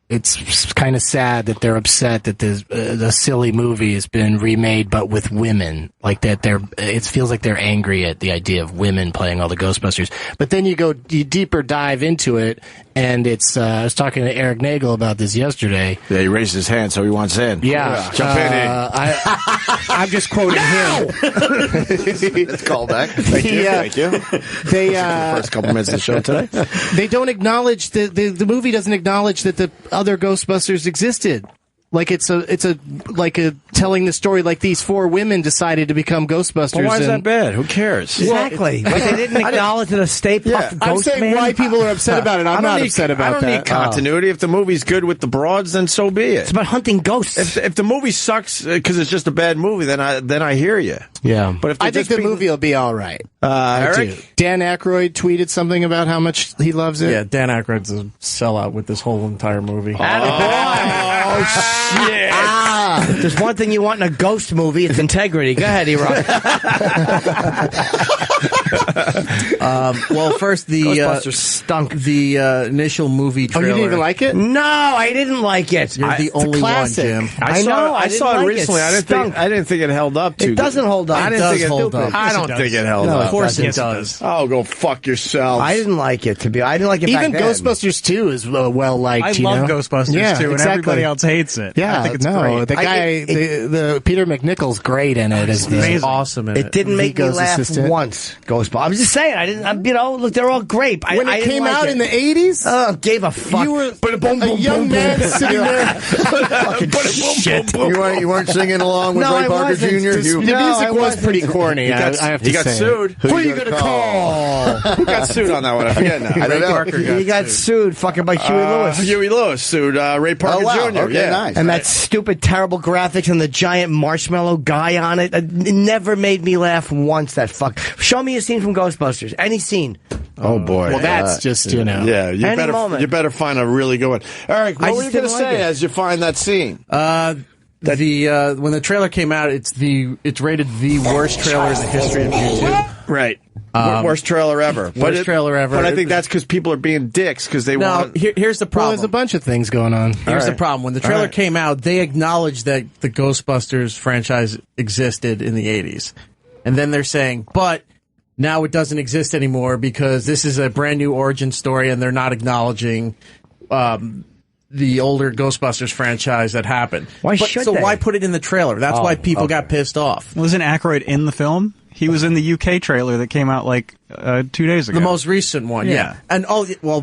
S3: it's kind of sad that they're upset that the silly movie has been remade, but with women. Like that, it feels like they're angry at the idea of women playing all the Ghostbusters. But then you deeper dive into it, and it's. I was talking to Eric Nagel about this yesterday.
S1: Yeah, he raised his hand, so he wants in.
S3: Yeah,
S1: jump in.
S3: I'm just quoting him.
S4: Let's call back.
S1: Thank you.
S3: They
S1: the first couple minutes of the show today.
S3: They don't acknowledge the movie doesn't acknowledge that the other Ghostbusters existed. Like it's a telling the story like these 4 women decided to become Ghostbusters.
S1: Well, why is that bad? Who cares?
S2: Exactly. But they didn't acknowledge that a Stay Puft
S3: I'm
S2: Ghost
S3: saying
S2: Man.
S3: why people are upset about it. I'm not upset about that.
S1: I don't need continuity. If the movie's good with the broads, then so be it.
S2: It's about hunting ghosts.
S1: If the movie sucks because it's just a bad movie, then I hear you.
S3: Yeah,
S1: but if
S3: I think the movie will be all right.
S1: Eric?
S3: Dan Aykroyd tweeted something about how much he loves it.
S9: Yeah, Dan Aykroyd's a sellout with this whole entire movie.
S2: Oh, shit. There's one thing you want in a ghost movie, it's integrity. Go ahead, E-Rock.
S9: Well, first the
S2: Ghostbusters stunk.
S9: The initial movie trailer.
S3: Oh, you didn't even like it?
S2: No, I didn't like it.
S9: You're the only one, Jim.
S1: I saw it recently. I didn't think it held up too.
S2: It doesn't hold up.
S1: I don't think it held up.
S9: Of course it does.
S1: Oh, go fuck yourself.
S2: I didn't like it. I didn't like it.
S3: Even
S2: back then.
S3: Ghostbusters 2 is well liked.
S13: I love Ghostbusters 2, and everybody else hates it.
S3: Yeah,
S13: I think it's great.
S3: The guy, the Peter McNichol's great in it.
S9: He's awesome in it.
S2: It didn't make me laugh once. Ghostbusters. I'm just saying. I didn't. Look, they're all great.
S3: When it came out in the 80s,
S2: gave a fuck.
S3: You were a young man sitting there.
S2: Shit.
S4: You weren't singing along with Ray Parker Jr.
S3: The music was pretty corny. I have to say.
S1: He got sued.
S3: Who are you going to call?
S1: Who got sued on that one? I forget now.
S4: Ray
S9: Parker
S2: He got sued fucking by Huey Lewis.
S1: Huey Lewis sued Ray Parker Jr.
S4: Okay,
S1: yeah.
S4: nice.
S2: And that stupid, terrible graphics and the giant marshmallow guy on it. It never made me laugh once, that fuck. Show me a scene from Ghostbusters. Any scene.
S1: Oh, boy.
S3: Well, that's just,
S1: Yeah,
S2: moment.
S1: you better find a really good one. Eric, what were you going to say as you find that scene?
S9: When the trailer came out, it's rated the worst trailer in the history of YouTube.
S1: Right. Worst trailer ever.
S9: Trailer ever.
S1: But I think that's because people are being dicks because they want...
S9: Here's the problem.
S3: Well, there's a bunch of things going on.
S9: Here's the problem. When the trailer came out, they acknowledged that the Ghostbusters franchise existed in the 80s. And then they're saying, but now it doesn't exist anymore because this is a brand new origin story and they're not acknowledging the older Ghostbusters franchise that happened.
S2: Why should they?
S9: Why put it in the trailer? That's why people got pissed off.
S13: Wasn't Aykroyd in the film? He was in the UK trailer that came out like 2 days ago.
S9: The most recent one, yeah. And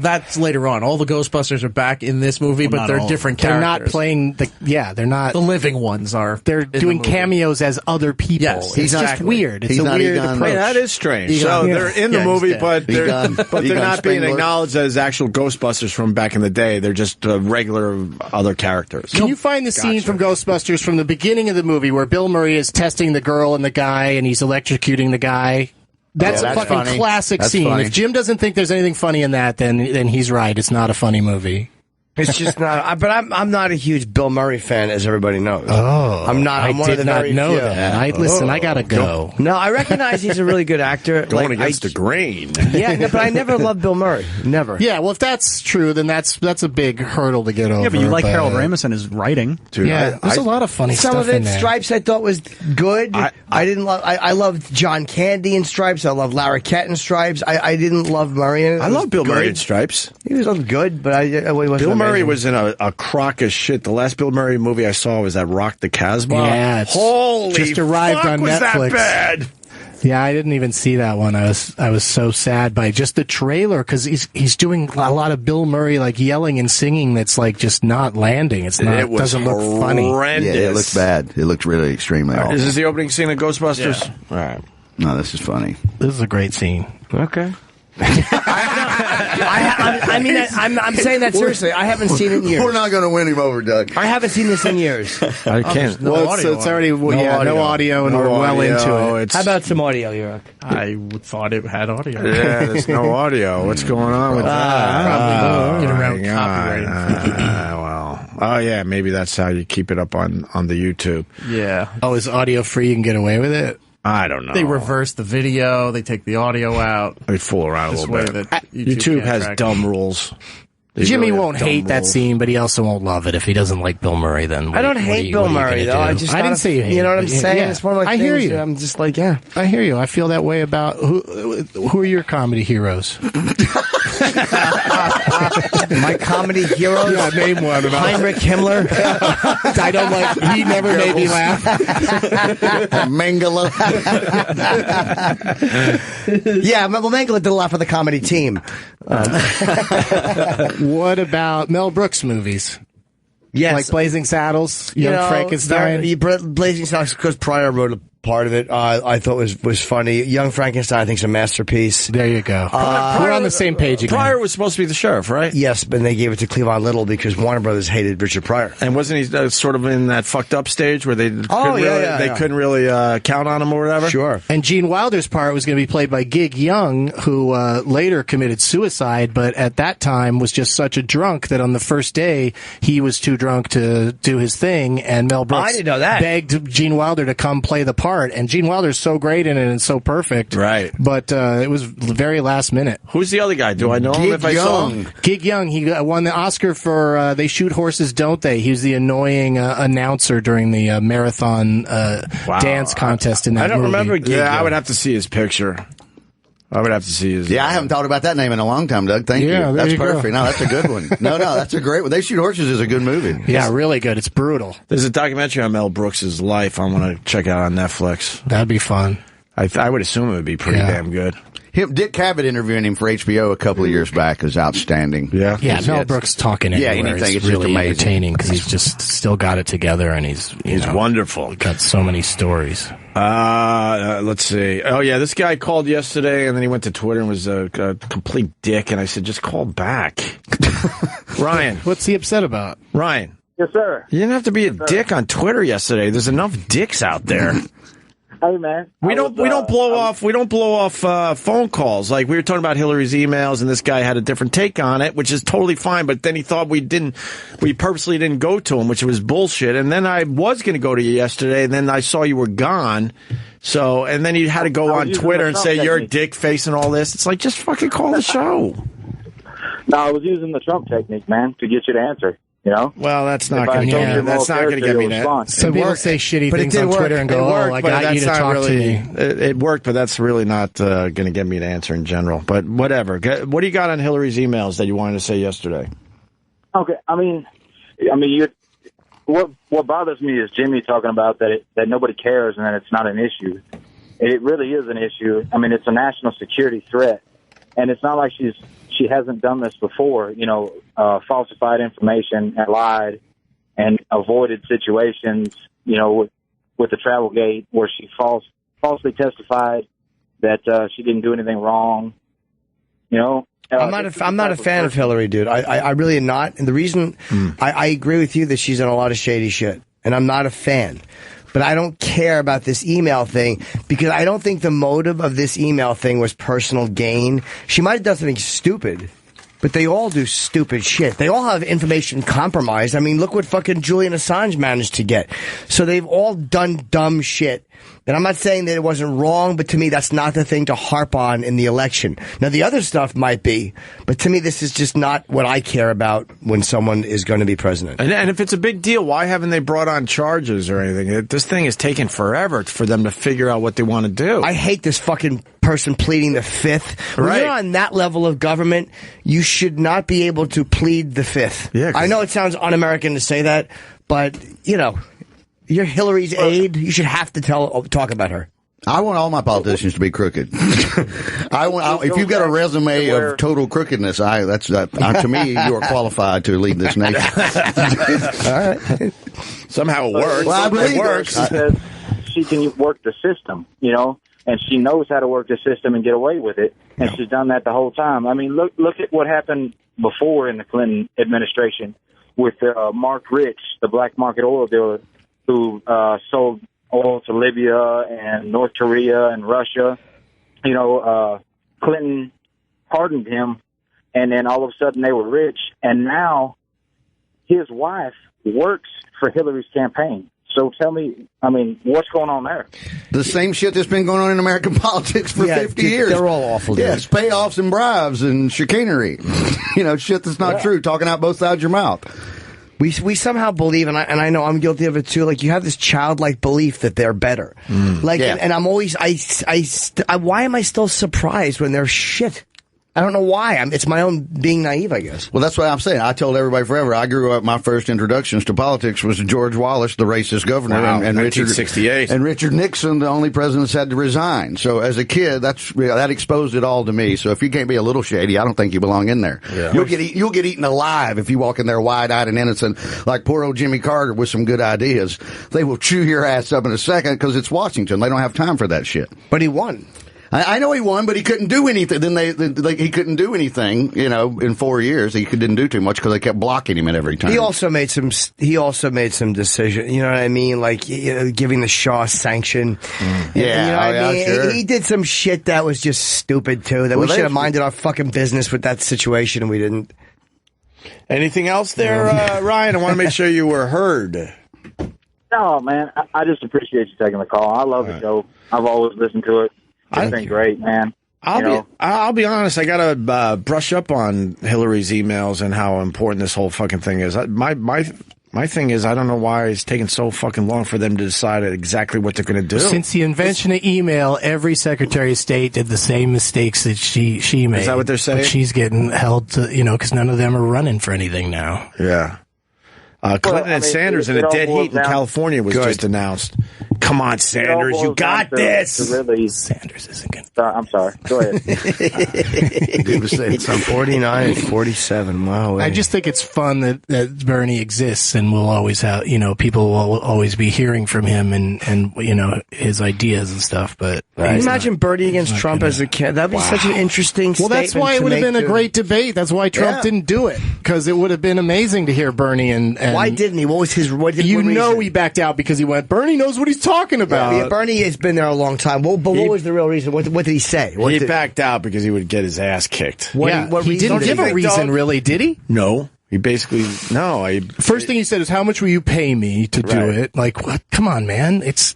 S9: that's later on. All the Ghostbusters are back in this movie, but they're different characters.
S3: They're not playing they're not.
S9: The living ones are.
S3: They're doing cameos as other people.
S9: Yes,
S3: it's just weird. It's a weird approach.
S1: Hey, that is strange. So they're in the movie, but they're not being acknowledged as actual Ghostbusters from back in the day. They're just regular other characters.
S3: Can you find the scene from Ghostbusters from the beginning of the movie where Bill Murray is testing the girl and the guy and he's electrocuting the guy? That's a fucking classic scene. Funny. If Jim doesn't think there's anything funny in that, then he's right. It's not a funny movie.
S2: It's just not. But I'm not a huge Bill Murray fan, as everybody knows.
S3: Oh,
S2: I'm not. I'm
S3: I
S2: one of
S3: did
S2: the
S3: not
S2: very
S3: know
S2: few.
S3: that. I gotta go.
S2: No, I recognize he's a really good actor.
S1: Going against the grain.
S2: Yeah, no, but I never loved Bill Murray. Never.
S3: Yeah, well, if that's true, then that's a big hurdle to get over.
S13: Yeah, but you like Harold Ramis and his writing.
S1: Dude,
S3: yeah, there's a lot of funny stuff
S2: Some of it,
S3: in there.
S2: Stripes, I thought was good. I didn't love. I loved John Candy in Stripes. I loved Larroquette in Stripes. I didn't love Murray.
S1: I love Bill Murray in Stripes.
S2: He was good, but he wasn't
S1: Bill Murray
S2: amazing.
S1: was in a crock of shit. The last Bill Murray movie I saw was that Rock the Casbah.
S3: Yeah,
S1: holy
S3: just arrived
S1: fuck,
S3: on
S1: was
S3: Netflix.
S1: That bad?
S3: Yeah, I didn't even see that one. I was so sad by just the trailer because he's doing a lot of Bill Murray like yelling and singing that's like just not landing. It doesn't look funny.
S4: Yeah, it looks bad. It looks really extremely awful.
S1: Is this the opening scene of Ghostbusters?
S3: Yeah.
S1: All right.
S4: No, this is funny.
S3: This is a great scene.
S2: Okay. I'm saying that seriously. I haven't seen it in years.
S4: We're not going to win him over, Doug.
S2: I haven't seen this in years.
S1: I can't.
S3: It's already no audio, and we're well into it.
S2: How about some audio, Europe?
S9: I thought it had audio.
S1: Yeah, there's no audio. What's going on with that?
S9: Get around copyright.
S1: Oh yeah, maybe that's how you keep it up on the YouTube.
S9: Yeah.
S3: Oh, is audio free? You can get away with it.
S1: I don't know.
S9: They reverse the video. They take the audio out.
S1: They fool around a little bit. YouTube has dumb rules.
S3: Jimmy won't hate that scene, but he also won't love it. If he doesn't like Bill Murray, then
S2: I don't hate Bill Murray, though. I
S3: didn't say you hate.
S2: You know what I'm saying?
S3: Yeah.
S2: It's one of my things.
S3: I hear you.
S2: I'm just like, yeah.
S3: I hear you. I feel that way about who are your comedy heroes?
S2: My comedy heroes?
S3: Yeah, name one.
S2: Heinrich Himmler.
S3: I don't like. He never made me laugh.
S4: Mengele.
S2: Yeah, well, Mengele did a lot for the comedy team.
S3: What about Mel Brooks movies?
S2: Yes.
S3: Like Blazing Saddles, Young Frankenstein.
S2: Blazing Saddles, because Pryor wrote a part of it. I thought was funny. Young Frankenstein, I think, is a masterpiece.
S3: There you go. We're on the same page again.
S1: Pryor was supposed to be the sheriff, right?
S2: Yes, but they gave it to Cleavon Little because Warner Brothers hated Richard Pryor.
S1: And wasn't he sort of in that fucked up stage where they couldn't really count on him or whatever?
S2: Sure.
S3: And Gene Wilder's part was going to be played by Gig Young, who later committed suicide, but at that time was just such a drunk that on the first day he was too drunk to do his thing, and Mel Brooks
S2: I didn't know that.
S3: begged Gene Wilder to come play the part. And Gene Wilder's so great in it and so perfect.
S1: Right.
S3: But it was very last minute.
S1: Who's the other guy? Do I know him if I saw him?
S3: Gig Young. He won the Oscar for They Shoot Horses, Don't They? He was the annoying announcer during the marathon dance contest in that movie.
S1: I don't remember Gig Young. I would have to see his picture. I would have to see his...
S4: Yeah, I haven't thought about that name in a long time, Doug. Thank you. That's perfect. No, that's a good one. No, that's a great one. They Shoot Horses is a good movie.
S3: Yeah, really good. It's brutal.
S1: There's a documentary on Mel Brooks' life I want to check out on Netflix.
S3: That'd be fun.
S1: I would assume it would be pretty damn good.
S4: Dick Cavett interviewing him for HBO a couple of years back is outstanding.
S3: Yeah, Mel Brooks talking everywhere.
S4: Anything. It's
S3: really
S4: just amazing.
S3: entertaining because he's just still got it together and he's
S1: wonderful.
S3: Got so many stories.
S1: Let's see. Oh yeah, this guy called yesterday and then he went to Twitter and was a complete dick. And I said, just call back. Ryan,
S3: what's he upset about?
S1: Ryan.
S11: Yes, sir.
S1: You didn't have to be a dick on Twitter yesterday. There's enough dicks out there.
S11: Hey man,
S1: we don't blow off phone calls. Like we were talking about Hillary's emails, and this guy had a different take on it, which is totally fine. But then he thought we purposely didn't go to him, which was bullshit. And then I was going to go to you yesterday, and then I saw you were gone. So, and then you had to go on Twitter and say you're a dick face and all this. It's like just fucking call the show.
S11: No, I was using the Trump technique, man, to get you to answer. You know?
S1: Well, that's not going to get me that.
S3: Some people say shitty things on Twitter and go, I got you to talk to me.
S1: It worked, but that's really not going to get me to answer in general. But whatever. What do you got on Hillary's emails that you wanted to say yesterday?
S11: Okay, what bothers me is Jimmy talking about that nobody cares and that it's not an issue. It really is an issue. I mean, it's a national security threat, and it's not like she hasn't done this before, falsified information and lied and avoided situations, with the travel gate where she falsely testified that she didn't do anything wrong.
S2: I'm not a fan of Hillary, dude. I really am not. And the reason I agree with you that she's done a lot of shady shit, and I'm not a fan. But I don't care about this email thing because I don't think the motive of this email thing was personal gain. She might have done something stupid, but they all do stupid shit. They all have information compromised. I mean, look what fucking Julian Assange managed to get. So they've all done dumb shit. And I'm not saying that it wasn't wrong, but to me, that's not the thing to harp on in the election. Now, the other stuff might be, but to me, this is just not what I care about when someone is going to be president.
S1: And if it's a big deal, why haven't they brought on charges or anything? This thing is taking forever for them to figure out what they want to do.
S2: I hate this fucking person pleading the fifth. When you're on that level of government, you should not be able to plead the fifth.
S1: Yeah,
S2: I know it sounds un-American to say that, but, you're Hillary's aide. You should have to talk about her.
S4: I want all my politicians to be crooked. If you've got a resume of total crookedness, to me, you are qualified to lead this nation.
S2: All right.
S1: Somehow it works.
S4: Well, I believe
S1: it works.
S11: She says she can work the system, and she knows how to work the system and get away with it, and she's done that the whole time. I mean, look at what happened before in the Clinton administration with Mark Rich, the black market oil dealer, who sold oil to Libya and North Korea and Russia. Clinton pardoned him, and then all of a sudden they were rich, and now his wife works for Hillary's campaign. So tell me, what's going on there?
S4: The same shit that's been going on in American politics for 50 years.
S2: They're all awful, dude.
S4: Yes, payoffs and bribes and chicanery. Shit that's not true, talking out both sides of your mouth.
S2: We somehow believe, and I know I'm guilty of it too. Like, you have this childlike belief that they're better. And I'm always, why am I still surprised when they're shit? I don't know why. It's my own being naive, I guess.
S4: Well, that's what I'm saying. I told everybody forever. I grew up. My first introductions to politics was George Wallace, the racist governor, and
S1: 1968,
S4: and Richard Nixon, the only president that's had to resign. So as a kid, that exposed it all to me. So if you can't be a little shady, I don't think you belong in there. Yeah. You'll get eaten alive if you walk in there wide-eyed and innocent, like poor old Jimmy Carter with some good ideas. They will chew your ass up in a second because it's Washington. They don't have time for that shit.
S2: But he won.
S4: I know he won, but he couldn't do anything. Then he couldn't do anything, in 4 years. He didn't do too much because they kept blocking him at every time.
S2: He also made some decision. You know what I mean? Like, giving the Shaw sanction.
S4: Yeah, sure.
S2: He did some shit that was just stupid too. That we should have minded our fucking business with that situation, and we didn't.
S1: Anything else there, Ryan? I want to make sure you were heard.
S11: No, man. I just appreciate you taking the call. I love the show. I've always listened to it. It's been great, man.
S1: I'll be honest. I gotta brush up on Hillary's emails and how important this whole fucking thing is. My thing is, I don't know why it's taking so fucking long for them to decide exactly what they're going to do.
S3: Since the invention of email, every Secretary of State did the same mistakes that she made.
S1: Is that what they're saying?
S3: But she's getting held to, because none of them are running for anything now.
S1: Yeah. Clinton and Sanders in a dead heat in California was just announced. Come on, Sanders, you got this.
S3: Sanders isn't going to.
S11: I'm sorry. Go ahead.
S2: It's on 49 and 47. Wow.
S3: I just think it's fun that Bernie exists, and we'll always have, people will always be hearing from him and his ideas and stuff. But
S2: can you imagine Bernie against Trump as a kid? That'd be such an interesting.
S3: Well, that's why it would have been a great debate. That's why Trump didn't do it, because it would have been amazing to hear Bernie and
S2: why didn't he? What was his?
S3: He backed out because he went. Bernie knows what he's talking about.
S2: Yeah, Bernie has been there a long time. Well, but what was the real reason? What did he say?
S1: He backed out because he would get his ass kicked.
S3: He didn't give a reason, really, did he?
S1: No. He basically,
S3: First thing he said is, how much will you pay me to do it? Like, what? Come on, man. It's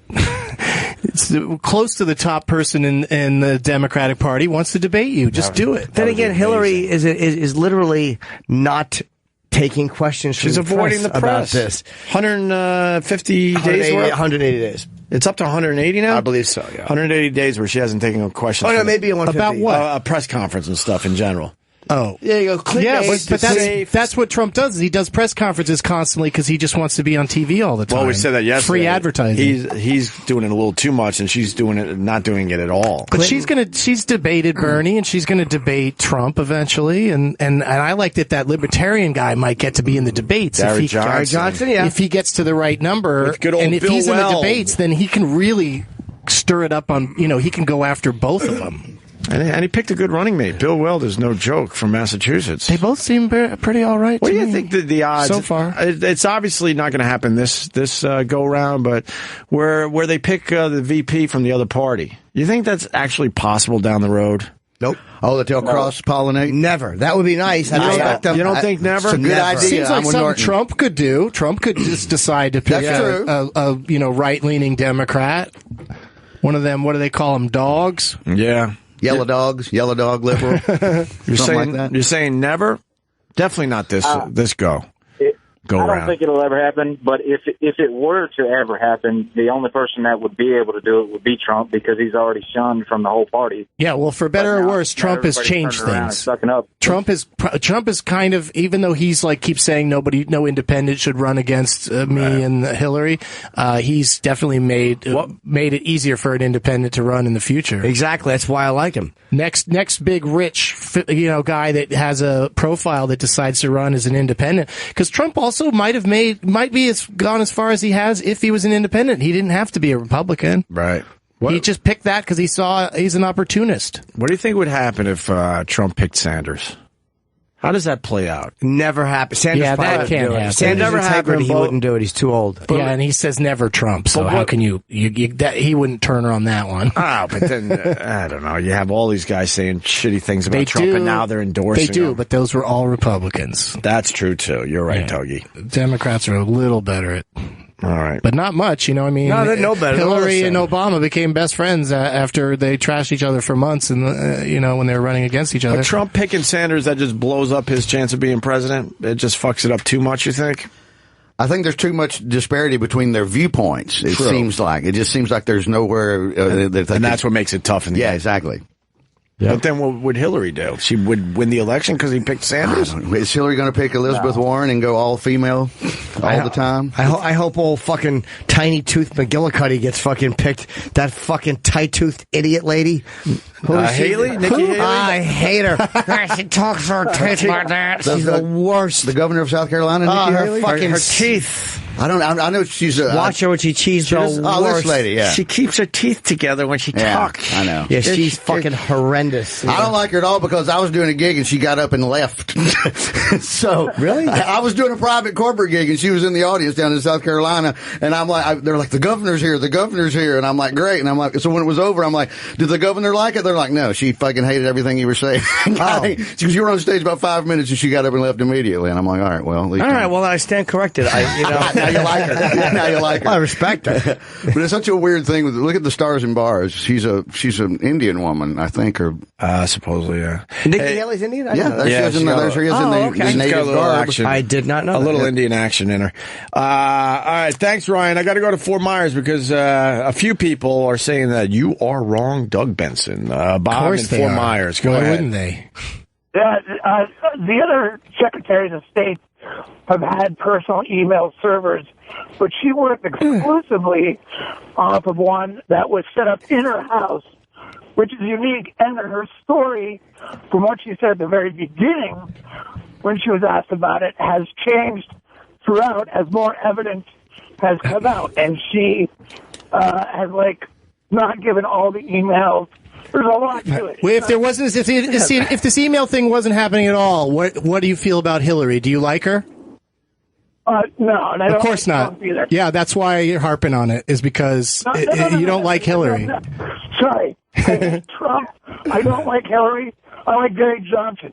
S3: close to the top person in the Democratic Party wants to debate you. Just do it.
S2: Then again, Hillary is literally not taking questions from
S1: She's avoiding the press
S2: about this.
S1: 150 days worth?
S2: 180 days.
S1: It's up to 180 now?
S2: I believe so, yeah.
S1: 180 days where she hasn't taken a question.
S2: Oh, no, maybe 150.
S3: About what?
S1: A press conference and stuff in general.
S3: Oh.
S2: Yeah, you go.
S3: But that's what Trump does. He does press conferences constantly because he just wants to be on TV all the time.
S1: Well, we said that yesterday.
S3: Free advertising.
S1: He's doing it a little too much, and she's not doing it at all.
S3: But she's debated Bernie, and she's gonna debate Trump eventually, and I like that libertarian guy might get to be in the debates.
S1: Gary Johnson, yeah.
S3: If he gets to the right number,
S1: and
S3: if he's in the debates, then he can really stir it up on, he can go after both of them.
S1: And he picked a good running mate. Bill Weld is no joke from Massachusetts.
S3: They both seem pretty all right.
S1: What do you think the odds
S3: so far?
S1: It's obviously not going to happen this go round, but where they pick the VP from the other party, you think that's actually possible down the road?
S2: Nope.
S4: Oh, that they'll cross-pollinate?
S2: Never. That would be nice.
S1: You don't think never?
S4: It's a good idea.
S3: Seems like something Trump could do. Trump could just decide to pick a right-leaning Democrat. One of them, what do they call them, dogs?
S1: Yeah.
S4: Yellow dog liberal.
S1: You're saying never? Definitely not this go.
S11: I don't think it'll ever happen, but if it were to ever happen, the only person that would be able to do it would be Trump, because he's already shunned from the whole party.
S3: Yeah, well, for better or worse, Trump has changed things. Trump is kind of, even though he's keeps saying no independent should run against me and Hillary, he's definitely made it easier for an independent to run in the future.
S2: Exactly, that's why I like him.
S3: Next big rich guy that has a profile that decides to run as an independent, because Trump also might be gone as far as he has if he was an independent. He didn't have to be a Republican.
S1: Right.
S3: He just picked that because he's an opportunist.
S1: What do you think would happen if Trump picked Sanders? How does that play out?
S2: Never happened. Sanders
S3: that can't happen.
S2: Sanders never happened. He wouldn't do it. He's too old.
S3: And he says never Trump. So how can you he wouldn't turn on that one.
S1: Oh, but then I don't know. You have all these guys saying shitty things about Trump, and now they're endorsing.
S3: They do,
S1: him.
S3: but those were all Republicans.
S1: That's true too. You're right, Togi.
S3: Democrats are a little better at.
S1: All right.
S3: But not much, I mean.
S2: No, they're no better.
S3: Hillary and Obama became best friends after they trashed each other for months, and when they were running against each other.
S1: But Trump picking Sanders, that just blows up his chance of being president? It just fucks it up too much, you think?
S4: I think there's too much disparity between their viewpoints. It seems like. It just seems like there's nowhere
S1: and that's what makes it tough in the game.
S4: Exactly.
S1: But then what would Hillary do? She would win the election because he picked Sanders?
S4: Is Hillary going to pick Elizabeth Warren and go all female all the time?
S2: I hope old fucking tiny tooth McGillicuddy gets fucking picked. That fucking tight toothed idiot lady.
S1: Haley? Nikki Haley?
S2: I hate her. She talks her teeth like that. She's the worst.
S4: The governor of South Carolina, Nikki Haley?
S2: Fucking her teeth.
S4: I know she's a...
S2: Watch her when she cheese the worst.
S4: This lady, yeah.
S1: She keeps her teeth together when she talks.
S4: I know.
S2: Yeah, she's fucking horrendous.
S4: I don't like her at all because I was doing a gig and she got up and left. So
S2: really,
S4: I was doing a private corporate gig and she was in the audience down in South Carolina, and I'm like, they're like, the governor's here, and I'm like, great, and I'm like, so when it was over, I'm like, did the governor like it? They're like, no, she fucking hated everything you were saying. Because you were on stage about 5 minutes and she got up and left immediately, and I'm like, all right, well, at least
S2: well, I stand corrected.
S4: Now you like her. Now you like her.
S2: I respect her.
S4: But it's such a weird thing. Look at the stars and bars. She's an Indian woman, I think, or
S1: supposedly, yeah.
S2: Nikki Haley's Indian?
S4: There she is in the native garb.
S2: I did not know.
S1: A little Indian action in her. All right, thanks, Ryan. I got to go to Fort Myers because a few people are saying that you are wrong, Doug Benson. Bob in Fort Myers. Go ahead.
S3: Why wouldn't they?
S12: The other secretaries of state have had personal email servers, but she worked exclusively off of one that was set up in her house, which is unique. And her story, from what she said at the very beginning, when she was asked about it, has changed throughout as more evidence has come out. And she has, not given all the emails. There's a lot to it.
S3: Well, if this email thing wasn't happening at all, what do you feel about Hillary? Do you like her?
S12: No, and I don't.
S3: Of course
S12: like
S3: not.
S12: Trump either.
S3: Yeah, that's why you're harping on it, is because you don't like Hillary.
S12: Sorry. I hate Trump. I don't like Hillary. I like Gary Johnson.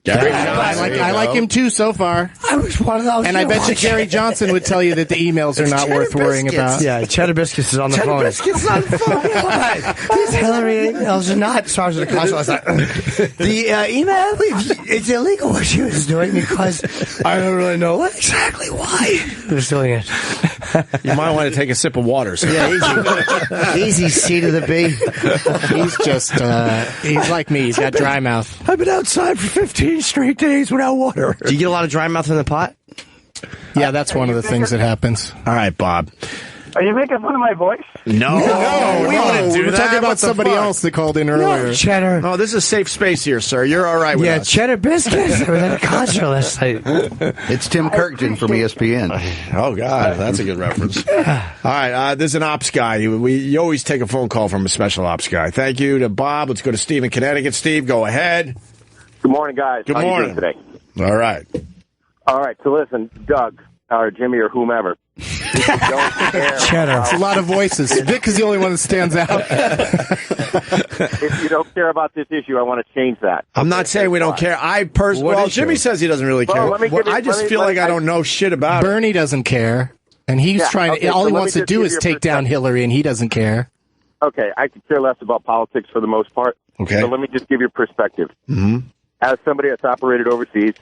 S3: I like him too so far.
S2: I was one of those.
S3: And I bet you Gary Johnson would tell you that the emails are not worth worrying about.
S2: Yeah, Cheddar Biscuits is on the phone.
S1: Biscuits on the phone.
S2: These Hillary emails are not. So I was at the console. I was like, the email, it's illegal what she was doing because I don't really know exactly why she was doing it.
S1: You might want to take a sip of water. So.
S2: Yeah, easy C to the B.
S3: He's just, he's like me. He's got dry mouth.
S1: I've been outside for 15 straight days without water.
S2: Do you get a lot of dry mouth in the pot?
S3: Yeah, that's one of the things that happens.
S1: All right, Bob.
S12: Are you making fun of my voice?
S1: No, we wouldn't do
S3: We're
S1: that.
S3: talking about somebody else that called in earlier.
S2: No, Cheddar.
S1: Oh, this is a safe space here, sir. You're all right with us.
S2: Cheddar Biscuits. We're at a concert last night.
S4: It's Tim Kirkjian from ESPN.
S1: Oh, God, that's a good reference. All right, there's an ops guy. You always take a phone call from a special ops guy. Thank you to Bob. Let's go to Steve in Connecticut. Steve, go ahead.
S8: Good morning, guys.
S1: Good
S8: How
S1: morning.
S8: you doing today?
S1: All right.
S8: All right, so listen, Doug, or Jimmy, or whomever. Don't care.
S3: Cheddar. It's a lot of voices. Vic is the only one that stands out.
S8: If you don't care about this issue, I want to change that.
S1: I'm not saying we don't care. Well, Jimmy says he doesn't really care. I just feel like I don't know shit about it.
S3: Bernie doesn't care. And he's trying to, all he wants to do is take down Hillary, and he doesn't care.
S8: Okay, I could care less about politics for the most part.
S1: Okay.
S8: So let me just give you perspective.
S1: Mm-hmm.
S8: As somebody that's operated overseas,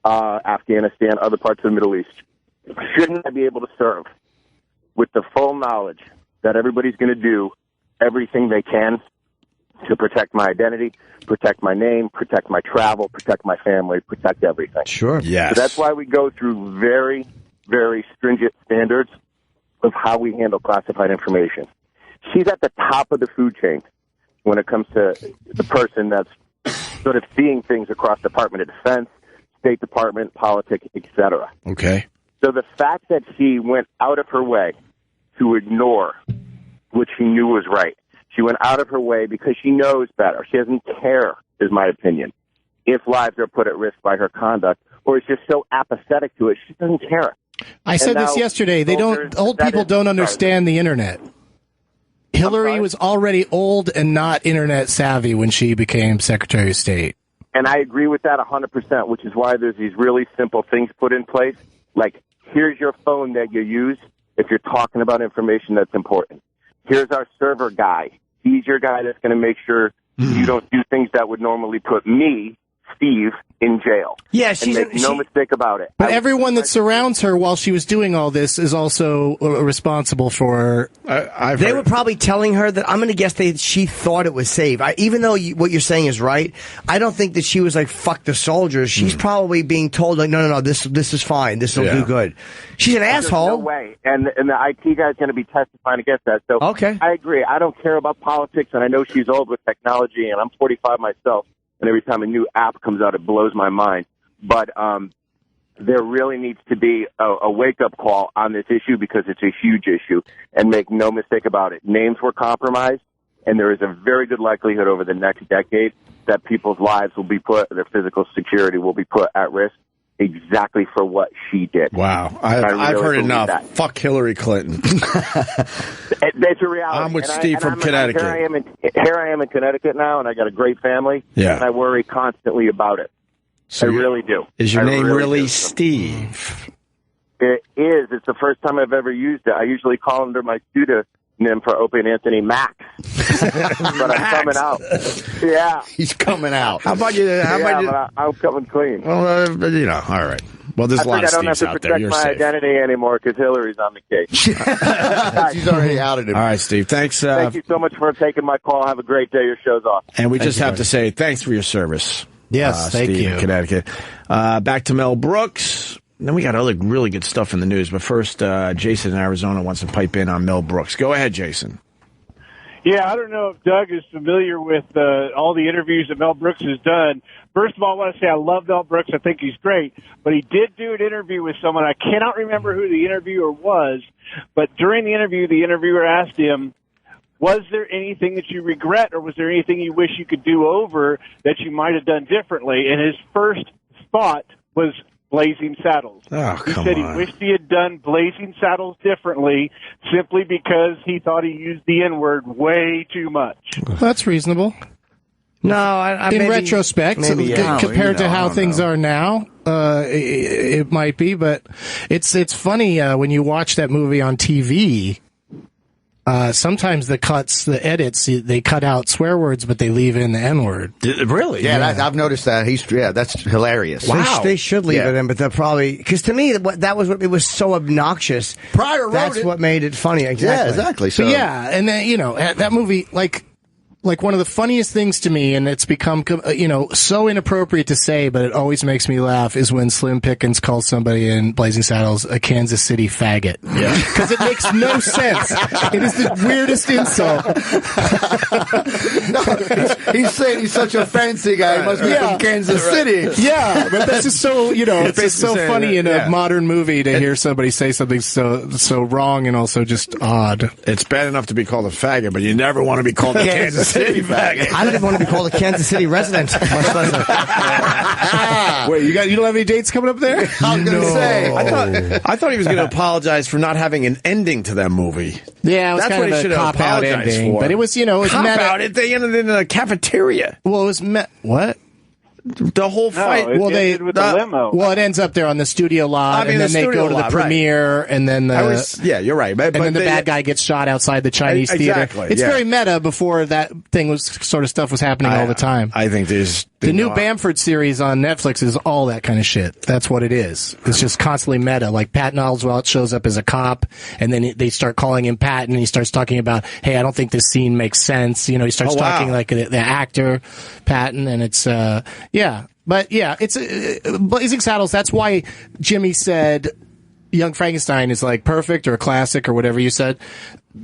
S8: Afghanistan, other parts of the Middle East, shouldn't I be able to serve with the full knowledge that everybody's going to do everything they can to protect my identity, protect my name, protect my travel, protect my family, protect everything?
S1: Sure. Yes.
S8: So that's why we go through very, very stringent standards of how we handle classified information. She's at the top of the food chain when it comes to the person that's sort of seeing things across Department of Defense, State Department, politics, etc.
S1: Okay.
S8: So the fact that she went out of her way to ignore what she knew was right, she went out of her way because she knows better. She doesn't care, is my opinion, if lives are put at risk by her conduct, or is just so apathetic to it, she doesn't care.
S3: I said this yesterday. Old people don't understand the internet. Hillary was already old and not internet savvy when she became Secretary of State.
S8: And I agree with that 100%, which is why there's these really simple things put in place, like here's your phone that you use if you're talking about information that's important. Here's our server guy. He's your guy that's going to make sure you don't do things that would normally put me Steve in jail.
S2: Yeah,
S8: and make no mistake about it.
S3: But everyone that surrounds her while she was doing all this is also responsible for.
S2: They were probably telling her that. I'm going to guess she thought it was safe. Even though what you're saying is right, I don't think that she was like fuck the soldiers. She's probably being told like no, this is fine. This will do good. She's an asshole.
S8: No way. And the IT guy's going to be testifying against that. So
S2: okay,
S8: I agree. I don't care about politics, and I know she's old with technology, and I'm 45 myself. And every time a new app comes out, it blows my mind. But there really needs to be a wake-up call on this issue because it's a huge issue. And make no mistake about it, names were compromised, and there is a very good likelihood over the next decade that people's lives will be put, their physical security will be put at risk exactly for what she did.
S1: Wow. I've heard enough.
S8: That.
S1: Fuck Hillary Clinton.
S8: It's a reality.
S1: I'm with Steve from Connecticut.
S8: Here I am in Connecticut now, and I got a great family,
S1: yeah.
S8: and I worry constantly about it.
S1: So
S8: I really do.
S1: Is your name really Steve?
S8: It is. It's the first time I've ever used it. I usually call under my pseudonym for Opie and Anthony Max. But I'm coming out. Yeah.
S4: He's coming out.
S1: How about you?
S8: But I'm coming clean.
S1: Well, all right. Well, there's a lot of Steves out there.
S8: I don't have to protect my identity anymore because Hillary's on the case.
S4: She's already outed him.
S1: All right, Steve. Thanks.
S8: Thank you so much for taking my call. Have a great day. Your show's off.
S1: And we just have to say thanks for your service.
S3: Yes, thank
S1: Steve
S3: you.
S1: In Connecticut. Back to Mel Brooks. Then we got other really good stuff in the news. But first, Jason in Arizona wants to pipe in on Mel Brooks. Go ahead, Jason.
S12: Yeah, I don't know if Doug is familiar with all the interviews that Mel Brooks has done. First of all, I want to say I love Mel Brooks. I think he's great. But he did do an interview with someone. I cannot remember who the interviewer was. But during the interview, the interviewer asked him, was there anything that you regret or was there anything you wish you could do over that you might have done differently? And his first thought was Blazing Saddles.
S1: Oh,
S12: he said he wished he had done Blazing Saddles differently simply because he thought he used the N-word way too much.
S3: That's reasonable.
S2: No,
S3: in retrospect, compared to how things are now, it might be. But it's funny when you watch that movie on TV. Sometimes the edits, they cut out swear words, but they leave in the N-word.
S1: Really?
S4: Yeah, I've noticed that. That's hilarious.
S2: Wow. They should leave it in, but they're probably, because to me, it was so obnoxious.
S4: Pryor wrote
S2: That's what made it funny. Exactly.
S4: Yeah, exactly.
S3: So yeah, and then, that movie, like one of the funniest things to me, and it's become, so inappropriate to say, but it always makes me laugh, is when Slim Pickens calls somebody in Blazing Saddles a Kansas City faggot. Yeah. Because it makes no sense. It is the weirdest insult.
S4: No, he's saying he's such a fancy guy. He must be from Kansas City.
S3: Yeah, but that's just so, it's just so funny in a modern movie to hear somebody say something so wrong and also just odd.
S1: It's bad enough to be called a faggot, but you never want to be called a Kansas City faggot.
S2: I don't even want to be called a Kansas City resident. Much less
S3: Wait, you don't have any dates coming up there?
S4: I was going to say.
S1: I thought he was going to apologize for not having an ending to that movie.
S3: Yeah, it was
S1: That's
S3: kind
S1: what
S3: of
S1: he
S3: a cop-out ending.
S1: for.
S3: But it was, it was
S1: cop out. They ended in a cafeteria.
S3: Well, it was what?
S1: The whole fight.
S12: It ended with the limo.
S3: Well, it ends up there on the studio lot, and then they go to the premiere, and then
S1: you're right. But
S3: then the bad guy gets shot outside the Chinese theater. It's very meta. Before that thing was sort of stuff was happening all the time.
S1: I think there's
S3: the new Bamford series on Netflix is all that kind of shit. That's what it is. It's just constantly meta. Like Patton Oswalt shows up as a cop, and then they start calling him Patton, and he starts talking about, hey, I don't think this scene makes sense. He starts talking like the actor Patton, and it's yeah. But yeah, it's Blazing Saddles. That's why Jimmy said Young Frankenstein is like perfect or a classic or whatever you said.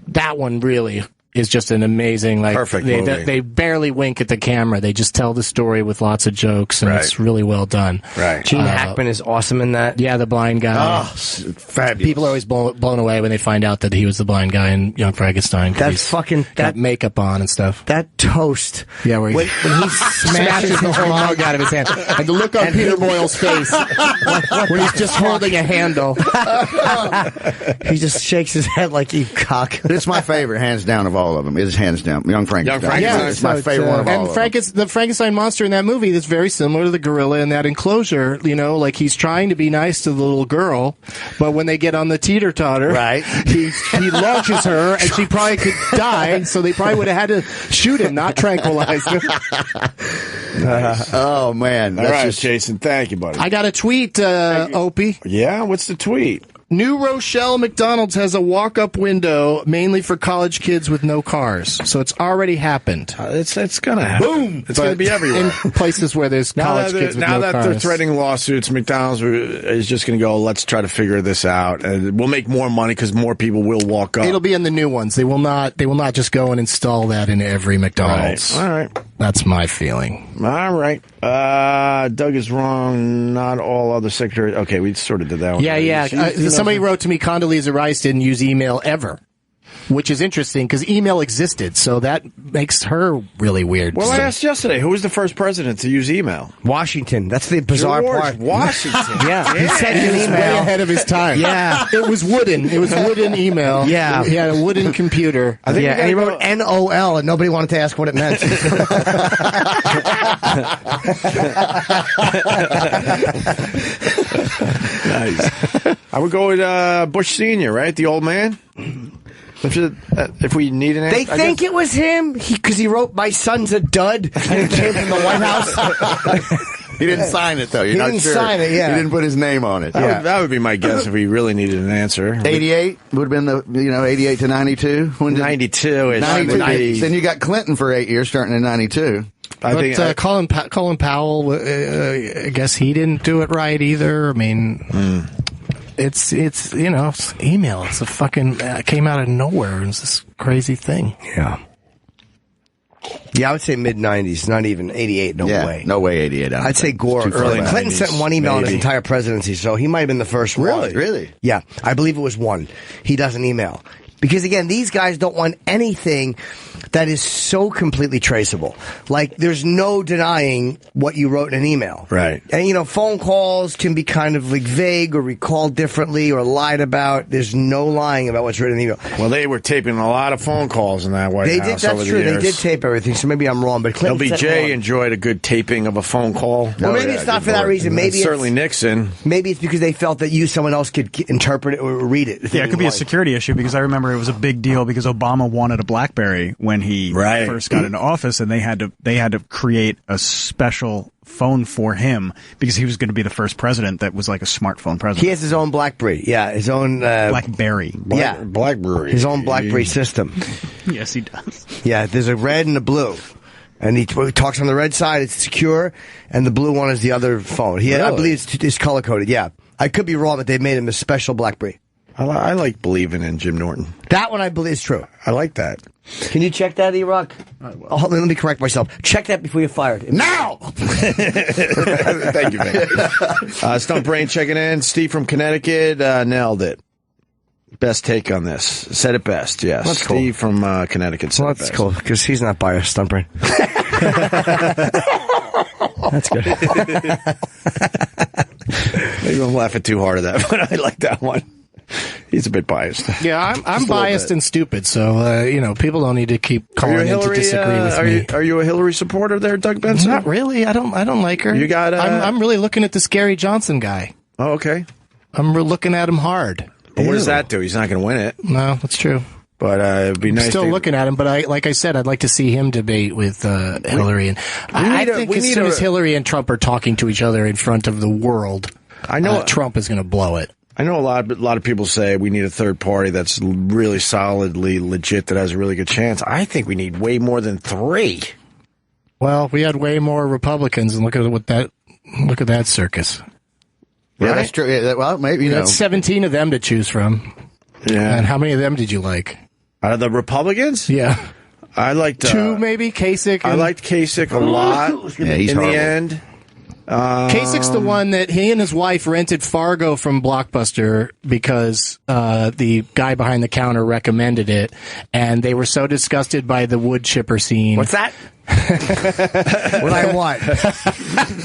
S3: That one really is just an amazing,
S1: perfect movie.
S3: They barely wink at the camera. They just tell the story with lots of jokes, and it's really well done.
S1: Right.
S2: Gene Hackman is awesome in that.
S3: Yeah, the blind guy.
S1: Oh, fabulous.
S3: People are always blown away when they find out that he was the blind guy in Young Frankenstein.
S2: That
S3: makeup on and stuff.
S2: That toast.
S3: Yeah, when he smashes the whole mug out of his hand, and the look on Peter Boyle's face when he's just holding a handle.
S2: He just shakes his head like you cock.
S4: It's my favorite, hands down, of all of them. It is hands down. Young Frankenstein. It's my favorite one of all of them.
S3: The Frankenstein monster in that movie is very similar to the gorilla in that enclosure. You know, like he's trying to be nice to the little girl, but when they get on the teeter-totter,
S2: right,
S3: he launches her, and she probably could die, so they probably would have had to shoot him, not tranquilize him.
S4: Oh, man.
S1: All right, Jason. Thank you, buddy.
S3: I got a tweet, Opie.
S1: Yeah? What's the tweet?
S3: New Rochelle McDonald's has a walk-up window mainly for college kids with no cars. So it's already happened.
S1: It's going to happen.
S3: Boom!
S1: It's going to be everywhere.
S3: In places where there's college kids with no cars.
S1: Now that they're threatening lawsuits, McDonald's is just going to go, let's try to figure this out. And we'll make more money because more people will walk up.
S3: It'll be in the new ones. They will not just go and install that in every McDonald's.
S1: All right.
S3: That's my feeling.
S1: All right. Doug is wrong. Not all other secretaries. Okay, we sort of did that one.
S3: Yeah. Somebody wrote to me, Condoleezza Rice didn't use email ever, which is interesting because email existed, so that makes her really weird.
S1: Well, I asked yesterday, who was the first president to use email?
S2: Washington. That's the bizarre part.
S1: Washington.
S2: Yeah. He sent
S3: He
S2: an
S3: was
S2: email.
S3: way ahead of his time.
S2: Yeah.
S3: It was wooden. It was wooden email.
S2: Yeah.
S3: He had a wooden computer.
S2: And he wrote NOL, and nobody wanted to ask what it meant.
S1: Nice. I would go with Bush Sr., right? The old man? If we need an answer.
S2: They think it was him because he wrote, "My son's a dud," and it came from the White House.
S4: He didn't sign it, though. You're not sure.
S2: Sign it, yeah.
S4: He didn't put his name on it.
S1: That would be my guess if we really needed an answer.
S4: 88 would have been 88 to 92.
S1: 92 is
S4: 92. Then you got Clinton for 8 years, starting in 92.
S3: Colin Powell, I guess he didn't do it right either. I mean, it's email. It's a fucking came out of nowhere. It's this crazy thing.
S2: Yeah. Yeah, I would say mid-90s, not even 88, no way.
S4: No way 88.
S2: I'd say Gore early. Clinton sent one email in his entire presidency, so he might have been the first one.
S4: Really?
S2: Yeah, I believe it was one. He doesn't email. Because, again, these guys don't want anything that is so completely traceable. Like, there's no denying what you wrote in an email.
S1: Right.
S2: And, phone calls can be kind of, like, vague or recalled differently or lied about. There's no lying about what's written in the email.
S1: Well, they were taping a lot of phone calls in that White House over the years.
S2: They did tape everything, so maybe I'm wrong. But Clinton
S1: LBJ enjoyed a good taping of a phone call.
S2: Well, maybe it's not for that reason. Maybe
S1: certainly Nixon.
S2: Maybe it's because they felt that someone else could interpret it or read it.
S13: Yeah, it could be a security issue because I remember it was a big deal because Obama wanted a BlackBerry when he first got into office, and they had to create a special phone for him because he was going to be the first president that was like a smartphone president.
S2: He has his own BlackBerry. Yeah, his own
S13: BlackBerry.
S1: BlackBerry.
S2: His own BlackBerry system.
S13: Yes, he does.
S2: Yeah, there's a red and a blue. And he talks on the red side, it's secure, and the blue one is the other phone. I believe it's color-coded, yeah. I could be wrong, but they made him a special BlackBerry.
S1: I like believing in Jim Norton.
S2: That one I believe is true.
S1: I like that.
S2: Can you check that, E-Rock? Let me correct myself. Check that before you're fired. Now!
S1: Thank you, man. Stump Brain checking in. Steve from Connecticut nailed it. Best take on this. Said it best, yes.
S2: That's cool.
S1: Steve from Connecticut said it best.
S2: That's cool, because he's not biased, Stump Brain. That's good.
S1: Maybe I'm laughing too hard at that, but I like that one. He's a bit biased.
S3: Yeah, I'm biased and stupid, so people don't need to keep calling in to disagree with me.
S1: Are you a Hillary supporter there, Doug Benson?
S3: Not really. I don't like her.
S1: You got.
S3: I'm really looking at this Gary Johnson guy.
S1: Oh, okay.
S3: I'm looking at him hard.
S1: But what does that do? He's not going to win it.
S3: No, that's true.
S1: But it'd be nice.
S3: I'm still looking at him, but like I said, I'd like to see him debate with Hillary. And I think as soon as Hillary and Trump are talking to each other in front of the world, I know Trump is going to blow it.
S1: I know a lot of people say we need a third party that's really solidly legit, that has a really good chance. I think we need way more than 3.
S3: Well, we had way more Republicans, and look at that circus.
S4: Yeah,
S3: right?
S4: That's true. Yeah, well, maybe you know,
S3: 17 of them to choose from.
S1: Yeah,
S3: and how many of them did you like?
S1: Out of the Republicans?
S3: Yeah,
S1: I liked
S3: 2, maybe Kasich.
S1: I liked Kasich a lot.
S4: Yeah, he's
S1: in
S4: horrible.
S1: the end.
S3: Kasich's the one that he and his wife rented Fargo from Blockbuster because the guy behind the counter recommended it, and they were so disgusted by the wood chipper scene.
S2: What's that? What I want.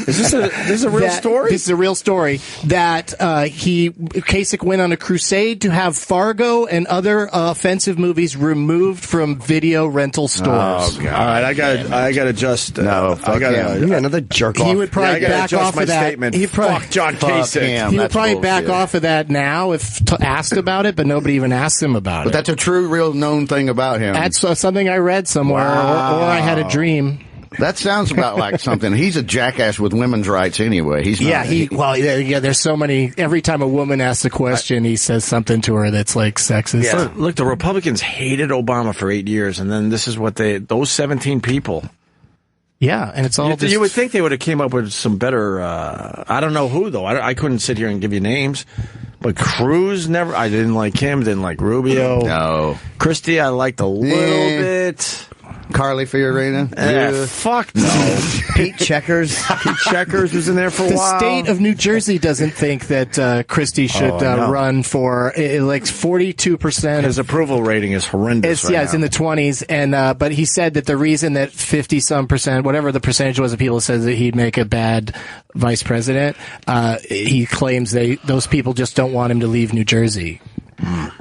S1: Is this a real story?
S3: This is a real story that Kasich went on a crusade to have Fargo and other offensive movies removed from video rental stores.
S1: Oh God! All right, I got to just
S2: another jerk off.
S3: He would probably back off of that.
S1: Fuck John Kasich.
S3: He would probably back off of that now if asked about it, but nobody even asked him about it.
S4: But that's a true, real known thing about him.
S3: That's something I read somewhere, or I had a dream.
S4: That sounds about like something. He's a jackass with women's rights anyway. He's not,
S3: there's so many. Every time a woman asks a question, he says something to her that's like sexist.
S1: Yeah. Look, the Republicans hated Obama for 8 years, and then this is what those 17 people.
S3: Yeah, and it's all.
S1: You would think they would have came up with some better. I don't know who though. I couldn't sit here and give you names. But Cruz never. I didn't like him. Didn't like Rubio.
S4: No.
S1: Christie, I liked a little bit.
S4: Carly Fiorina?
S1: Fuck no.
S2: Pete Checkers.
S1: Pete Checkers was in there for a while.
S3: The state of New Jersey doesn't think that Christie should run for like 42%.
S1: His approval rating is horrendous.
S3: It's in the 20s, and but he said that the reason that 50-some%, whatever the percentage was of people says that he'd make a bad vice president, he claims those people just don't want him to leave New Jersey.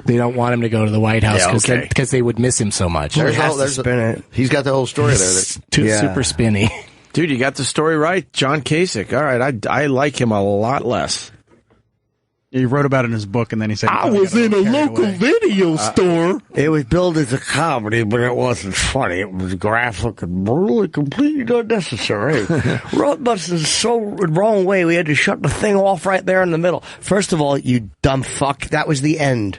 S3: They don't want him to go to the White House because they would miss him so much.
S4: He's got the whole story there.
S3: Super spinny.
S1: Dude, you got the story right. John Kasich. All right, I like him a lot less.
S13: He wrote about it in his book, and then he said,
S3: I was in a local video store.
S2: It was billed as a comedy, but it wasn't funny. It was graphic and brutal and completely unnecessary. Ghostbusters is so wrong way, we had to shut the thing off right there in the middle. First of all, you dumb fuck, that was the end.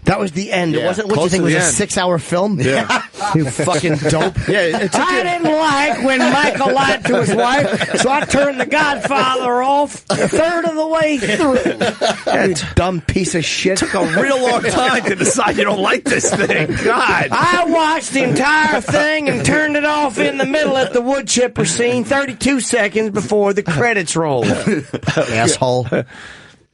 S2: That was the end.
S1: Yeah,
S2: it wasn't what you think was a 6-hour film.
S1: Yeah.
S2: You fucking dope.
S1: Yeah,
S2: I didn't like when Michael lied to his wife, so I turned The Godfather off a third of the way through. You dumb piece of shit.
S1: Took a real long time to decide you don't like this thing. God.
S2: I watched the entire thing and turned it off in the middle at the wood chipper scene 32 seconds before the credits rolled. Asshole.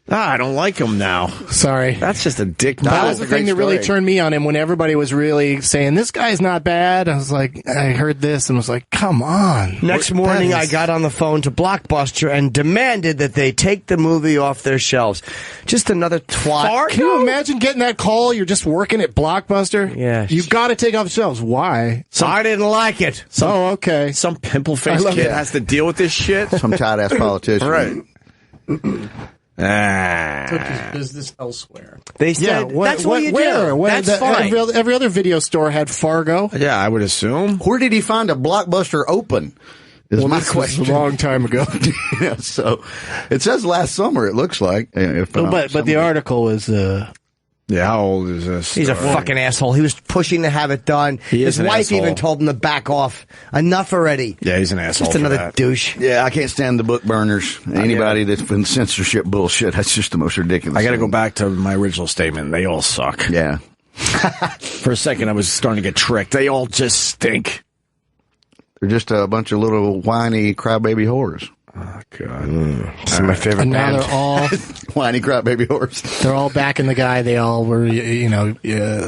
S1: I don't like him now.
S3: Sorry.
S1: That's just a dick.
S3: That was the thing that really turned me on him when everybody was really saying, this guy's not bad. I was like, I heard this and was like, come on.
S2: Next morning, I got on the phone to Blockbuster and demanded that they take the movie off their shelves. Just another twat.
S3: Can you imagine getting that call? You're just working at Blockbuster?
S2: Yeah.
S3: You got to take off the shelves. Why?
S2: I didn't like it.
S3: Okay.
S1: Some pimple-faced kid has to deal with this shit.
S4: Some tight-ass politician.
S1: Right.
S9: Took his business elsewhere.
S2: They said, that's what you do. That's fine.
S3: Every other video store had Fargo.
S1: Yeah, I would assume.
S4: Where did he find a Blockbuster open? Is my question.
S3: Was a long time ago.
S4: Yeah, so it says last summer, it looks like.
S3: But the article is...
S1: Yeah, how old is this?
S2: He's a fucking asshole. He was pushing to have it done. His wife even told him to back off. Enough already.
S1: Yeah, he's an asshole.
S2: Just another douche.
S4: Yeah, I can't stand the book burners. Anybody that's been censorship bullshit, that's just the most ridiculous.
S1: I got to go back to my original statement. They all suck.
S4: Yeah.
S1: For a second, I was starting to get tricked. They all just stink.
S4: They're just a bunch of little whiny crybaby whores.
S1: Oh, God. This is my favorite
S3: And now
S1: band.
S3: they're all...
S4: whiny crybaby whores.
S3: They're all back in the guy they all were,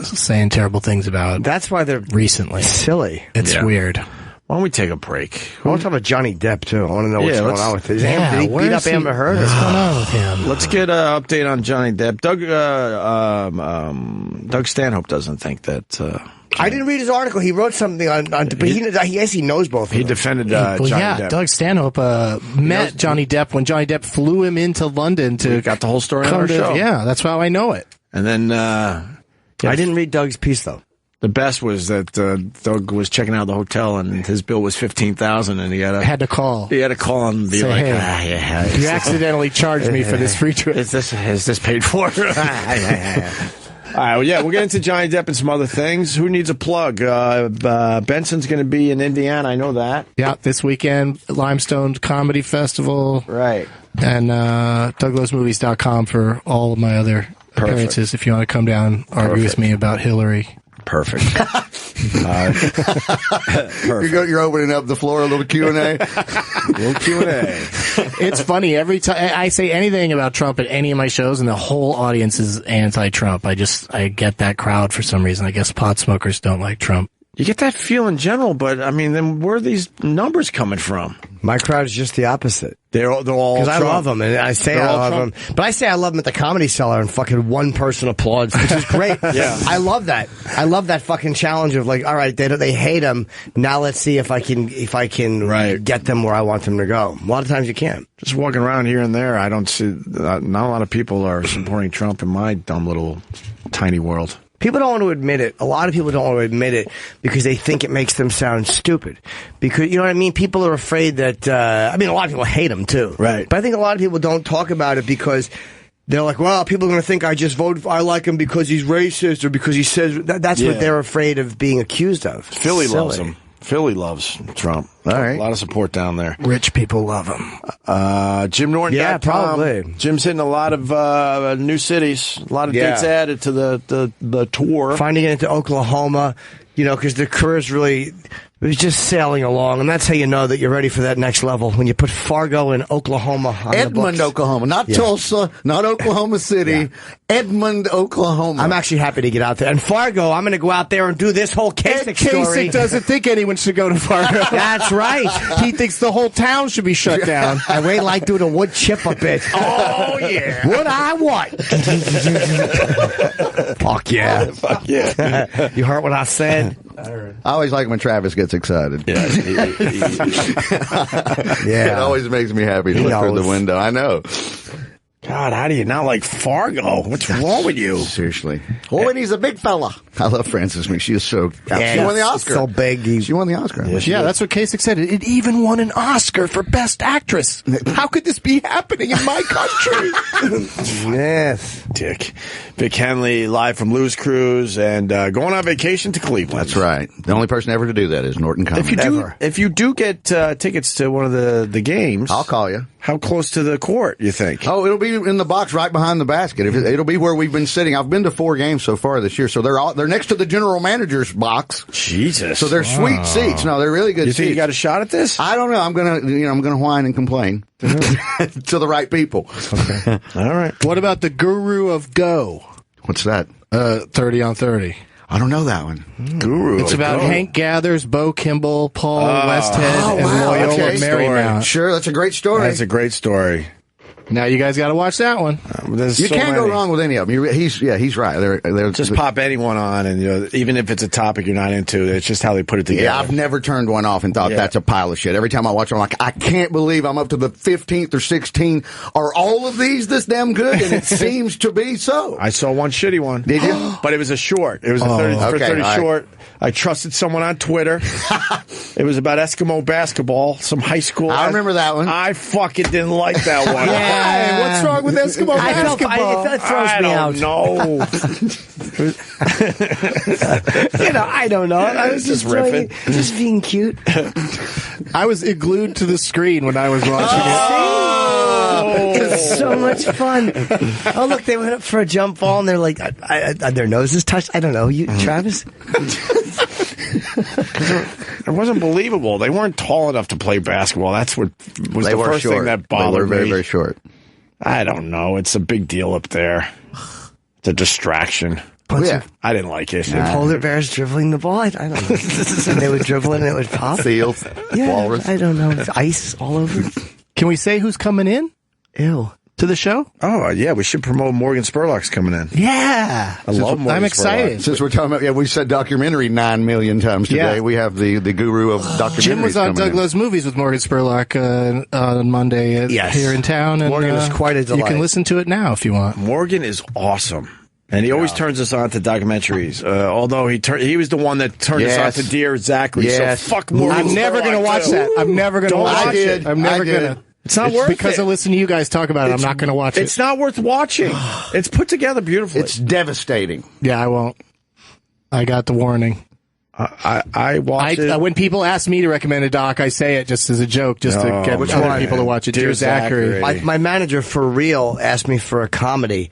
S3: saying terrible things about.
S2: That's why they're
S3: recently
S2: silly.
S3: It's weird.
S1: Why don't we take a break?
S2: I want to talk about Johnny Depp, too. I want to know what's going on with his Did he beat up Amber Heard?
S3: What's going on with him?
S1: Let's get an update on Johnny Depp. Doug Stanhope doesn't think that...
S2: I didn't read his article. He wrote something on but he knows both of them.
S1: He defended Johnny Depp.
S3: Doug Stanhope met Johnny Depp when Johnny Depp flew him into London to...
S1: We got the whole story on our show.
S3: Yeah, that's how I know it.
S1: And then...
S2: I didn't read Doug's piece, though.
S1: The best was that Doug was checking out the hotel and his bill was $15,000 and he had
S3: to call.
S1: He had to call and be like,
S3: you accidentally charged me for this free trip.
S1: Is this paid for? All right, well, yeah, we'll get into Johnny Depp and some other things. Who needs a plug? Benson's going to be in Indiana. I know that.
S3: Yeah, this weekend, Limestone Comedy Festival.
S2: Right.
S3: And DouglasMovies.com for all of my other appearances if you want to come down and argue with me about Hillary.
S1: Perfect.
S4: You're opening up the floor, a little Q&A.
S3: It's funny. Every time I say anything about Trump at any of my shows, and the whole audience is anti-Trump. I get that crowd for some reason. I guess pot smokers don't like Trump.
S1: You get that feel in general, but I mean, then where are these numbers coming from?
S2: My crowd is just the opposite.
S1: They're all
S2: because I love them, and I say I love them, but I say I love them at the Comedy Cellar, and fucking one person applauds, which is great.
S1: Yeah,
S2: I love that. I love that fucking challenge of like, all right, they hate them. Now let's see if I can get them where I want them to go. A lot of times you can't.
S1: Just walking around here and there, I don't see. Not a lot of people are supporting Trump in my dumb little tiny world.
S2: People don't want to admit it. A lot of people don't want to admit it because they think it makes them sound stupid. Because, you know what I mean? People are afraid that, a lot of people hate him too.
S1: Right.
S2: But I think a lot of people don't talk about it because they're like, well, people are going to think I like him because he's racist or because he says, that's what they're afraid of being accused of.
S1: Philly loves him. Philly loves Trump.
S4: All right.
S1: A lot of support down there.
S3: Rich people love him.
S1: Jim Norton.
S2: Yeah, probably.
S1: Jim's hitting a lot of new cities. A lot of dates added to the tour.
S2: Finally getting into Oklahoma, because the career's really... It was just sailing along, and that's how you know that you're ready for that next level. When you put Fargo in Oklahoma on
S4: Edmond,
S2: the books.
S4: Oklahoma, not Tulsa, not Oklahoma City, Edmond, Oklahoma.
S2: I'm actually happy to get out there. And Fargo, I'm going to go out there and do this whole Kasich story.
S3: Kasich doesn't think anyone should go to Fargo.
S2: That's right.
S3: He thinks the whole town should be shut down.
S2: I wait like doing a wood chip a bit.
S3: Oh, yeah.
S2: What I want. Fuck yeah.
S1: Fuck yeah.
S2: You heard what I said?
S4: I always like when Travis gets excited.
S1: Yeah.
S4: It always makes me happy to look through the window. I know.
S1: God, how do you not like Fargo? What's wrong with you?
S4: Seriously. Oh, and he's a big fella. I love Frances McDormand. She is so...
S2: Yeah,
S4: she won the Oscar.
S2: So big.
S4: She won the Oscar.
S3: Yeah, that's what Kasich said. It even won an Oscar for Best Actress. How could this be happening in my country?
S2: Yes.
S1: Dick. Vic Henley, live from Lou's Cruise, and going on vacation to Cleveland.
S4: That's right. The only person ever to do that is Norton Comedy.
S1: If you do get tickets to one of the games...
S4: I'll call you.
S1: How close to the court, you think?
S4: Oh, it'll be in the box right behind the basket. It'll be where we've been sitting. I've been to 4 games so far this year, so they're next to the general manager's box.
S1: Jesus.
S4: So they're sweet seats. No, they're really good
S1: you
S4: seats.
S1: think you got a shot at this?
S4: I don't know. I'm gonna whine and complain to the right people.
S1: Okay. All right.
S3: What about the Guru of Go?
S4: What's that?
S3: 30 on 30.
S4: I don't know that one.
S1: Guru.
S3: It's about Hank Gathers, Bo Kimball, Paul Westhead, and Loyola Marymount.
S4: Sure, that's a great story.
S1: That's a great story.
S3: Now you guys got to watch that one.
S4: You can't go wrong with any of them. He's right. They're
S1: just pop anyone on, and even if it's a topic you're not into, it's just how they put it together.
S4: Yeah, I've never turned one off and thought that's a pile of shit. Every time I watch it, I'm like, I can't believe I'm up to the 15th or 16th. Are all of these this damn good? And it seems to be so.
S1: I saw one shitty one.
S4: Did you?
S1: But it was a short. It was a 30 short. I trusted someone on Twitter. It was about Eskimo basketball, some high school.
S4: I remember that one.
S1: I fucking didn't like that one.
S3: Yeah, what's wrong with Eskimo basketball?
S2: It throws me out. I don't know. I was just riffing. Just being cute.
S3: I was glued to the screen when I was watching it.
S2: It's so much fun. Oh, look, they went up for a jump ball, and they're like, their noses touched. I don't know. You, Travis?
S1: It wasn't believable. They weren't tall enough to play basketball. That's what was the first thing that bothered me.
S4: They were very, very short.
S1: I don't know. It's a big deal up there. It's a distraction. I didn't like it.
S2: Polar bears dribbling the ball. I don't know. And they would dribble and it would pop.
S4: Seals. Walrus.
S2: I don't know. It's ice all over.
S3: Can we say who's coming in?
S2: Ew.
S3: To the show?
S1: Oh, yeah. We should promote Morgan Spurlock's coming in.
S3: Yeah.
S1: I love Morgan
S3: I'm excited.
S4: Since we're talking about, we said documentary 9 million times today. Yeah. We have the guru of documentaries.
S3: Jim was on Doug Loves Movies with Morgan Spurlock on Monday here in town. And,
S2: Morgan is quite a delight.
S3: You can listen to it now if you want.
S1: Morgan is awesome. And he always turns us on to documentaries. Although he was the one that turned us on to Dear Zachary.
S4: Yes.
S1: So fuck Morgan.
S3: I'm never going to watch that. I'm never going to watch it. I'm never going to.
S1: It's not worth it.
S3: Because I listen to you guys talk about it, I'm not going to watch it.
S1: It's not worth watching. It's put together beautifully.
S4: It's devastating.
S3: Yeah, I won't. I got the warning.
S1: I watch it.
S3: When people ask me to recommend a doc, I say it just as a joke, just to get other people to watch it. Dear Zachary.
S2: My manager, for real, asked me for a comedy,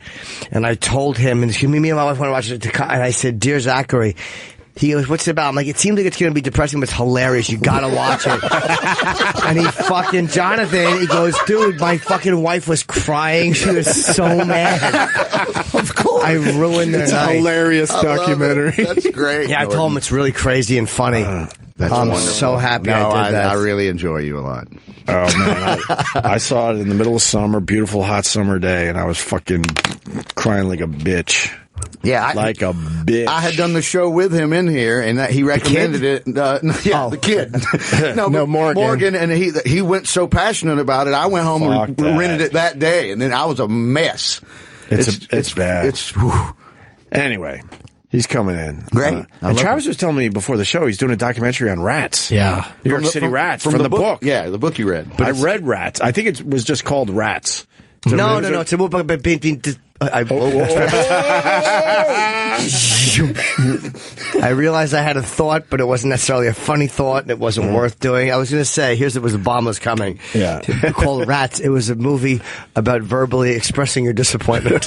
S2: and I told him, and me and my wife want to watch it, and I said, Dear Zachary. He goes, what's it about? I'm like, it seems like it's going to be depressing, but it's hilarious. You got to watch it. And he fucking, Jonathan, he goes, dude, my fucking wife was crying. She was so mad.
S4: Of course.
S2: I ruined their
S3: It's
S2: night.
S3: a hilarious documentary.
S4: That's great.
S2: Yeah, I told him it's really crazy and funny.
S4: That's
S2: I'm
S4: wonderful.
S2: so happy I did that.
S4: I really enjoy you a lot.
S1: Oh, man. I saw it in the middle of summer, beautiful hot summer day, and I was fucking crying like a bitch.
S4: Yeah,
S1: like a bitch.
S4: I had done the show with him in here, and he recommended it. The kid. no, Morgan, and he went so passionate about it. I went home and rented it that day, and then I was a mess.
S1: It's bad. Anyway, he's coming in.
S4: Great.
S1: And Travis was telling me before the show he's doing a documentary on rats.
S3: Yeah.
S1: New York City rats from the book.
S4: Yeah, the book you read.
S1: But I read Rats. I think it was just called Rats.
S2: No. It's a book about I realized I had a thought, but it wasn't necessarily a funny thought, and it wasn't worth doing. I was going to say, it was Obama's coming.
S1: Yeah.
S2: Called Rats. It was a movie about verbally expressing your disappointment.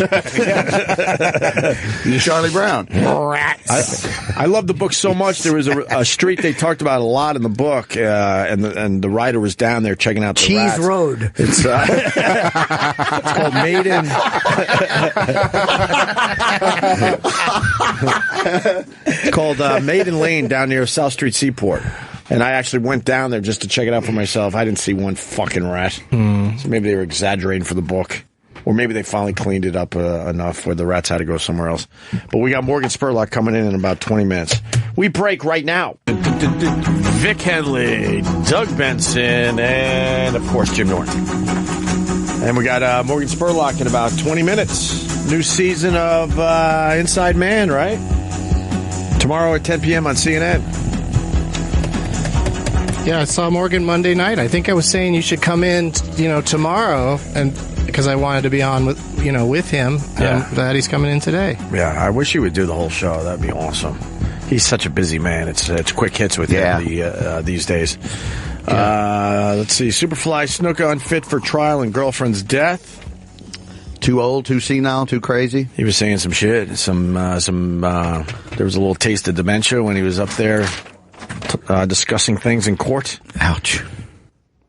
S4: Charlie Brown.
S2: Rats.
S1: I love the book so much. There was a street they talked about a lot in the book, and the writer was down there checking out the
S2: Cheese
S1: rats.
S2: Road.
S1: It's called Maiden. It's called Maiden Lane down near South Street Seaport. And I actually went down there just to check it out for myself. I didn't see one fucking rat. So maybe they were exaggerating for the book. Or maybe they finally cleaned it up enough where the rats had to go somewhere else. But we got Morgan Spurlock coming in about 20 minutes. We break right now. Vic Henley, Doug Benson, and, of course, Jim Norton. And we got Morgan Spurlock in about 20 minutes. New season of Inside Man, right? Tomorrow at 10 p.m. on CNN.
S3: Yeah, I saw Morgan Monday night. I think I was saying you should come in, tomorrow, and because I wanted to be on with him.
S1: Yeah.
S3: I'm glad he's coming in today.
S1: Yeah, I wish he would do the whole show. That'd be awesome. He's such a busy man. It's quick hits with him these days. Let's see. Superfly Snuka unfit for trial in girlfriend's death.
S4: Too old, too senile, too crazy.
S1: He was saying some shit. There was a little taste of dementia when he was up there discussing things in court.
S4: Ouch.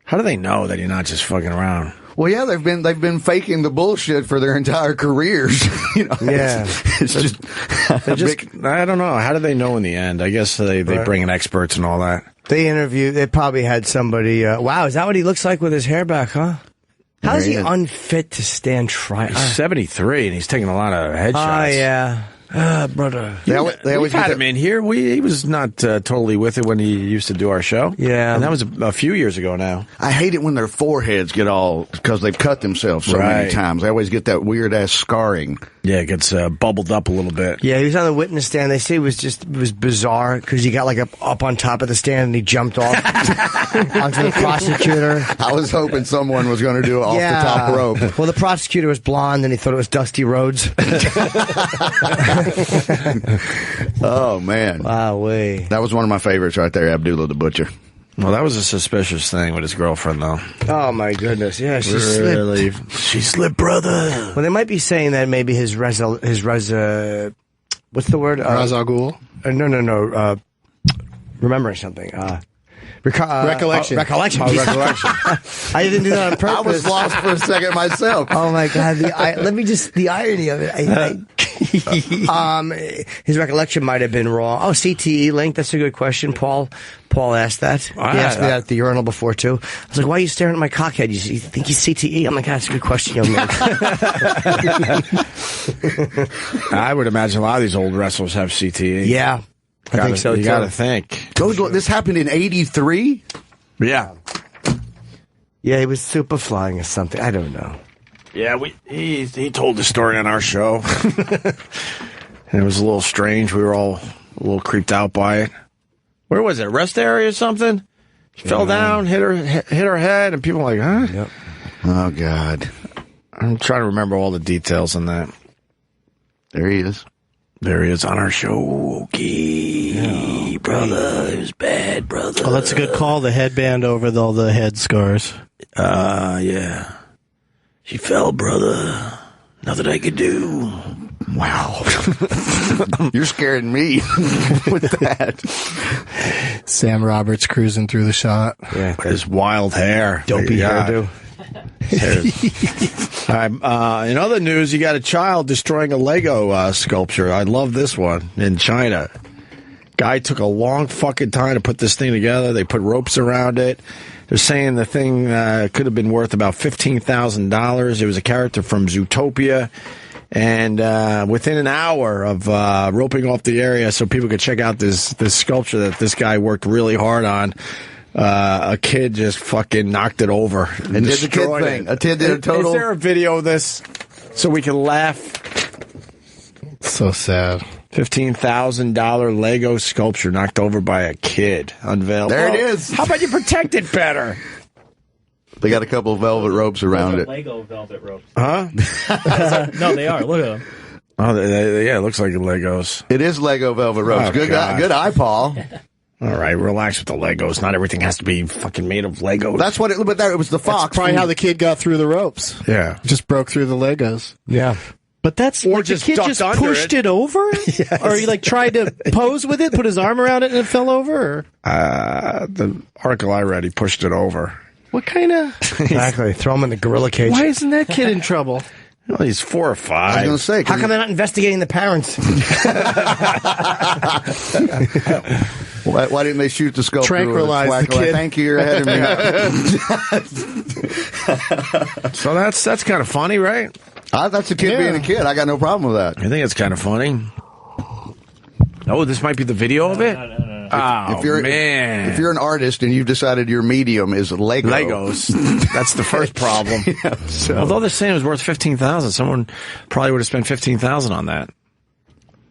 S1: How do they know that you're not just fucking around?
S4: Well, yeah, they've been faking the bullshit for their entire careers.
S2: Yeah,
S4: it's just
S1: I don't know. How do they know in the end? I guess they bring in experts and all that.
S2: They probably had somebody, wow, is that what he looks like with his hair back, huh? How is he unfit to stand trial?
S1: He's 73 and he's taking a lot of headshots.
S2: Oh, yeah. Brother.
S1: They always had him in here. He was not totally with it when he used to do our show.
S2: Yeah.
S1: And that was a few years ago now.
S4: I hate it when their foreheads get all, because they've cut themselves so many times. They always get that weird-ass scarring.
S1: Yeah, it gets bubbled up a little bit.
S2: Yeah, he was on the witness stand. They say it was bizarre because he got up on top of the stand and he jumped off onto the prosecutor.
S4: I was hoping someone was going to do it off the top rope.
S2: Well, the prosecutor was blonde and he thought it was Dusty Rhodes.
S4: Oh, man.
S2: Wow,
S4: that was one of my favorites right there, Abdullah the Butcher.
S1: Well, that was a suspicious thing with his girlfriend, though.
S2: Oh, my goodness. Yeah, she
S1: slipped. She slipped, brother.
S2: Well, they might be saying that maybe his what's the word?
S3: Ra's al Ghul?
S2: No. Remembering something.
S3: Recollection.
S2: Recollection.
S1: Recollection.
S2: I didn't do that on purpose.
S4: I was lost for a second myself.
S2: Oh my God! The irony of it. His recollection might have been wrong. Oh, CTE link. That's a good question. Paul asked that. He asked me that at the urinal before too. I was like, "Why are you staring at my cockhead? You think he's CTE?" I'm like, "That's a good question, young man."
S1: I would imagine a lot of these old wrestlers have CTE.
S2: Yeah. I think so, too.
S1: You gotta think.
S4: This happened in 83?
S1: Yeah.
S2: Yeah, he was Superflying or something. I don't know.
S1: Yeah, he told the story on our show. And it was a little strange. We were all a little creeped out by it. Where was it? Rest area or something? She fell down, hit her head, and people were like, huh?
S2: Yep.
S4: Oh, God.
S1: I'm trying to remember all the details on that.
S4: There he is.
S1: There he is on our show. Okay, brother. It was bad, brother.
S3: Oh, that's a good call. The headband over all the head scars.
S1: Yeah. She fell, brother. Nothing I could do.
S4: Wow. You're scaring me with that.
S3: Sam Roberts cruising through the shot.
S1: Yeah, his wild hair.
S2: Dopey hairdo.
S1: In other news, you got a child destroying a Lego sculpture. I love this one in China. Guy took a long fucking time to put this thing together. They put ropes around it. They're saying the thing could have been worth about $15,000. It was a character from Zootopia. And within an hour of roping off the area so people could check out this sculpture that this guy worked really hard on, a kid just fucking knocked it over and
S4: did the kid thing. A kid did a total.
S1: Is there a video of this so we can laugh?
S3: So sad.
S1: $15,000 Lego sculpture knocked over by a kid. Unveiled.
S4: There it is.
S1: How about you protect it better?
S4: They got a couple of velvet ropes around it.
S17: Lego velvet ropes.
S1: Huh?
S17: No, they are. Look at them.
S1: Oh, yeah, it looks like Legos.
S4: It is Lego velvet ropes.
S1: Oh,
S4: good eye, Paul.
S1: All right, relax with the Legos. Not everything has to be fucking made of Legos.
S4: That's what it was the fox.
S3: That's probably how the kid got through the ropes.
S1: Yeah.
S3: Just broke through the Legos.
S2: Yeah.
S9: But that's
S1: Or
S9: like
S1: just
S9: the kid
S1: ducked
S9: just
S1: under
S9: pushed it over?
S1: Yes.
S9: Or he like tried to pose with it, put his arm around it, and it fell over? Or?
S1: The article I read, he pushed it over.
S3: What kind of...
S2: Exactly. Throw him in the gorilla cage.
S3: Why isn't that kid in trouble?
S1: Well, he's 4 or 5.
S4: I was going to say.
S2: How come they're not investigating the parents?
S4: Why didn't they shoot the sculpture?
S3: Tranquilize the kid.
S4: Thank you, you're ahead of me.
S1: So that's kind of funny, right?
S4: That's a kid being a kid. I got no problem with that.
S1: I think it's kind of funny. Oh, this might be the video of it? Oh,
S4: if you're,
S1: man.
S4: If you're an artist and you've decided your medium is
S1: Legos, that's the first problem.
S4: Yeah, so.
S1: Although they're saying it was worth $15,000, someone probably would have spent $15,000 on that.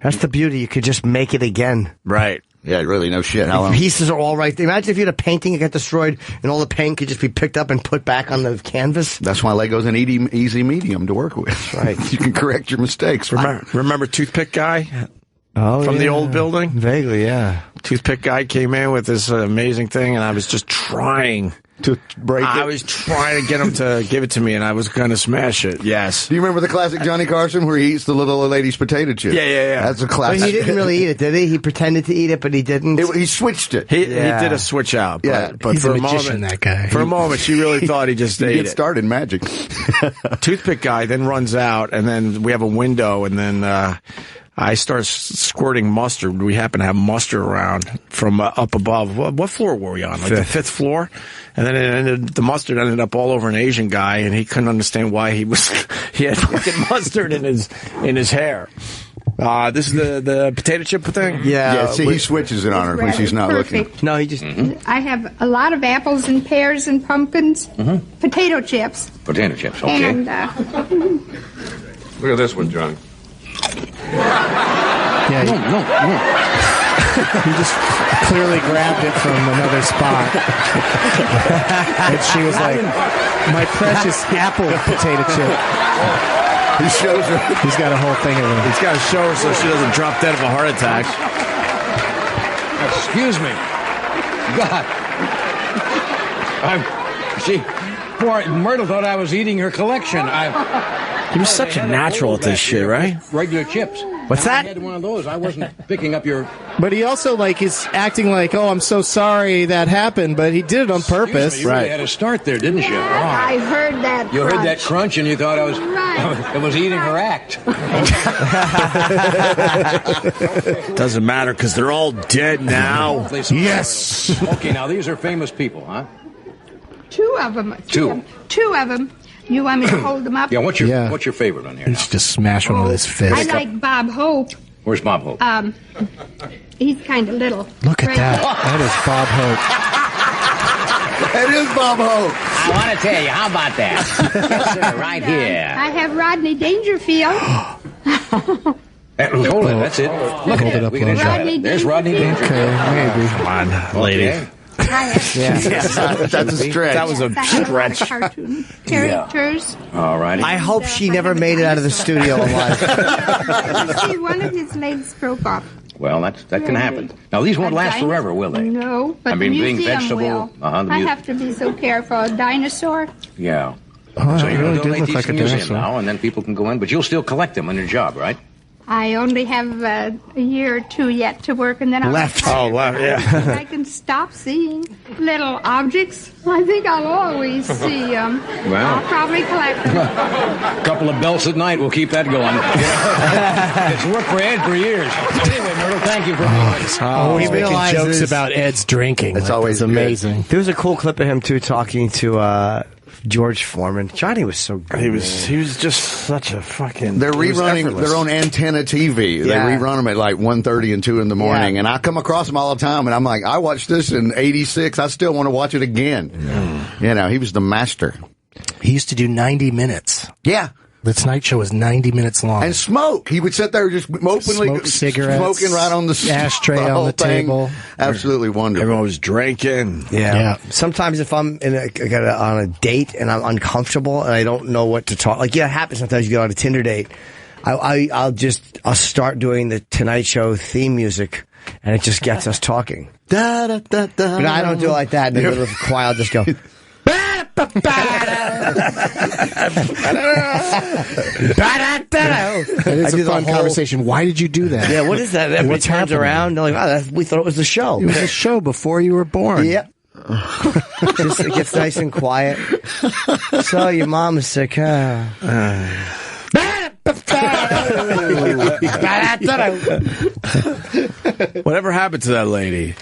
S2: That's the beauty. You could just make it again.
S1: Right.
S4: Yeah, really, no shit.
S2: The pieces are all right. Imagine if you had a painting that got destroyed and all the paint could just be picked up and put back on the canvas.
S4: That's why Lego's an easy medium to work with.
S2: Right.
S4: You can correct your mistakes.
S1: Remember Toothpick Guy?
S2: Oh,
S1: from the old building?
S2: Vaguely, yeah.
S1: Toothpick Guy came in with this amazing thing, and I was just trying
S4: to break it.
S1: I was trying to get him to give it to me, and I was going to smash it. Yes.
S4: Do you remember the classic Johnny Carson where he eats the little lady's potato chip?
S1: Yeah.
S4: That's a classic.
S2: But he didn't really eat it, did he? He pretended to eat it, but he didn't.
S4: He switched it.
S1: He did a switch out. But
S3: he's
S1: for
S3: a magician,
S1: moment,
S3: that guy.
S1: For a moment, she really thought he just ate it.
S4: Get started magic.
S1: Toothpick Guy then runs out, and then we have a window, and then I start squirting mustard. We happen to have mustard around from up above. What floor were we on? Like the 5th floor? And then the mustard ended up all over an Asian guy, and he couldn't understand why he had fucking mustard in his hair. This is the potato chip thing?
S4: Yeah, see, he switches it on her when she's not looking.
S2: No, he just...
S18: I have a lot of apples and pears and pumpkins. Potato chips.
S19: Potato chips, okay.
S18: And,
S19: Look at this one, John.
S3: Yeah, no. He just clearly grabbed it from another spot. And she was like, my precious apple potato chip.
S4: He shows her.
S3: He's got a whole thing of it.
S1: He's got to show her so she doesn't drop dead of a heart attack.
S19: Excuse me. God. Poor Myrtle thought I was eating her collection.
S1: He was such a natural at this shit, right?
S19: Regular chips.
S2: What's that?
S19: I had one of those. I wasn't picking up your...
S3: But he also is acting like, oh, I'm so sorry that happened, but he did it on purpose.
S19: You really had a start there, didn't you?
S18: I heard that.
S19: You heard that crunch and you thought I was...
S18: Right.
S19: It was eating her act.
S1: Doesn't matter because they're all dead now.
S19: Yes. Okay, now these are famous people, huh?
S18: Two of them.
S19: Two
S18: of them. You want me to hold them up?
S19: Yeah, what's your favorite on here?
S3: He should just smash one with his fist.
S18: I like Bob Hope.
S19: Where's Bob Hope?
S18: He's kind of little.
S3: Look at that. That is Bob Hope.
S4: That is Bob Hope.
S19: I want to tell you, how about that? Yes, sir, right here.
S18: I have Rodney Dangerfield.
S19: Hold it, that's it. Look at it. We can
S18: Rodney
S19: There's Rodney Dangerfield.
S3: Okay, maybe.
S1: Come on, lady.
S19: Okay.
S4: That's a stretch.
S1: That was a stretch.
S18: Cartoon characters.
S19: All righty.
S2: I hope she never made it out of the studio alive.
S18: You see, one of his legs broke off.
S19: Well, that can happen. Now, these won't last forever, will they?
S18: No, but
S19: I mean,
S18: the
S19: being
S18: museum
S19: vegetable.
S18: will. I have to be so careful. A dinosaur.
S19: Yeah.
S3: Oh,
S19: So
S3: it
S19: you're
S3: really
S19: going to
S3: did
S19: donate
S3: look
S19: these
S3: like
S19: to
S3: a
S19: the museum
S3: dinosaur.
S19: now, and then people can go in, but you'll still collect them on your job, right?
S18: I only have a year or two yet to work, and then I'll
S1: left, yeah.
S18: I can stop seeing little objects. I think I'll always see them.
S20: Wow.
S18: I'll probably collect them.
S20: A couple of belts at night. We'll keep that going. It's worked for Ed for years. Anyway, Myrtle, thank you for
S3: Always making jokes about Ed's drinking.
S4: It's always
S3: amazing.
S2: There was a cool clip of him too talking to George Foreman. Johnny was so good.
S1: He was just such a fucking.
S4: They're rerunning their own antenna TV. They rerun them at like 1:30 and 2 in the morning, and I come across them all the time, and I'm like, I watched this in '86. I still want to watch it again. You know, he was the master.
S3: He used to do 90 minutes.
S4: Yeah.
S3: The Tonight Show was 90 minutes long.
S4: And smoke. He would sit there just openly
S3: smoke cigarettes,
S4: smoking right on the
S3: ashtray on the
S4: thing.
S3: table.
S4: Absolutely wonderful.
S1: Everyone was drinking.
S2: Yeah. Sometimes if I'm on a date and I'm uncomfortable and I don't know what to talk, like, it happens sometimes you get on a Tinder date. I'll start doing the Tonight Show theme music, and it just gets us talking.
S4: Da, da, da, da.
S2: But I don't do it like that. In the middle of the choir, I'll just go.
S3: It's a fun conversation. Why did you do that?
S2: Yeah, what is that? Everybody turns around. They're like, we thought it was the show.
S3: It was a show before you were born.
S2: Yep. Just it gets nice and quiet. So your mom is sick, huh?
S1: Whatever happened to that lady?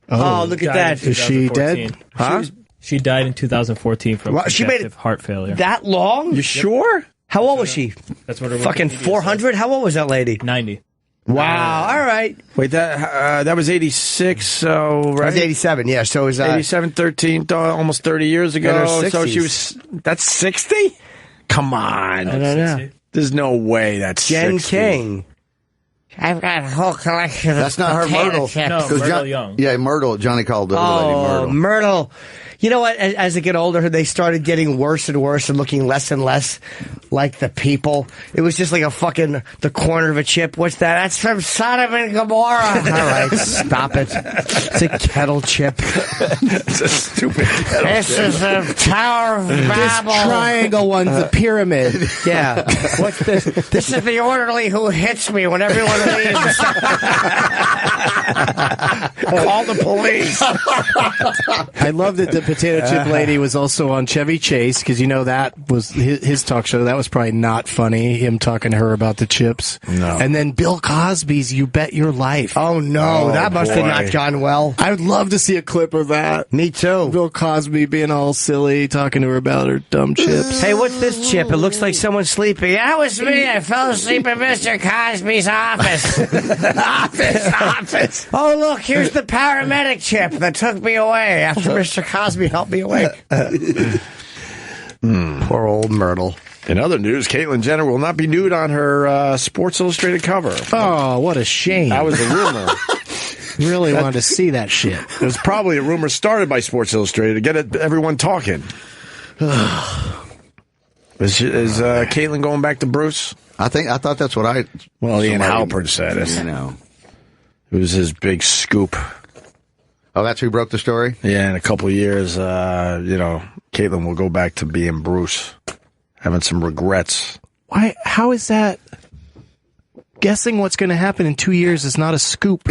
S2: Oh, look at that.
S3: Is she dead?
S1: Huh?
S17: She died in 2014 from
S2: She made
S17: congestive heart failure.
S2: That long?
S1: You sure?
S2: How old was she?
S17: That's what her
S2: fucking 400? How old was that lady?
S17: 90.
S2: Wow. All right.
S1: Wait, that was 86, so, right?
S2: That was 87, yeah. So it was
S1: 87, 13, almost 30 years ago.
S2: In her
S1: So
S2: 60s.
S1: she was, that's 60? Come on.
S2: I don't know.
S1: There's no way that's
S2: Jen
S1: 60.
S2: King. I've got a whole collection of
S4: That's not her Myrtle.
S17: No, Myrtle Young.
S4: Yeah, Myrtle. Johnny called the other lady Myrtle.
S2: Myrtle. You know what? As they get older, they started getting worse and worse and looking less and less like the people. It was just like the corner of a chip. What's that? That's from Sodom and Gomorrah. All right, stop it. It's a kettle chip.
S1: It's a stupid kettle
S2: This
S1: chip.
S2: is the Tower of Babel.
S3: This triangle one's the pyramid.
S2: Yeah. What's this? This is the orderly who hits me when everyone leaves.
S1: Call the police.
S3: I love that the potato chip lady was also on Chevy Chase, because you know that was his talk show. That was probably not funny, him talking to her about the chips.
S1: No.
S3: And then Bill Cosby's You Bet Your Life.
S2: Oh, no. That must have not gone well.
S3: I would love to see a clip of that.
S2: Me too.
S3: Bill Cosby being all silly, talking to her about her dumb chips.
S2: Hey, what's this chip? It looks like someone's sleeping. That was me. I fell asleep in Mr. Cosby's office. office. Oh, look, here's the paramedic chip that took me away after Mr. Cosby helped me awake. Poor old Myrtle.
S1: In other news, Caitlyn Jenner will not be nude on her Sports Illustrated cover.
S3: Oh, what a shame.
S1: That was a rumor.
S3: Really wanted to see that shit.
S1: It was probably a rumor started by Sports Illustrated to get everyone talking. Is Caitlyn going back to Bruce?
S4: I thought that's what
S1: Well, Ian Halpern said it.
S4: You know.
S1: It was his big scoop.
S4: Oh, that's who broke the story?
S1: Yeah, in a couple of years, Caitlyn will go back to being Bruce, having some regrets.
S3: Why? How is that? Guessing what's going to happen in 2 years is not a scoop.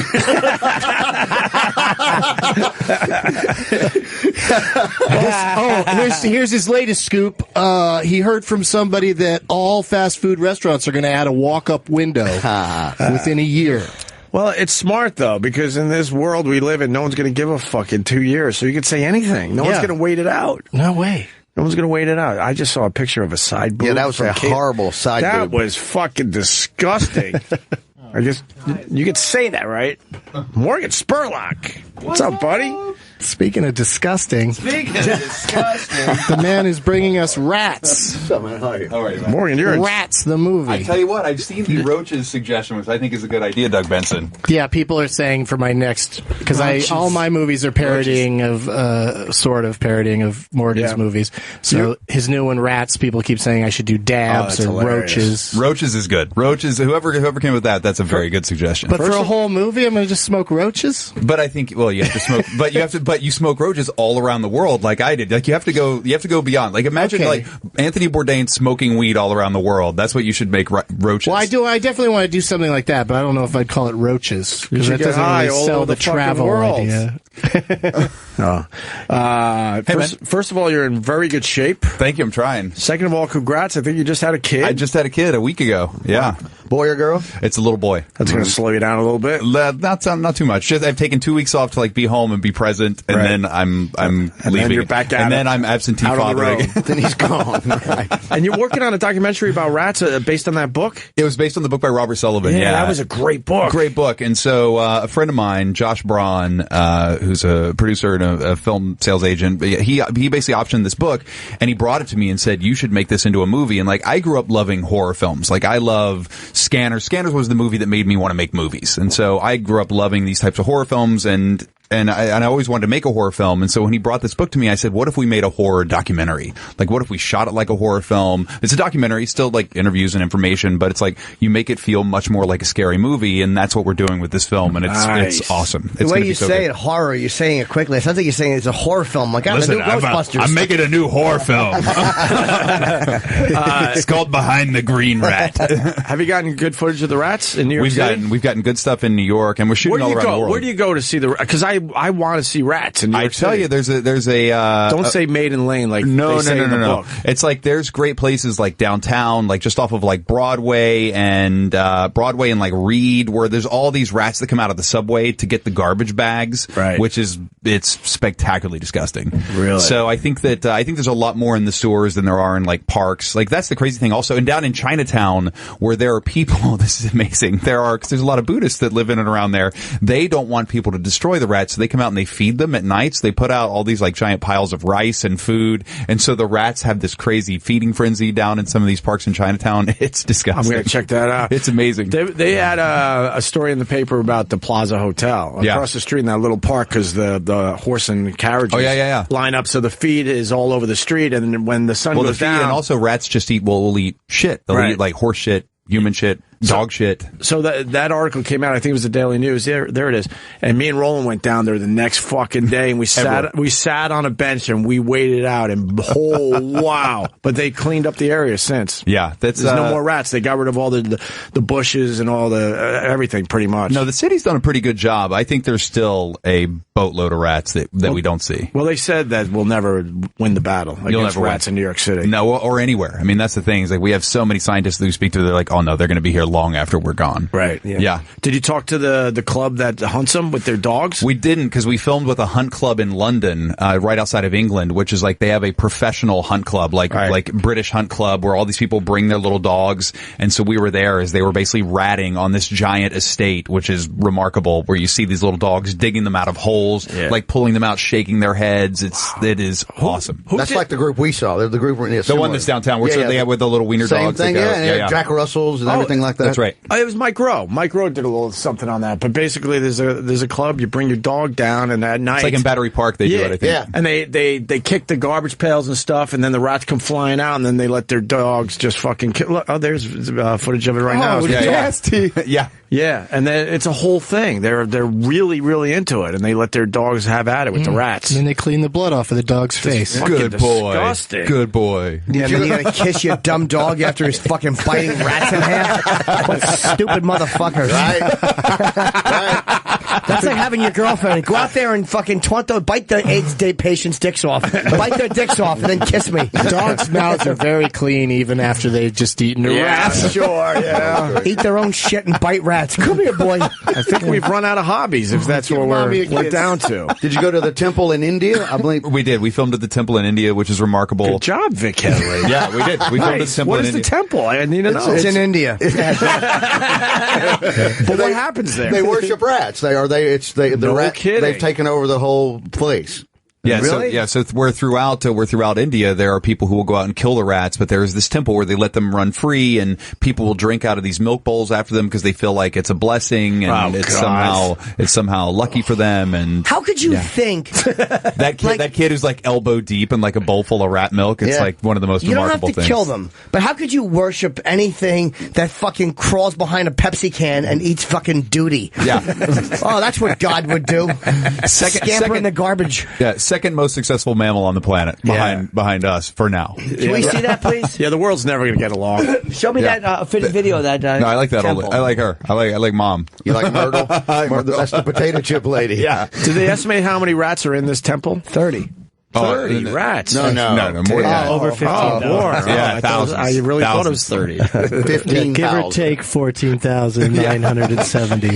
S3: Here's his latest scoop. He heard from somebody that all fast food restaurants are going to add a walk-up window within a year.
S1: Well, it's smart, though, because in this world we live in, no one's going to give a fuck in 2 years, so you can say anything. No one's going to wait it out.
S3: No way.
S1: No one's going to wait it out. I just saw a picture of a side boob.
S4: Yeah, that was a horrible side boob.
S1: That was fucking disgusting. I guess you could say that, right? Morgan Spurlock. What's up, buddy?
S3: Speaking of disgusting, the man is bringing us Rats.
S21: How are you, man?
S1: Morgan, you're
S3: Rats, the movie.
S21: I tell you what, I've seen the Roaches suggestion, which I think is a good idea, Doug Benson.
S3: Yeah, people are saying for my next, because all my movies are parodying of, sort of parodying of Morgan's movies. So his new one, Rats, people keep saying I should do Dabs or Roaches.
S21: Roaches is good. Roaches, whoever came with that's a very good suggestion.
S3: But for a whole movie, I'm going to just smoke roaches?
S21: But I think, well, you have to smoke, but you have to, but you smoke roaches all around the world, like I did. Like you have to go beyond. Like imagine like Anthony Bourdain smoking weed all around the world. That's what you should make roaches.
S3: Well, I definitely want to do something like that, but I don't know if I'd call it roaches because that doesn't really sell the travel idea.
S1: First of all, you're in very good shape.
S21: Thank you. I'm trying.
S1: Second of all, congrats. I think you just had a kid.
S21: I just had a kid a week ago. Yeah.
S4: Boy or girl?
S21: It's a little boy.
S1: That's going to slow you down a little bit.
S21: Not too much. Just I've taken 2 weeks off to like be home and be present, and then I'm leaving.
S1: Then you're back at
S21: and
S1: it.
S21: then I'm absentee
S1: Out on the
S21: fathering.
S1: road.
S4: Then he's gone. Right.
S1: And you're working on a documentary about rats based on that book?
S21: It was based on the book by Robert Sullivan. Yeah,
S1: that was a great book.
S21: Great book. And so a friend of mine, Josh Braun, who's a producer and a film sales agent, he basically optioned this book, and he brought it to me and said, you should make this into a movie. And like I grew up loving horror films. Like I love Scanners. Scanners was the movie that made me want to make movies. And so I grew up loving these types of horror films, and I always wanted to make a horror film. And so when he brought this book to me, I said, what if we made a horror documentary? Like, what if we shot it like a horror film? It's a documentary, still like interviews and information, but it's like you make it feel much more like a scary movie. And that's what we're doing with this film. And it's awesome.
S2: The way you say it, horror, you're saying it quickly. It sounds like you're saying it's a horror film. Like,
S21: listen,
S2: the new Ghostbusters.
S21: I'm making a new horror film. It's called Behind the Green Rat.
S1: Have you gotten good footage of the rats in New York City?
S21: We've gotten good stuff in New York, and we're shooting all around the world.
S1: Where do you go to see the? Because I want to see rats in New York City.
S21: I tell you, there's a
S1: don't say Maiden Lane like
S21: no.
S1: Book.
S21: It's like there's great places like downtown, like just off of like Broadway and like Reed, where there's all these rats that come out of the subway to get the garbage bags,
S1: right?
S21: Which is it's spectacularly disgusting.
S1: Really?
S21: So I think there's a lot more in the stores than there are in like parks. Like that's the crazy thing. Also, and down in Chinatown, where there are people, this is amazing. Cause there's a lot of Buddhists that live in and around there. They don't want people to destroy the rats, so they come out and they feed them at nights. They put out all these like giant piles of rice and food, and so the rats have this crazy feeding frenzy down in some of these parks in Chinatown. It's disgusting.
S1: I'm going to check that out.
S21: It's amazing.
S1: They had a story in the paper about the Plaza Hotel across the street in that little park because the horse and carriages line up, so the feed is all over the street, and when the sun goes down,
S21: and also rats just will eat shit. They'll eat like horse shit, human shit, dog shit.
S1: So that article came out. I think it was the Daily News. There it is. And me and Roland went down there the next fucking day, and we sat on a bench and we waited out. And wow! But they cleaned up the area since.
S21: Yeah,
S1: there's no more rats. They got rid of all the bushes and all the everything pretty much.
S21: No, the city's done a pretty good job. I think there's still a boatload of rats that we don't see.
S1: Well, they said that we'll never win the battle against rats in New York City.
S21: No, or anywhere. I mean, that's the thing. Is like we have so many scientists that we speak to. They're like, oh no, they're going to be here long after we're gone.
S1: Right. Yeah. Did you talk to the club that hunts them with their dogs?
S21: We didn't, because we filmed with a hunt club in London, right outside of England, which is like they have a professional hunt club, like British hunt club, where all these people bring their little dogs. And so we were there as they were basically ratting on this giant estate, which is remarkable, where you see these little dogs digging them out of holes, like pulling them out, shaking their heads. It is awesome.
S4: That's like the group we saw. They're the group
S21: the one that's downtown. They have with the little wiener dogs.
S4: Same thing, Jack Russells and everything like that.
S21: That's right.
S1: It was Mike Rowe. Mike Rowe did a little something on that. But basically, there's a club. You bring your dog down, and at night,
S21: it's like in Battery Park they do it. I think.
S1: Yeah, and they kick the garbage pails and stuff, and then the rats come flying out, and then they let their dogs just fucking kill. Look, there's footage of it right now. Yeah, and then it's a whole thing. They're really, really into it, and they let their dogs have at it with the rats.
S3: And then they clean the blood off of the dog's face.
S21: Good boy.
S1: Disgusting.
S21: Good boy.
S2: Yeah, and then you gotta kiss your dumb dog after he's fucking biting rats in half. What stupid motherfuckers.
S4: Right.
S2: That's like having your girlfriend go out there and fucking bite the AIDS patient's dicks off. Bite their dicks off and then kiss me.
S3: Dogs' mouths are very clean even after they've just eaten a rat.
S1: Sure, yeah.
S2: Eat their own shit and bite rats. Come here, boy.
S1: I think we've run out of hobbies if that's what we're down to.
S4: Did you go to the temple in India? I believe
S21: we did. We filmed at the temple in India, which is remarkable.
S1: Good job, Vic Henley.
S21: Yeah, we did. We filmed at the temple in India.
S1: What is the temple? I need to know.
S2: It's in India.
S1: But what happens there?
S4: They worship rats. They've taken over the whole place.
S21: Yeah,
S2: Really?
S21: So we're throughout India. There are people who will go out and kill the rats, but there is this temple where they let them run free, and people will drink out of these milk bowls after them because they feel like it's a blessing and it's somehow lucky for them. And
S2: how could you think
S21: that kid who's like elbow deep in like a bowl full of rat milk? It's like one of the most remarkable things.
S2: You don't have to kill them, but how could you worship anything that fucking crawls behind a Pepsi can and eats fucking duty?
S21: Yeah.
S2: Oh, that's what God would do. Scamper in the garbage.
S21: Yeah, second most successful mammal on the planet behind us for now.
S2: Can we see that, please?
S1: Yeah, the world's never going to get along.
S2: Show me that video. That
S21: no, I like that. I like her. I like Mom.
S4: You like Myrtle? That's the potato chip lady.
S1: Yeah. Did they estimate how many rats are in this temple?
S2: 30.
S1: 30 rats.
S21: No, more than that.
S2: Over 15,000.
S1: More.
S21: Yeah,
S1: thousands. I really thought it was 30.
S3: 15, give or take 14,970.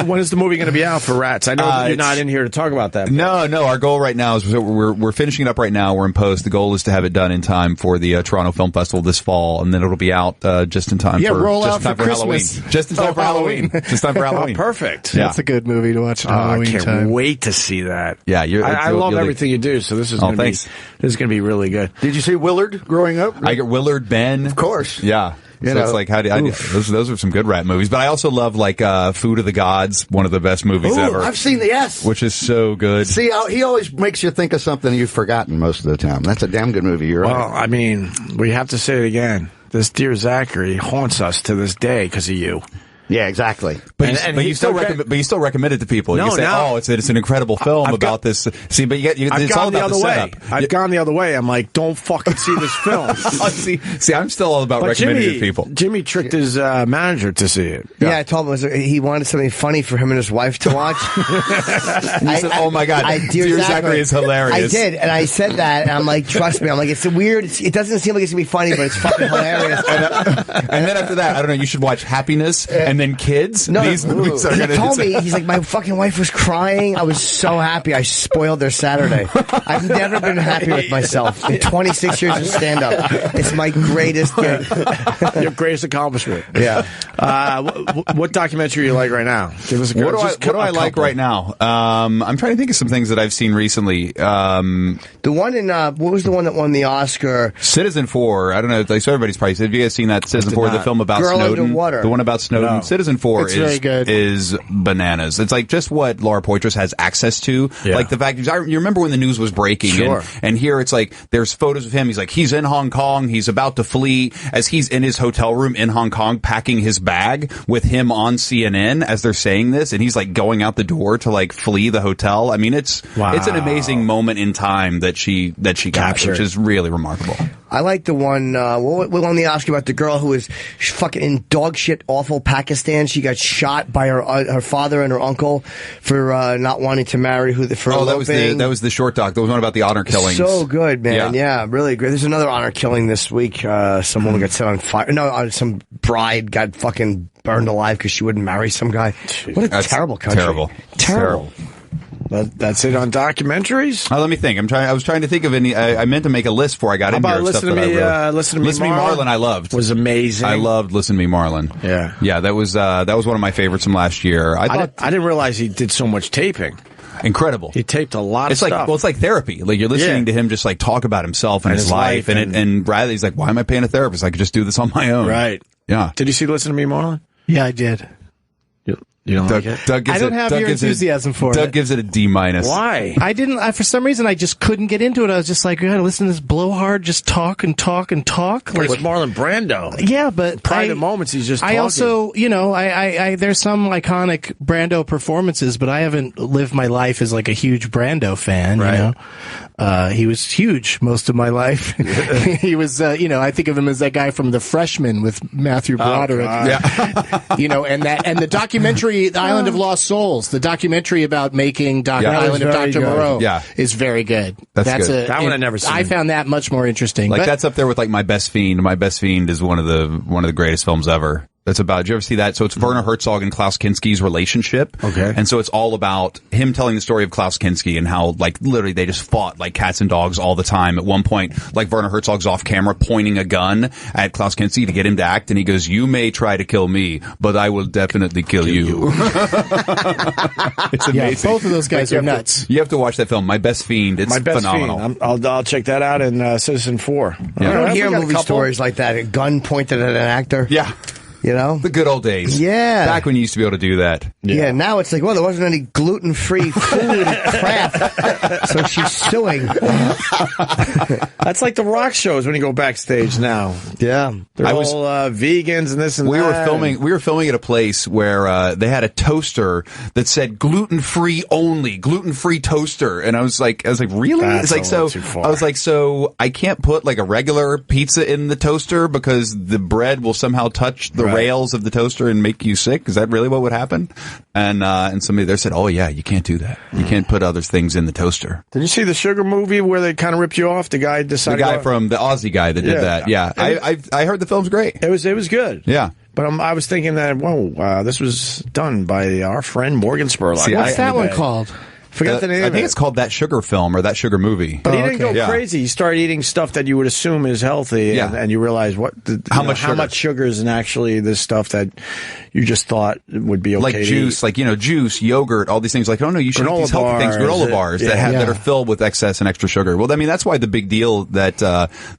S1: When is the movie going to be out for rats? I know that you're not in here to talk about that.
S21: No. Our goal right now is we're finishing it up right now. We're in post. The goal is to have it done in time for the Toronto Film Festival this fall, and then it'll be out just in time.
S3: Roll out for
S21: Christmas. Halloween. Just in time for Halloween. Just in time for Halloween.
S1: Perfect.
S3: That's a good movie to watch at Halloween
S1: time. I can't wait to see that. Yeah, I love everything you do. So this is going to be really good.
S4: Did you see Willard growing up?
S21: I get Willard, Ben,
S4: of course.
S21: Yeah. It's like those are some good rat movies. But I also love like Food of the Gods, one of the best movies ever.
S4: I've seen
S21: which is so good.
S4: See, he always makes you think of something you've forgotten most of the time. That's a damn good movie. You're right.
S1: Well, I mean, we have to say it again. This dear Zachary haunts us to this day because of you.
S4: Yeah, exactly.
S21: But you still recommend it to people. You say, it's an incredible film about this. See, but it's all about the setup.
S1: I've gone the other way. I'm like, don't fucking see this film.
S21: see, I'm still all about recommending it to people.
S1: Jimmy tricked his manager to see it.
S2: Yeah, I told him he wanted something funny for him and his wife to watch.
S21: He said, oh my God, Dear Zachary is hilarious.
S2: I did, and I said that, and I'm like, trust me. I'm like, it's weird. It doesn't seem like it's going to be funny, but it's fucking hilarious.
S21: And then after that, I don't know, you should watch Happiness and then Kids.
S2: No,
S21: these movies are
S2: he told me, he's like, my fucking wife was crying. I was so happy. I spoiled their Saturday. I've never been happy with myself in 26 years of stand-up. It's my greatest gig.
S1: Your greatest accomplishment.
S2: Yeah.
S1: What documentary you like right now? Give us a
S21: what do I like right now? I'm trying to think of some things that I've seen recently.
S2: The one in what was the one that won the Oscar?
S21: Citizen 4. I don't know. Like, so everybody's probably said. Have you guys seen that Citizen 4? The film about
S2: Girl
S21: Snowden.
S2: Underwater.
S21: The one about Snowden.
S1: No.
S21: Citizen 4
S3: is
S21: bananas. It's like just what Laura Poitras has access to.
S1: Yeah.
S21: Like the fact, you remember when the news was breaking,
S1: sure.
S21: and here it's like there's photos of him. He's like he's in Hong Kong. He's about to flee as he's in his hotel room in Hong Kong packing his bag with him on CNN as they're saying this, and he's like going out the door to like flee the hotel. I mean, it's an amazing moment in time that she captured, which is really remarkable.
S2: I like the one, what won the Oscar about the girl who was fucking in dog shit awful Pakistan. She got shot by her father and her uncle for not wanting to marry
S21: that was the short doc. There was one about the honor killings.
S2: So good, man. Yeah, really great. There's another honor killing this week. Some woman got set on fire. No, some bride got fucking burned alive because she wouldn't marry some guy. What a terrible country. Terrible.
S1: That's it on documentaries.
S21: Let me think. I was trying to think of any. I meant to make a list before I got in here.
S1: Listen to Me, Listen to Me,
S21: Marlon. I loved.
S1: Was amazing.
S21: I loved Listen to Me, Marlon.
S1: Yeah.
S21: That was one of my favorites from last year. I
S1: didn't realize he did so much taping.
S21: Incredible.
S1: He taped a lot of stuff.
S21: It's like therapy. Like you're listening to him just like talk about himself and his life, and rather he's like, why am I paying a therapist? I could just do this on my own.
S1: Right.
S21: Yeah.
S1: Did you see Listen to Me, Marlon?
S3: Yeah, I did.
S1: You don't like it?
S3: I don't have your enthusiasm for it.
S21: Doug gives it a D-.
S1: Why?
S3: I didn't. For some reason, I just couldn't get into it. I was just like, you gotta listen to this blowhard just talk and talk and talk.
S1: Like, it's Marlon Brando.
S3: Yeah, but
S1: private moments, he's just talking.
S3: I also, I there's some iconic Brando performances, but I haven't lived my life as like a huge Brando fan.
S1: Right.
S3: He was huge most of my life. He was, I think of him as that guy from The Freshman with Matthew Broderick. And the documentary, The Island of Lost Souls, the documentary about making Island of Dr. Moreau is very good.
S21: That's good.
S1: That one I never seen.
S3: I found that much more interesting.
S21: Like that's up there with like My Best Fiend. My Best Fiend is one of the greatest films ever. That's about, did you ever see that? So it's Werner Herzog and Klaus Kinski's relationship.
S1: Okay.
S21: And so it's all about him telling the story of Klaus Kinski and how, like, literally they just fought like cats and dogs all the time. At one point, like, Werner Herzog's off camera pointing a gun at Klaus Kinski to get him to act, and he goes, "You may try to kill me, but I will definitely kill you." It's amazing.
S3: Yeah, both of those guys are nuts.
S21: You have to watch that film, My Best Fiend. It's phenomenal.
S1: I'll check that out in Citizen 4.
S2: You don't hear movie stories like that. A gun pointed at an actor.
S21: Yeah.
S2: You know?
S21: The good old days.
S2: Yeah.
S21: Back when you used to be able to do that.
S2: Yeah, now it's like, well, there wasn't any gluten-free food crap, so she's suing.
S1: That's like the rock shows when you go backstage now.
S2: Yeah.
S1: They're all vegans and this and
S21: we
S1: that.
S21: We were filming at a place where they had a toaster that said gluten-free only, gluten-free toaster. And I was like, really?
S1: That's
S21: it's like,
S1: a little too far.
S21: I was like, so I can't put like a regular pizza in the toaster because the bread will somehow touch the rails of the toaster and make you sick? Is that really what would happen? And somebody there said, "Oh yeah, you can't do that. You can't put other things in the toaster."
S1: Did you see the Sugar movie where they kind of ripped you off? The guy decided.
S21: The guy from the Aussie guy that did that. Yeah, I heard the film's great.
S1: It was good.
S21: Yeah.
S1: But I was thinking that, this was done by our friend Morgan Spurlock.
S21: See,
S3: What's that one called?
S1: Forgot the name of it.
S21: I think it's called That Sugar Film or That Sugar Movie.
S1: But he didn't go crazy. He started eating stuff that you would assume is healthy, and you realize how much sugar is in actually this stuff that you just thought would be okay.
S21: Like juice, juice, yogurt, all these things. Like, oh no, you should eat these healthy things. Granola bars that are filled with excess and extra sugar. Well, I mean, that's why the big deal that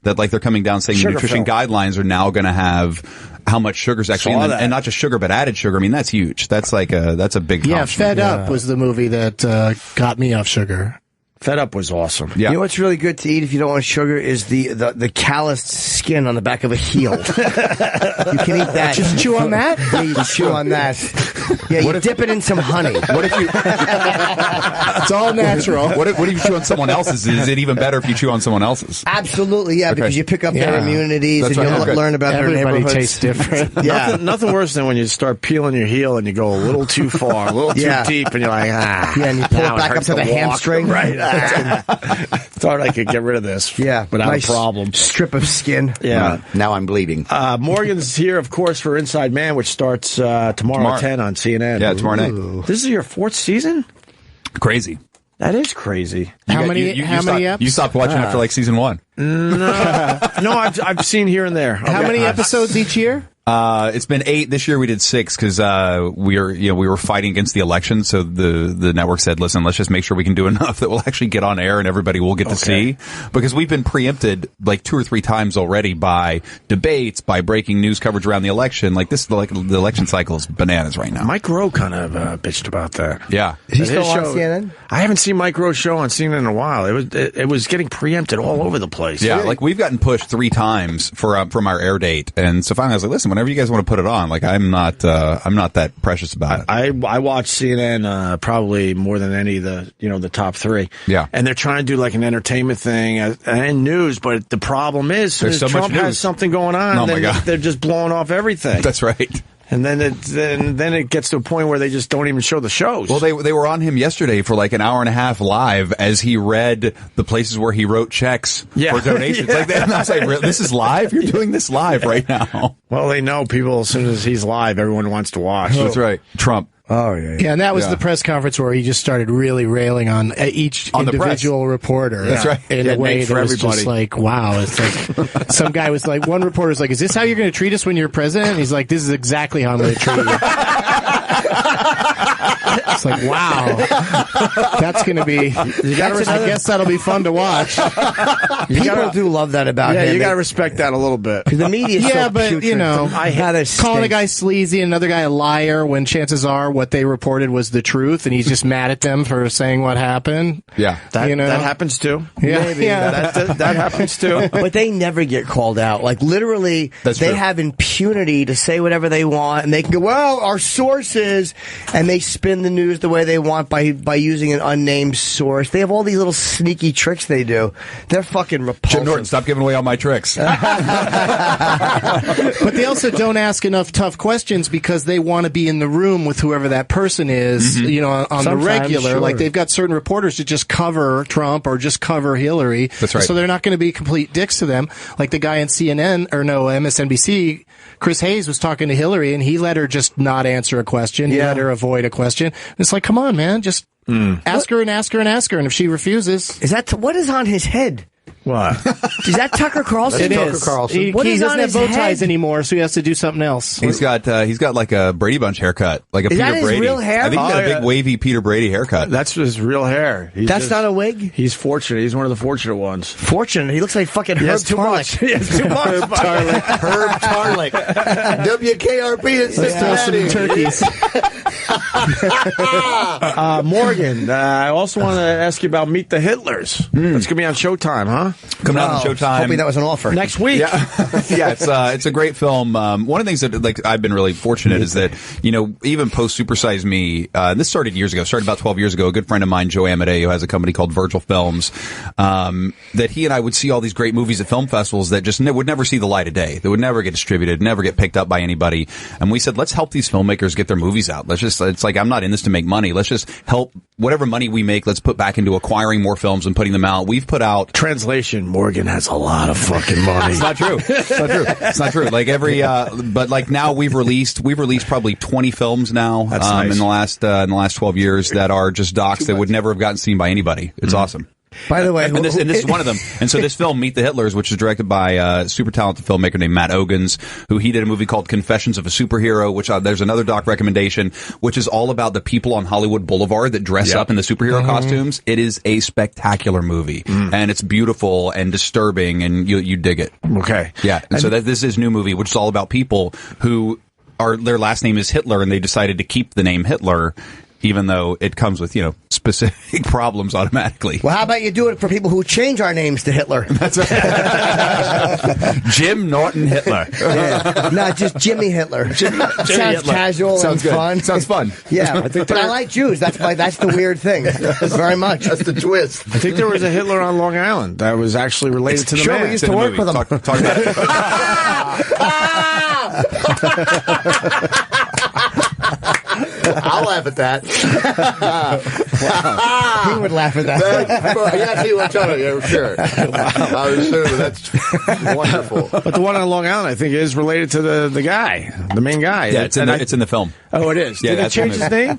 S21: like they're coming down saying the nutrition guidelines are now going to have how much sugar's actually in them, and not just sugar, but added sugar. I mean, that's huge. That's like that's a big.
S3: Yeah, Fed Up was the movie that got me off sugar.
S1: Fed Up was awesome.
S21: Yeah.
S2: You know what's really good to eat if you don't want sugar is the calloused skin on the back of a heel. You can eat that.
S3: Just chew on that?
S2: Yeah, you chew on that. Yeah, you dip it in some honey.
S21: What if you?
S3: It's all natural.
S21: What if you chew on someone else's? Is it even better if you chew on someone else's?
S2: Absolutely, yeah, because you pick up their immunities and you'll learn about their neighborhoods.
S3: Everybody tastes different.
S2: Yeah.
S1: Nothing worse than when you start peeling your heel and you go a little too far, a little too deep, and you're like,
S2: Yeah, and you pull it back up to the hamstring.
S1: Right. Thought I could get rid of this.
S2: Yeah,
S1: without
S2: nice
S1: a problem.
S2: Strip of skin.
S1: Yeah.
S4: Now I'm bleeding.
S1: Morgan's here, of course, for Inside Man, which starts tomorrow at 10 on CNN.
S21: Yeah, tomorrow night.
S1: This is your 4th season?
S21: Crazy.
S1: That is crazy.
S3: How many episodes?
S21: You stopped watching after like season 1.
S1: No, I've seen here and there.
S3: How many episodes each year?
S21: It's been 8 this year. We did 6 because we were fighting against the election. So the network said, "Listen, let's just make sure we can do enough that we'll actually get on air and everybody will get to see." Because we've been preempted like 2 or 3 times already by debates, by breaking news coverage around the election. Like the election cycle is bananas right now.
S1: Mike Rowe kind of bitched about that.
S21: Yeah,
S2: is he still on CNN?
S1: I haven't seen Mike Rowe's show on CNN in a while. It was getting preempted all over the place.
S21: Yeah, like we've gotten pushed 3 times from our air date, and so finally I was like, "Listen, whenever you guys want to put it on, like I'm not that precious about it."
S1: I watch CNN probably more than any of the top 3.
S21: Yeah,
S1: and they're trying to do like an entertainment thing and news, but the problem is Trump has something going on.
S21: Oh my God,
S1: they're just blowing off everything.
S21: That's right.
S1: And then it gets to a point where they just don't even show the shows.
S21: Well, they were on him yesterday for like an hour and a half live as he read the places where he wrote checks for donations. Like that. And I was like, "This is live? You're doing this live right now?"
S1: Well, they know people as soon as he's live, everyone wants to watch.
S21: That's right. Trump.
S2: Oh, yeah.
S3: Yeah, and that was the press conference where he just started really railing on each individual reporter.
S21: That's right.
S3: In a way that was just like, wow. It's like, some guy was like, one reporter's like, "Is this how you're going to treat us when you're president?" And he's like, "This is exactly how I'm going to treat you." It's like, wow. That's going to be, I guess that'll be fun to watch.
S2: People do love that about him.
S1: You got to respect that a little bit.
S2: Because the media is so
S3: but,
S2: putrid.
S3: Calling a guy sleazy and another guy a liar when chances are what they reported was the truth, and he's just mad at them for saying what happened.
S21: Yeah.
S1: That happens too.
S3: Yeah.
S1: Maybe.
S3: Yeah.
S1: That happens too.
S2: But they never get called out. Like, literally,
S21: That's
S2: they
S21: true.
S2: have impunity to say whatever they want, and they can go, "Well, our source sources, and they spin the news the way they want by using an unnamed source. They have all these little sneaky tricks they do. They're fucking repulsive.
S21: Jim Norton, stop giving away all my tricks.
S3: But they also don't ask enough tough questions because they want to be in the room with whoever that person is,
S21: Mm-hmm.
S3: you know, on the
S2: Sometimes,
S3: regular.
S2: sure.
S3: Like they've got certain reporters that just cover Trump or just cover Hillary.
S21: That's right.
S3: So they're not going to be complete dicks to them. Like the guy on MSNBC, Chris Hayes was talking to Hillary and he let her just not answer a question. He let her avoid a question. It's like, come on, man, just ask her and ask her and ask her. And if she refuses.
S2: What is on his head?
S1: What?
S2: Is that Tucker Carlson?
S3: It is. He doesn't have bow ties anymore, so he has to do something else.
S21: He's got like a Brady Bunch haircut, like a
S2: Is
S21: Peter
S2: that his
S21: Brady.
S2: real hair?
S21: I think he's got a big wavy Peter Brady haircut.
S1: That's his real hair.
S2: That's not a wig?
S1: He's fortunate. He's one of the fortunate ones.
S2: Fortunate? He looks like fucking
S1: He
S2: Herb
S1: has too much.
S2: Tarlick.
S1: He has too much.
S4: Herb Tarlick. WKRP in Cincinnati.
S3: Turkeys.
S1: Morgan, I also want to ask you about Meet the Hitlers. It's going to be on Showtime, huh?
S21: Coming out on Showtime.
S2: Hoping that was an offer.
S1: Next week.
S21: Yeah, it's a great film. One of the things that I've been really fortunate is that even post Super Size Me, this started years ago. Started about 12 years ago. A good friend of mine, Joe Amadei, who has a company called Virgil Films, that he and I would see all these great movies at film festivals that just would never see the light of day. They would never get distributed, never get picked up by anybody. And we said, let's help these filmmakers get their movies out. It's like I'm not in this to make money. Let's just help whatever money we make. Let's put back into acquiring more films and putting them out. We've put out
S1: translation. Morgan has a lot of fucking money.
S21: It's not true. It's not true. Like but like now we've released probably 20 films now
S1: nice.
S21: in the last 12 years that are just docs that would never have gotten seen by anybody. It's awesome.
S2: By the way,
S21: and this is one of them. And so this film, Meet the Hitlers, which is directed by a super talented filmmaker named Matt Ogans, who he did a movie called Confessions of a Superhero, which there's another doc recommendation, which is all about the people on Hollywood Boulevard that dress up in the superhero costumes. It is a spectacular movie, and it's beautiful and disturbing, and you dig it.
S1: Okay.
S21: Yeah. And so this is his new movie, which is all about people who their last name is Hitler, and they decided to keep the name Hitler, even though it comes with, specific problems automatically.
S2: Well, how about you do it for people who change our names to Hitler?
S21: That's right. Jim Norton Hitler.
S2: Yeah. No, just Jimmy Hitler. Sounds
S21: Hitler.
S2: casual
S21: Sounds
S2: and
S21: good.
S2: fun.
S21: Sounds fun.
S2: Yeah, but I like Jews. That's the weird thing. Very much.
S4: That's the twist.
S1: I think there was a Hitler on Long Island that was actually related to the man.
S2: We used to work with him.
S21: Talk about it.
S4: I'll laugh at that.
S2: He would laugh at that.
S4: Yeah, he went on it, yeah, sure. I would assume that's wonderful.
S1: But the one on Long Island, I think, is related to the guy, the main guy.
S21: Yeah, it's in the film.
S1: Oh, it is.
S21: Yeah,
S1: Did it
S21: that's
S1: change his name?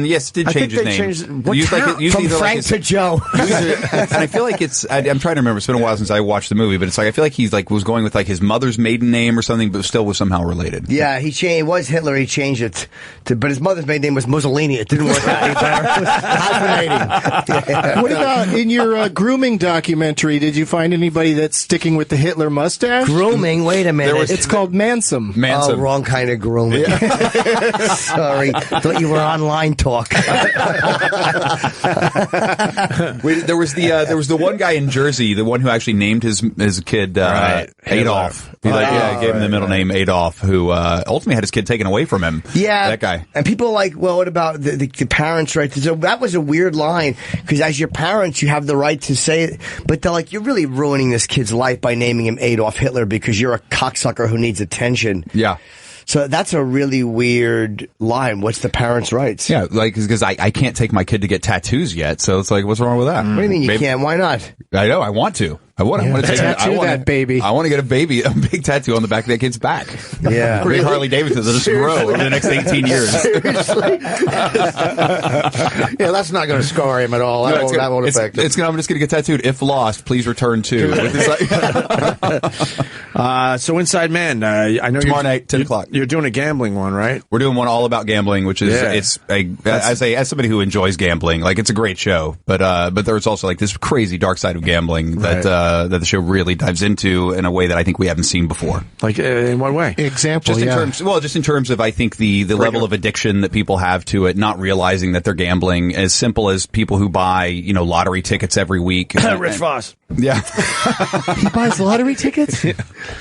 S21: Yes, it did change his name.
S2: From Frank to Joe.
S21: And I feel like I'm trying to remember. It's been a while since I watched the movie, but it's like I feel like he's was going with his mother's maiden name or something, but still was somehow related.
S2: Yeah, it was Hitler. He changed it but his mother's maiden name was Mussolini. It didn't work out any better. It was hyphenating.
S3: What about in your grooming documentary? Did you find anybody that's sticking with the Hitler mustache?
S2: Grooming? Wait a minute.
S3: It's called Mansum.
S2: Oh, wrong kind of grooming. Sorry. Thought you were online talk.
S21: There was the one guy in Jersey, the one who actually named his kid Adolf. He gave him the middle name Adolf, who ultimately had his kid taken away from him.
S2: Yeah,
S21: that guy.
S2: And people are like, well, what about the parents' right? So that was a weird line because as your parents, you have the right to say it, but they're like, you're really ruining this kid's life by naming him Adolf Hitler because you're a cocksucker who needs attention.
S21: Yeah.
S2: So that's a really weird line. What's the parents' rights?
S21: Yeah, because I can't take my kid to get tattoos yet, so it's like, what's wrong with that?
S2: What do you mean you can't? Why not?
S21: I know, I want to. I want to take
S3: that baby.
S21: I want to get a big tattoo on the back of that kid's back.
S2: Yeah.
S21: Big Harley Davidson that'll just grow over the next 18 years.
S4: Seriously? Yeah, that's not going to scar him at all. That won't affect him.
S21: I'm just going to get tattooed. If lost, please return to.
S1: So Inside Man, I know
S21: tomorrow night, 10 o'clock.
S1: You're doing a gambling one, right?
S21: We're doing one all about gambling, which is as somebody who enjoys gambling, like it's a great show, but there's also like this crazy dark side of gambling that the show really dives into in a way that I think we haven't seen before.
S1: Like in what way?
S3: Example,
S21: just in terms of I think the level of addiction that people have to it, not realizing that they're gambling. As simple as people who buy lottery tickets every week.
S1: Rich Voss.
S21: Yeah,
S3: he buys lottery tickets.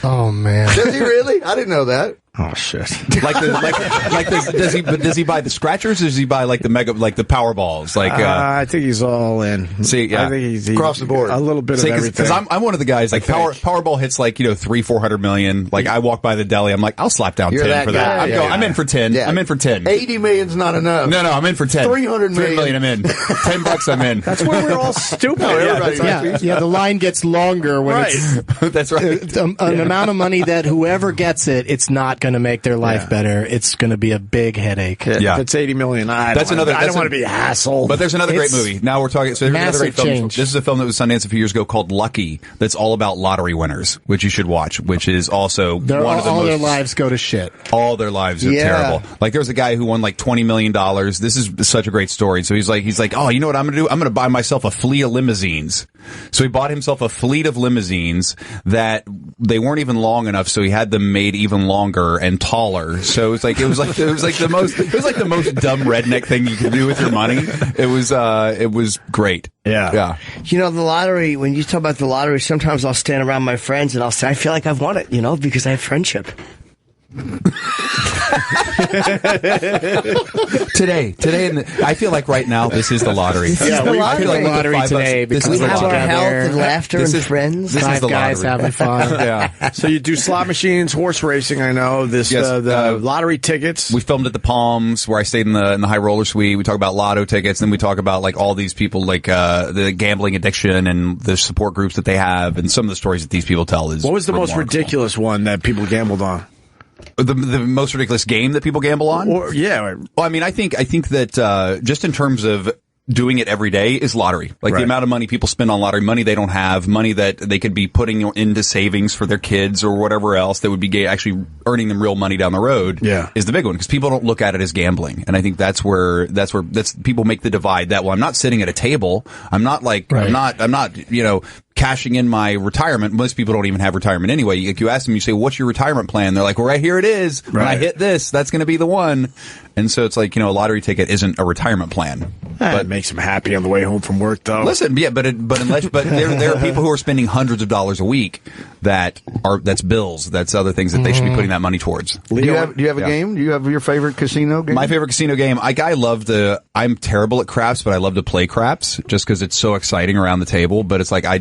S3: Oh man,
S4: does he really? I didn't know that.
S1: Oh shit!
S21: Does he buy the scratchers or does he buy like the Powerballs?
S1: I think he's all in.
S21: See, yeah.
S1: I think he's
S4: across the board.
S1: A little bit of everything.
S21: Because I'm one of the guys like Powerball hits like $300-400 million. Like I walk by the deli, I'm like, I'll slap down 10 for that. I'm in for 10.
S4: Yeah.
S21: I'm in for 10.
S4: 80 million's not enough.
S21: No, I'm in for 10.
S4: 300 million.
S21: 3 million, I'm in. $10, I'm in.
S1: That's why we're all stupid.
S3: Yeah, the line gets longer when it's
S21: that's right.
S3: An amount of money that whoever gets it's not going to make their life better. It's going to be a big headache.
S1: Yeah. If it's 80 million, I don't want to be hassled.
S21: But there's another great movie. Now we're talking. So here's another great film.
S3: Change.
S21: This is a film that was Sundance a few years ago called Lucky. That's all about lottery winners, which you should watch. Which is also one of the
S3: all their lives go to shit.
S21: All their lives are terrible. Like there's a guy who won like $20 million. This is such a great story. So he's like, oh, you know what I'm going to do? I'm going to buy myself a fleet of limousines. So he bought himself a fleet of limousines that they weren't even long enough, so he had them made even longer and taller. So it was like the most dumb redneck thing you could do with your money. It was great. Yeah.
S2: You know, the lottery, when you talk about the lottery, sometimes I'll stand around my friends and I'll say, I feel like I've won it, because I have friendship.
S21: Today, I feel like right now this is the lottery.
S2: This is the lottery.
S21: I feel like
S3: lottery today because
S2: we have our health and laughter and friends.
S21: This is the
S3: guys
S21: lottery.
S3: having fun.
S1: Yeah. So you do slot machines, horse racing. I know this.
S21: Yes,
S1: the lottery tickets.
S21: We filmed at the Palms, where I stayed in the high roller suite. We talk about lotto tickets, and we talk about like all these people, like the gambling addiction and the support groups that they have, and some of the stories that these people tell. Is
S1: what was the most
S21: remarkable.
S1: ridiculous one that people gambled on?
S21: The most ridiculous game that people gamble on?
S1: Well,
S21: I mean, I think that just in terms of doing it every day is lottery. Like the amount of money people spend on lottery, money they don't have, money that they could be putting into savings for their kids or whatever else that would be actually earning them real money down the road. Is the big one because people don't look at it as gambling, and I think that's where people make the divide. That well, I'm not sitting at a table. I'm not I'm not cashing in my retirement. Most people don't even have retirement anyway. You ask them, you say, what's your retirement plan? They're like, well, right here it is. When I hit this, that's going to be the one. And so it's like, a lottery ticket isn't a retirement plan.
S1: But it makes them happy on the way home from work, though.
S21: Listen, but there are people who are spending hundreds of dollars a week that's bills. That's other things that they should be putting that money towards.
S4: Do you have a game? Do you have your favorite casino game?
S21: My favorite casino game. I'm terrible at craps, but I love to play craps just because it's so exciting around the table. But it's like I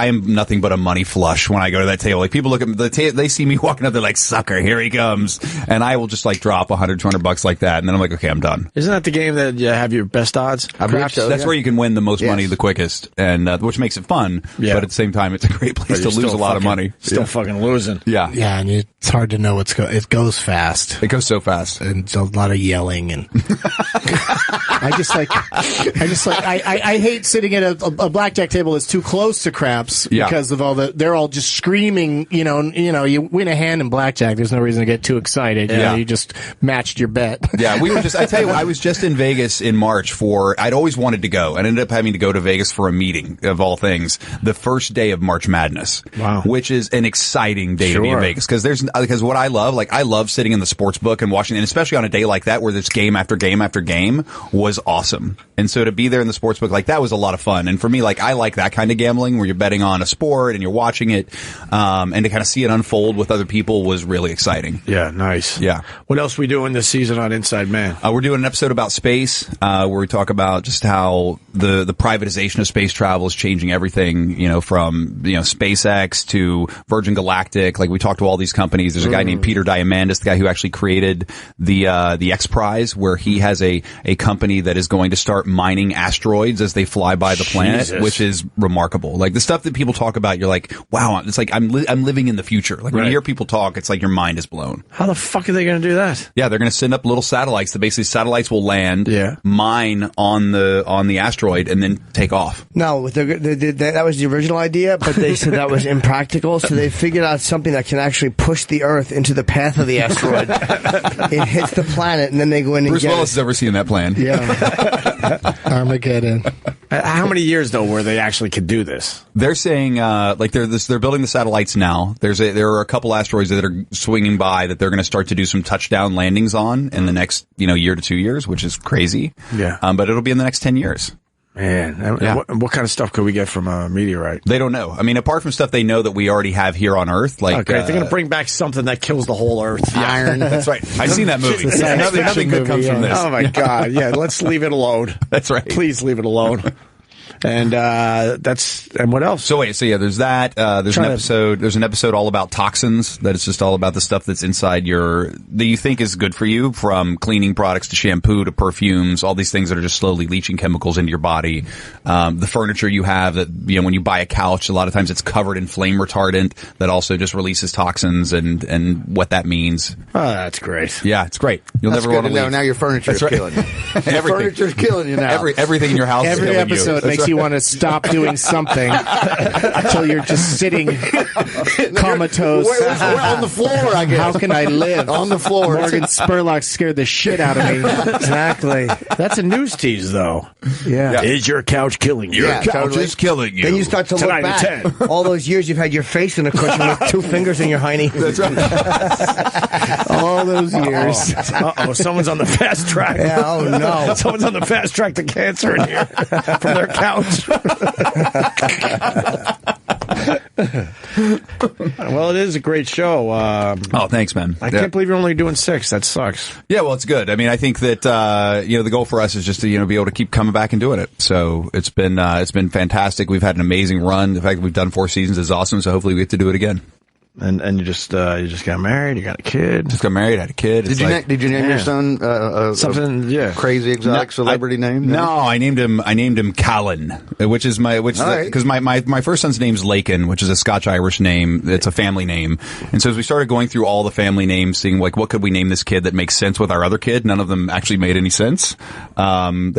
S21: am nothing but a money flush when I go to that table. Like people look at they see me walking up, they're like, sucker, here he comes, and I will just like drop $100-200 like that, and then I'm like, okay, I'm done.
S1: Isn't that the game that you have your best odds?
S21: I believe so. That's where you can win the most money the quickest, and which makes it fun.
S1: Yeah.
S21: But at the same time, it's a great place to lose a lot of money.
S1: Still fucking losing.
S21: Yeah,
S3: yeah, and it's hard to know it goes fast.
S21: It goes so fast,
S3: and it's a lot of yelling and. I hate sitting at a blackjack table that's too close to craps because of they're all just screaming. You win a hand in blackjack. There's no reason to get too excited. You just matched your bet.
S21: Yeah, I tell you, I was just in Vegas in March I'd always wanted to go. I ended up having to go to Vegas for a meeting of all things, the first day of March Madness.
S1: Wow.
S21: Which is an exciting day to be in Vegas because what I love sitting in the sports book and watching, and especially on a day like that where there's game after game after game was awesome. And so to be there in the sports book, like that was a lot of fun. And for me, like I like that kind of gambling where you're betting on a sport and you're watching it, and to kind of see it unfold with other people was really exciting.
S1: Yeah, nice.
S21: Yeah.
S1: What else are we doing this season on Inside Man?
S21: We're doing an episode about space, where we talk about just how the privatization of space travel is changing everything, from, SpaceX to Virgin Galactic. Like we talked to all these companies. There's a guy named Peter Diamandis, the guy who actually created the X Prize, where he has a company that is going to start mining asteroids as they fly by the planet, which is remarkable. Like the stuff that people talk about, you're like, wow, it's like I'm living in the future. Like when you hear people talk, it's like your mind is blown.
S1: How the fuck are they going to do that?
S21: Yeah, they're going to send up little satellites. That basically satellites will land, mine on the asteroid, and then take off.
S2: No, that was the original idea, but they said that was impractical. So they figured out something that can actually push the Earth into the path of the asteroid. It hits the planet, and then they go in and
S21: Bruce Willis has ever seen that plan.
S3: Yeah. Armageddon.
S1: How many years though where they actually could do this?
S21: They're saying they're building the satellites now. There are a couple asteroids that are swinging by that they're going to start to do some touchdown landings on in the next year to 2 years, which is crazy.
S1: Yeah.
S21: But it'll be in the next 10 years.
S1: Man, and what kind of stuff could we get from a meteorite?
S21: They don't know. I mean, apart from stuff they know that we already have here on Earth, like
S1: okay, they're going to bring back something that kills the whole Earth.
S21: Iron. That's right. I've seen that movie. Nothing good comes from this.
S1: Oh my God! Yeah, let's leave it alone.
S21: That's right.
S1: Please leave it alone. And and what else?
S21: So there's that. There's an episode all about toxins. That it's just all about the stuff that's inside that you think is good for you, from cleaning products to shampoo to perfumes. All these things that are just slowly leaching chemicals into your body. The furniture you have, that when you buy a couch, a lot of times it's covered in flame retardant that also just releases toxins, and what that means.
S1: Oh, that's great.
S21: Yeah, it's great. You'll never want to leave.
S4: Now your furniture's killing you. Your furniture's killing you now.
S21: Everything in your house.
S3: Every
S21: is killing
S3: episode
S21: you.
S3: makes you want to stop doing something until you're just sitting comatose.
S4: We're on the floor, I guess.
S3: How can I live?
S4: On the floor.
S3: Morgan Spurlock scared the shit out of me.
S1: Exactly. That's a news tease, though.
S3: Yeah.
S1: Is your couch killing you?
S21: Your couch is killing you.
S2: Then you start to look back. All those years you've had your face in a cushion with 2 fingers in your hiney.
S21: That's right.
S3: All those years.
S1: Uh-oh, someone's on the fast track.
S2: Yeah, oh no.
S1: Someone's on the fast track to cancer in here from their couch. Well, it is a great show.
S21: Thanks, man.
S1: I can't believe you're only doing 6. That sucks.
S21: Yeah, well, it's good. I mean, I think that the goal for us is just to be able to keep coming back and doing it. So it's been fantastic. We've had an amazing run. The fact that we've done 4 seasons is awesome. So hopefully we get to do it again.
S1: And you just got married. You got a kid.
S21: Just got married. Had a kid.
S4: Did you name your son
S1: something? Yeah,
S4: crazy exotic celebrity name?
S21: No, I named him Callan, because my first son's name's Lakin, which is a Scotch-Irish name. It's a family name, and so as we started going through all the family names, seeing what could we name this kid that makes sense with our other kid, none of them actually made any sense. They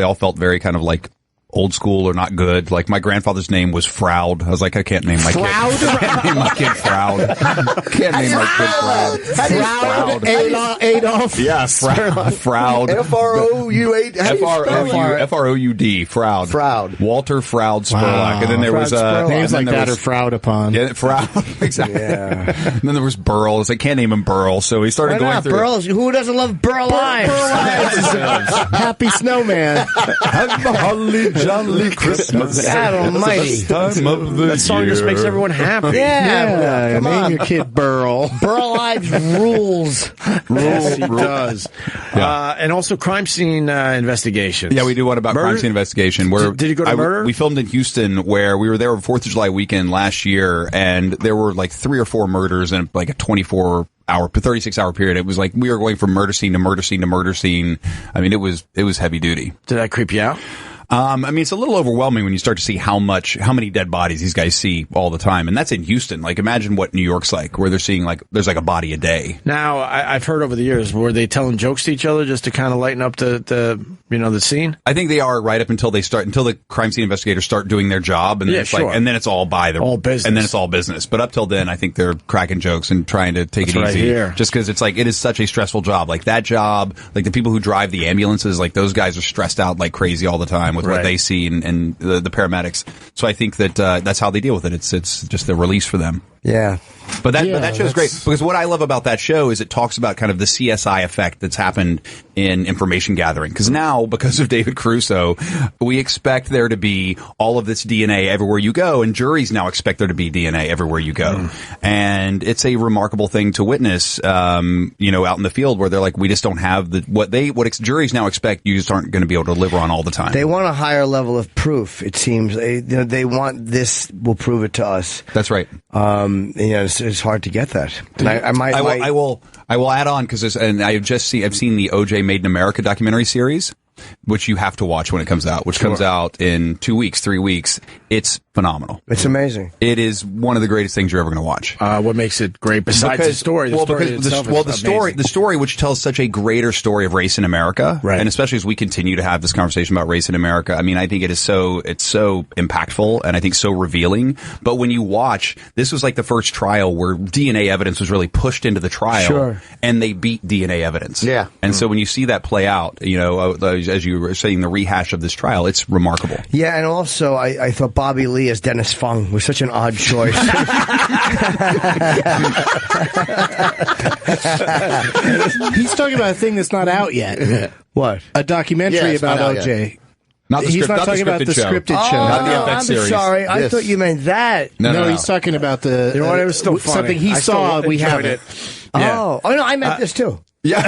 S21: all felt very kind of like old school or not good. Like my grandfather's name was Froud. I was like, I can't name my kid. Can't name my kid Froud. Can't name my kid Froud.
S3: Froud Adolf.
S21: Yeah, Froud. F-R-O-U-D. Froud.
S4: Froud.
S21: Walter Froud Spurlock. And then there was
S3: names like that are frowned upon.
S21: Yeah, Froud. Exactly. Yeah. And then there was Burl. I was like, can't name him Burl. So he started going through.
S2: Burl. Who doesn't love Burl Ives?
S3: Happy Snowman.
S21: Have a holly jolly Christmas.
S2: God almighty.
S1: That song just makes everyone happy.
S3: Yeah. Name your kid Burl.
S2: Burl Ives rules.
S1: Yes, he does. Yeah. And also crime scene investigations.
S21: Yeah, we do one about crime scene investigation.
S1: Did you go to murder?
S21: We filmed in Houston, where we were there over 4th of July weekend last year, and there were like 3 or 4 murders in like a 36-hour period. It was like we were going from murder scene to murder scene to murder scene. I mean, it was heavy duty.
S1: Did that creep you out?
S21: I mean, it's a little overwhelming when you start to see how many dead bodies these guys see all the time. And that's in Houston. Like, imagine what New York's like, where they're seeing there's like a body a day.
S1: Now, I've heard over the years, were they telling jokes to each other just to kind of lighten up the scene?
S21: I think they are right up until the crime scene investigators start doing their job. And then and then it's all business. And then it's all business. But up till then, I think they're cracking jokes and trying to take it easy. Just because it's like, it is such a stressful job. Like that job, like the people who drive the ambulances, like those guys are stressed out like crazy all the time with what they see and the paramedics. So I think that that's how they deal with it. It's just a release for them.
S2: Yeah.
S21: But that show's great, because what I love about that show is it talks about kind of the CSI effect that's happened in information gathering. Because now, because of David Caruso, we expect there to be all of this DNA everywhere you go, and juries now expect there to be DNA everywhere you go. And it's a remarkable thing to witness, out in the field, where they're like, we just don't have what juries now expect you just aren't going to be able to deliver on all the time.
S2: They want a higher level of proof, it seems. They want this will prove it to us.
S21: That's right.
S2: It's hard to get that. And
S21: I will add on, because I've seen the OJ Made in America documentary series, which you have to watch when it comes out, comes out in 2 weeks, 3 weeks. It's phenomenal.
S2: It's amazing.
S21: It is one of the greatest things you're ever going to watch.
S1: What makes it great besides the story?
S21: The story, which tells such a greater story of race in America, right? And especially as we continue to have this conversation about race in America, I mean, I think it's so impactful, and I think so revealing. But when you watch, this was like the first trial where DNA evidence was really pushed into the trial, and they beat DNA evidence.
S4: Yeah.
S21: And so when you see that play out, as you were saying, the rehash of this trial, it's remarkable.
S2: Yeah, and also I thought Bobby Lee as Dennis Fung was such an odd choice.
S3: He's talking about a thing that's not out yet.
S2: What?
S3: A documentary about OJ.
S21: Not the
S3: He's
S21: script,
S3: not talking about the scripted show.
S21: Not the FX
S2: I'm
S21: series.
S2: sorry. I thought you meant that.
S21: No.
S3: He's talking about the.
S1: You know what? It was still funny.
S3: Something he saw. We have it.
S2: Oh, no, I meant this too.
S21: Yeah.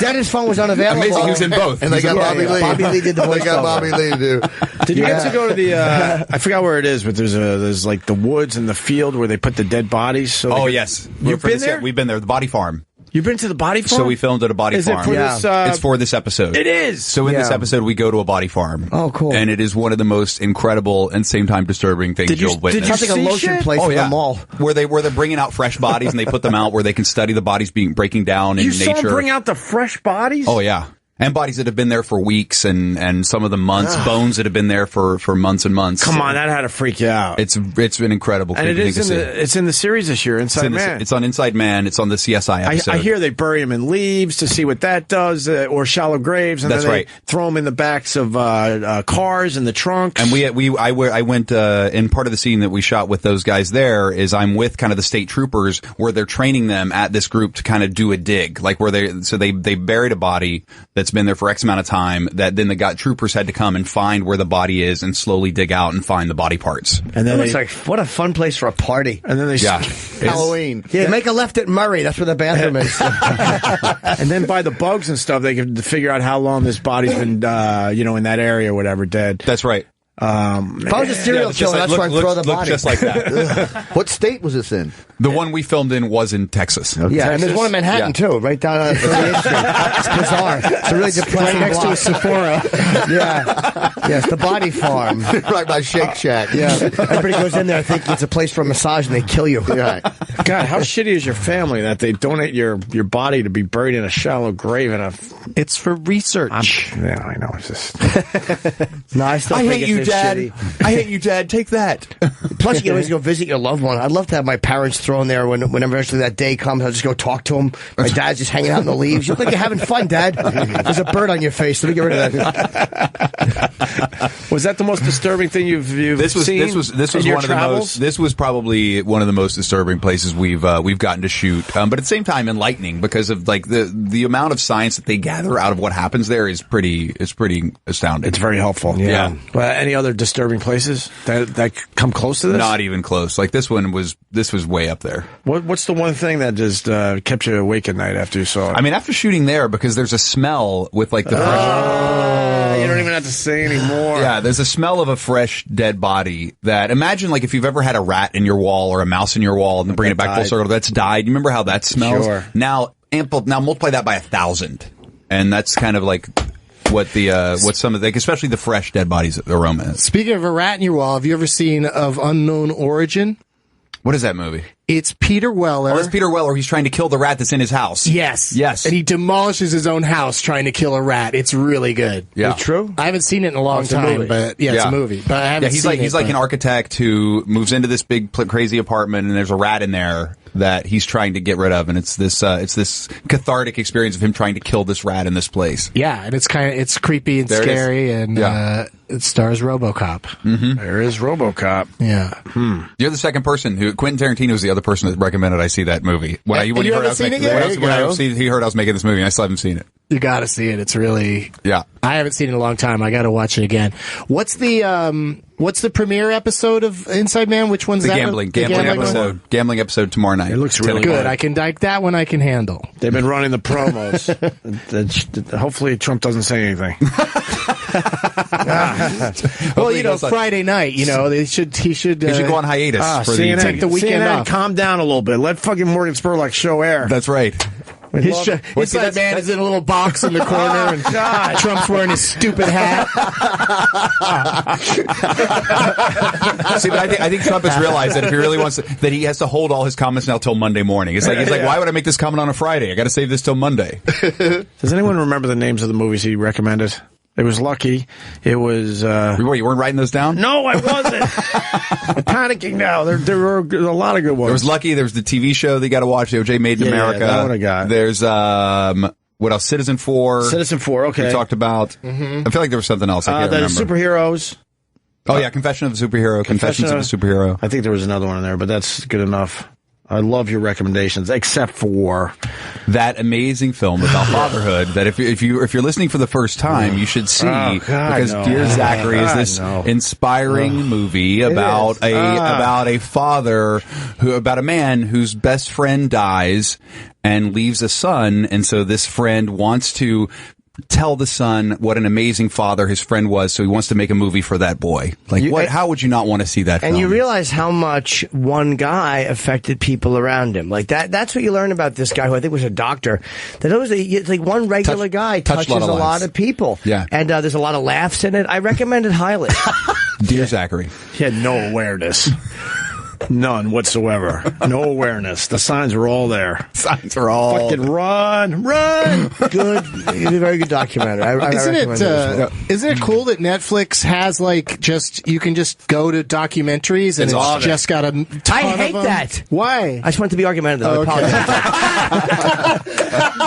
S2: Dennis' phone was unavailable.
S21: Amazing, he was in both.
S4: And they got Bobby Lee.
S2: Bobby Lee did the voice.
S4: They got Bobby Lee to do.
S1: Did you get to go to the? I forgot where it is, but there's like the woods and the field where they put the dead bodies. So
S21: Yes.
S1: You've been there?
S21: We've been there. The Body Farm.
S1: You've been to the body farm?
S21: So we filmed at a body
S1: is
S21: farm.
S1: It for this,
S21: it's for this episode.
S1: It is.
S21: So in this episode, we go to a body farm.
S2: Oh, cool.
S21: And it is one of the most incredible and same time disturbing things you'll witness.
S2: It's like a lotion place for the mall.
S21: Where they're bringing out fresh bodies and they put them out where they can study the bodies breaking down in nature.
S1: You saw them bring out the fresh bodies?
S21: Oh, yeah. And bodies that have been there for weeks and some of them months, bones that have been there for months and months.
S1: Come on, that had to freak you out.
S21: It's an incredible
S1: and
S21: thing to see.
S1: It's in the series this year, Inside Man.
S21: It's on Inside Man. It's on the CSI episode.
S1: I hear they bury them in leaves to see what that does, or shallow graves, and
S21: That's
S1: then they
S21: right.
S1: throw them in the backs of cars and the trunks.
S21: And I went in part of the scene that we shot with those guys there is I'm with kind of the state troopers where they're training them at this group to kind of do a dig, like where they buried a body that's been there for X amount of time that then the troopers had to come and find where the body is and slowly dig out and find the body parts.
S2: And then it's like, what a fun place for a party.
S1: And then they
S4: Halloween.
S2: Yeah, make a left at Murray. That's where the bathroom is.
S1: And then by the bugs and stuff, they can figure out how long this body's been, in that area or whatever, dead.
S21: That's right.
S2: If I was a serial killer, that's where I'd throw the body.
S21: Just like that.
S4: What state was this in?
S21: The one we filmed in was in Texas.
S2: Yeah,
S1: Texas?
S2: and there's one in Manhattan, too, right down on 38th Street. It's bizarre. It's a really depressing
S3: next to
S2: block.
S3: a Sephora.
S2: Yeah. Yes, the body farm.
S4: Right by Shake Shack.
S2: Yeah. Everybody goes in there thinking it's a place for a massage, and they kill you.
S4: Yeah.
S1: God, how shitty is your family that they donate your body to be buried in a shallow grave in a...
S3: It's for research.
S1: Yeah, I know. It's just...
S2: No, I still think
S21: hate you,
S2: it's
S21: Dad.
S2: shitty.
S21: I hate you, Dad. Take that.
S2: Plus, you can always go visit your loved one. I'd love to have my parents thrown there whenever eventually that day comes. I'll just go talk to them. My dad's just hanging out in the leaves. You look like you're having fun, Dad. There's a bird on your face. Let me get rid of that.
S1: Was that the most disturbing thing you've seen?
S21: This was
S1: in
S21: one
S1: your
S21: of
S1: travels?
S21: the most. This was probably one of the most disturbing places we've gotten to shoot. But at the same time, enlightening because of like the amount of science that they gather out of what happens there is pretty astounding.
S1: It's very helpful.
S21: Yeah.
S1: Well, any other disturbing places that come close to this?
S21: Not even close. Like this was way up there.
S1: What's the one thing that just kept you awake at night after you saw it?
S21: I mean, after shooting there, because there's a smell with like the fresh...
S1: You don't even have to say anymore.
S21: Yeah, there's a smell of a fresh dead body that, imagine like if you've ever had a rat in your wall or a mouse in your wall and then bring it back full circle, that's died. You remember how that smells?
S1: Sure.
S21: Now multiply that by 1,000. And that's kind of like what some of especially the fresh dead bodies aroma is.
S3: Speaking of a rat in your wall, have you ever seen Of Unknown Origin?
S21: What is that movie?
S3: It's Peter Weller.
S21: Oh, it's Peter Weller. He's trying to kill the rat that's in his house.
S3: Yes.
S21: Yes.
S3: And he demolishes his own house trying to kill a rat. It's really good.
S21: Yeah.
S2: Is it true?
S3: I haven't seen it in a long time, but it's a movie. But I haven't seen it.
S21: He's like an architect who moves into this big crazy apartment and there's a rat in there that he's trying to get rid of, and it's this cathartic experience of him trying to kill this rat in this place.
S3: Yeah, and it's creepy and scary, and it stars RoboCop.
S21: Mm-hmm.
S1: There is RoboCop.
S3: Yeah.
S21: You're the second person Quentin Tarantino is the other person that recommended I see that movie. When he heard I was making this movie, and I still haven't seen it.
S3: You got to see it. It's really I haven't seen it in a long time. I got to watch it again. What's the premiere episode of Inside Man? Which one's
S21: the
S3: that?
S21: gambling episode. Gambling episode tomorrow night.
S1: It looks really
S3: good. That one I can handle.
S1: They've been running the promos. Hopefully Trump doesn't say anything.
S3: Well, Friday night, he should
S21: go on hiatus for
S1: CNN,
S3: take the weekend
S1: CNN,
S3: off.
S1: calm down a little bit. Let fucking Morgan Spurlock show air.
S21: That's right.
S3: Inside Man is in a little box in the corner, and Trump's wearing his stupid hat.
S21: See, but I think Trump has realized that if he really wants that he has to hold all his comments now till Monday morning. He's like, why would I make this comment on a Friday? I got to save this till Monday.
S1: Does anyone remember the names of the movies he recommended? It was Lucky. It was...
S21: you weren't writing those down?
S1: No, I wasn't. I'm panicking now. There were a lot of good ones.
S21: There was Lucky. There was the TV show that you got to watch, OJ Made in America.
S1: Yeah, that one I got.
S21: There's, what else? Citizen 4.
S1: Citizen 4, okay.
S21: We talked about.
S1: Mm-hmm.
S21: I feel like there was something else. I can't remember.
S1: Superheroes.
S21: Oh, yeah. Confession of a Superhero. Confessions of a Superhero.
S1: I think there was another one in there, but that's good enough. I love your recommendations, except for
S21: that amazing film about fatherhood. That if you're listening for the first time, you should see, because Dear Zachary is this inspiring movie about a father about a man whose best friend dies and leaves a son, and so this friend wants to tell the son what an amazing father his friend was, so he wants to make a movie for that boy. How would you not want to see that film?
S2: And you realize how much one guy affected people around him. Like that's what you learn about this guy, who I think was a doctor. That it was it's like one regular guy touches a lot of people.
S21: Yeah.
S2: And there's a lot of laughs in it. I recommend it highly.
S21: Dear Zachary.
S1: He had no awareness. None whatsoever. No awareness. The signs were all there.
S21: Signs were all
S1: fucking run.
S2: Good. It's a very good documentary.
S3: Isn't it cool that Netflix has you can just go to documentaries and it's just got a ton
S2: I hate
S3: of them?
S2: that.
S3: Why?
S2: I just want it to be argumentative.
S3: Oh, okay.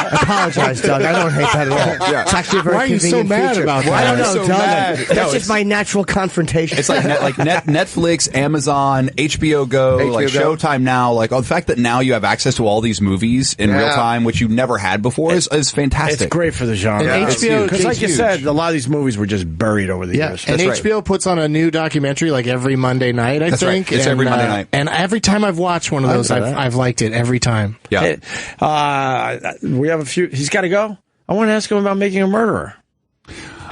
S2: I apologize, Doug. I don't hate that at all.
S21: Yeah.
S2: It's actually a very
S3: Why are you so
S2: convenient
S3: mad
S2: feature.
S3: about that?
S2: I don't know,
S21: So
S2: Doug.
S21: mad.
S2: That's just my natural confrontation.
S21: It's like Netflix, Amazon, HBO Go, like
S4: Go.
S21: Showtime now. Like the fact that now you have access to all these movies in real time, which you never had before, is fantastic.
S1: It's great for the genre.
S3: And HBO,
S1: because like you said, a lot of these movies were just buried over the years.
S3: And HBO puts on a new documentary every Monday night, I think.
S21: Right. It's every Monday night.
S3: And every time I've watched one of those, I've liked it every time.
S21: Yeah.
S1: We have a few. He's got to go. I want to ask him about Making a Murderer.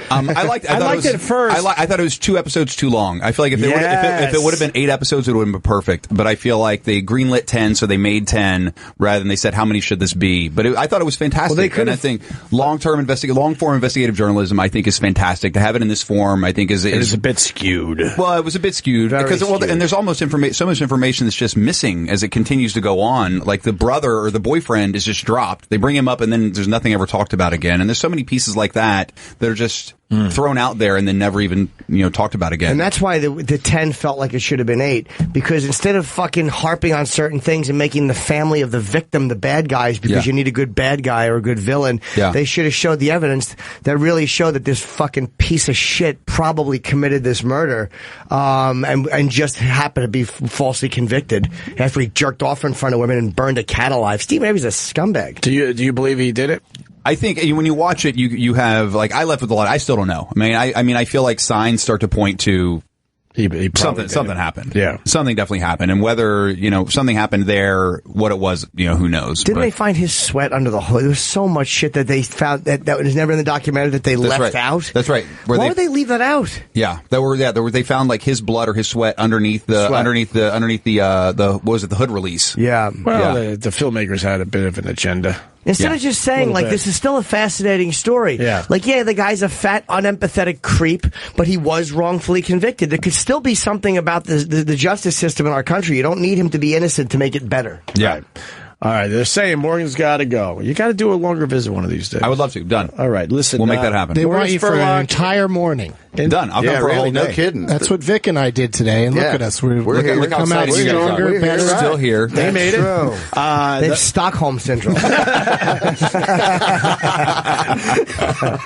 S21: I liked it at first. I thought it was 2 episodes too long. I feel like if it would have been 8 episodes, it would have been perfect. But I feel like they greenlit 10, so they made 10 rather than they said, how many should this be? But I thought it was fantastic. And I think long-form investigative journalism, I think, is fantastic. To have it in this form, I think, is
S1: a bit skewed.
S21: Well, it was a bit skewed. And there's almost so much information that's just missing as it continues to go on. Like the brother or the boyfriend is just dropped. They bring him up and then there's nothing ever talked about again. And there's so many pieces like that that are just thrown out there and then never even talked about again.
S2: And that's why the 10 felt like it should have been 8, because instead of fucking harping on certain things and making the family of the victim the bad guys because you need a good bad guy or a good villain, they should have showed the evidence that really showed that this fucking piece of shit probably committed this murder and just happened to be falsely convicted after he jerked off in front of women and burned a cat alive. Steve Avery's a scumbag.
S1: Do you believe he did it?
S21: I think when you watch it, you have I left with a lot. I still don't know. I mean, I feel like signs start to point to
S1: he
S21: something happened.
S1: Yeah,
S21: something definitely happened, and whether something happened there, what it was, who knows?
S2: Didn't they find his sweat under the hood? There was so much shit that they found that was never in the documentary that they left out.
S21: That's right.
S2: Why would they leave that out?
S21: Yeah, they found his blood or his sweat underneath the what was it, the hood release?
S2: Yeah.
S1: Well, the filmmakers had a bit of an agenda.
S2: Instead of just saying, this is still a fascinating story.
S1: Yeah.
S2: The guy's a fat, unempathetic creep, but he was wrongfully convicted. There could still be something about the justice system in our country. You don't need him to be innocent to make it better.
S21: Yeah.
S1: Right. All right, they're saying Morgan's got to go. You got to do a longer visit one of these days.
S21: I would love to. Done.
S1: All right, listen.
S21: We'll make that happen.
S3: They want you for an entire morning.
S21: Done. I'll come for a whole day.
S4: No kidding.
S3: That's what Vic and I did today, and look at us. We're
S21: look
S3: come out stronger, better.
S21: We're still here.
S1: They made it.
S2: They have Stockholm syndrome.
S1: I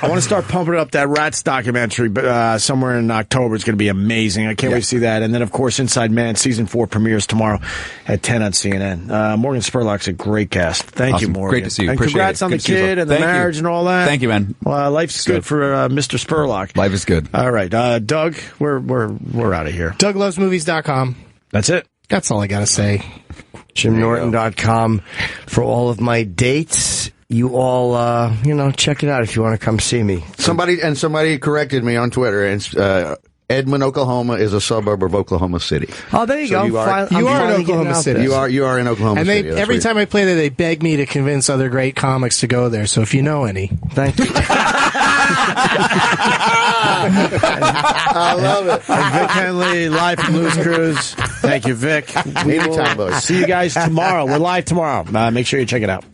S1: want to start pumping up that Rats documentary, but somewhere in October. It's going to be amazing. I can't wait to see that. And then, of course, Inside Man Season 4 premieres tomorrow at 10 on CNN. Morgan Spurlock's a great cast. Thank you, Morgan.
S21: Great to see you.
S1: And
S21: Appreciate
S1: congrats
S21: it.
S1: on the kid and the marriage and all that.
S21: Thank you, man.
S1: Life's good for Mr. Spurlock.
S21: Life is good.
S1: All right, Doug, we're out of here.
S3: DougLovesMovies.com.
S1: That's it.
S3: That's all I got to say.
S2: JimNorton.com for all of my dates. You all, check it out if you want to come see me.
S4: Somebody corrected me on Twitter, and Edmond, Oklahoma is a suburb of Oklahoma City.
S2: Oh, there you go.
S4: You are
S3: in Oklahoma City.
S4: You are in Oklahoma City.
S3: And every time I play there, they beg me to convince other great comics to go there. So if you know any,
S2: thank you.
S4: I love it.
S1: Vic Henley, live from Blues Cruise. Thank you, Vic.
S4: Anytime, boys.
S1: See you guys tomorrow. We're live tomorrow. Make sure you check it out.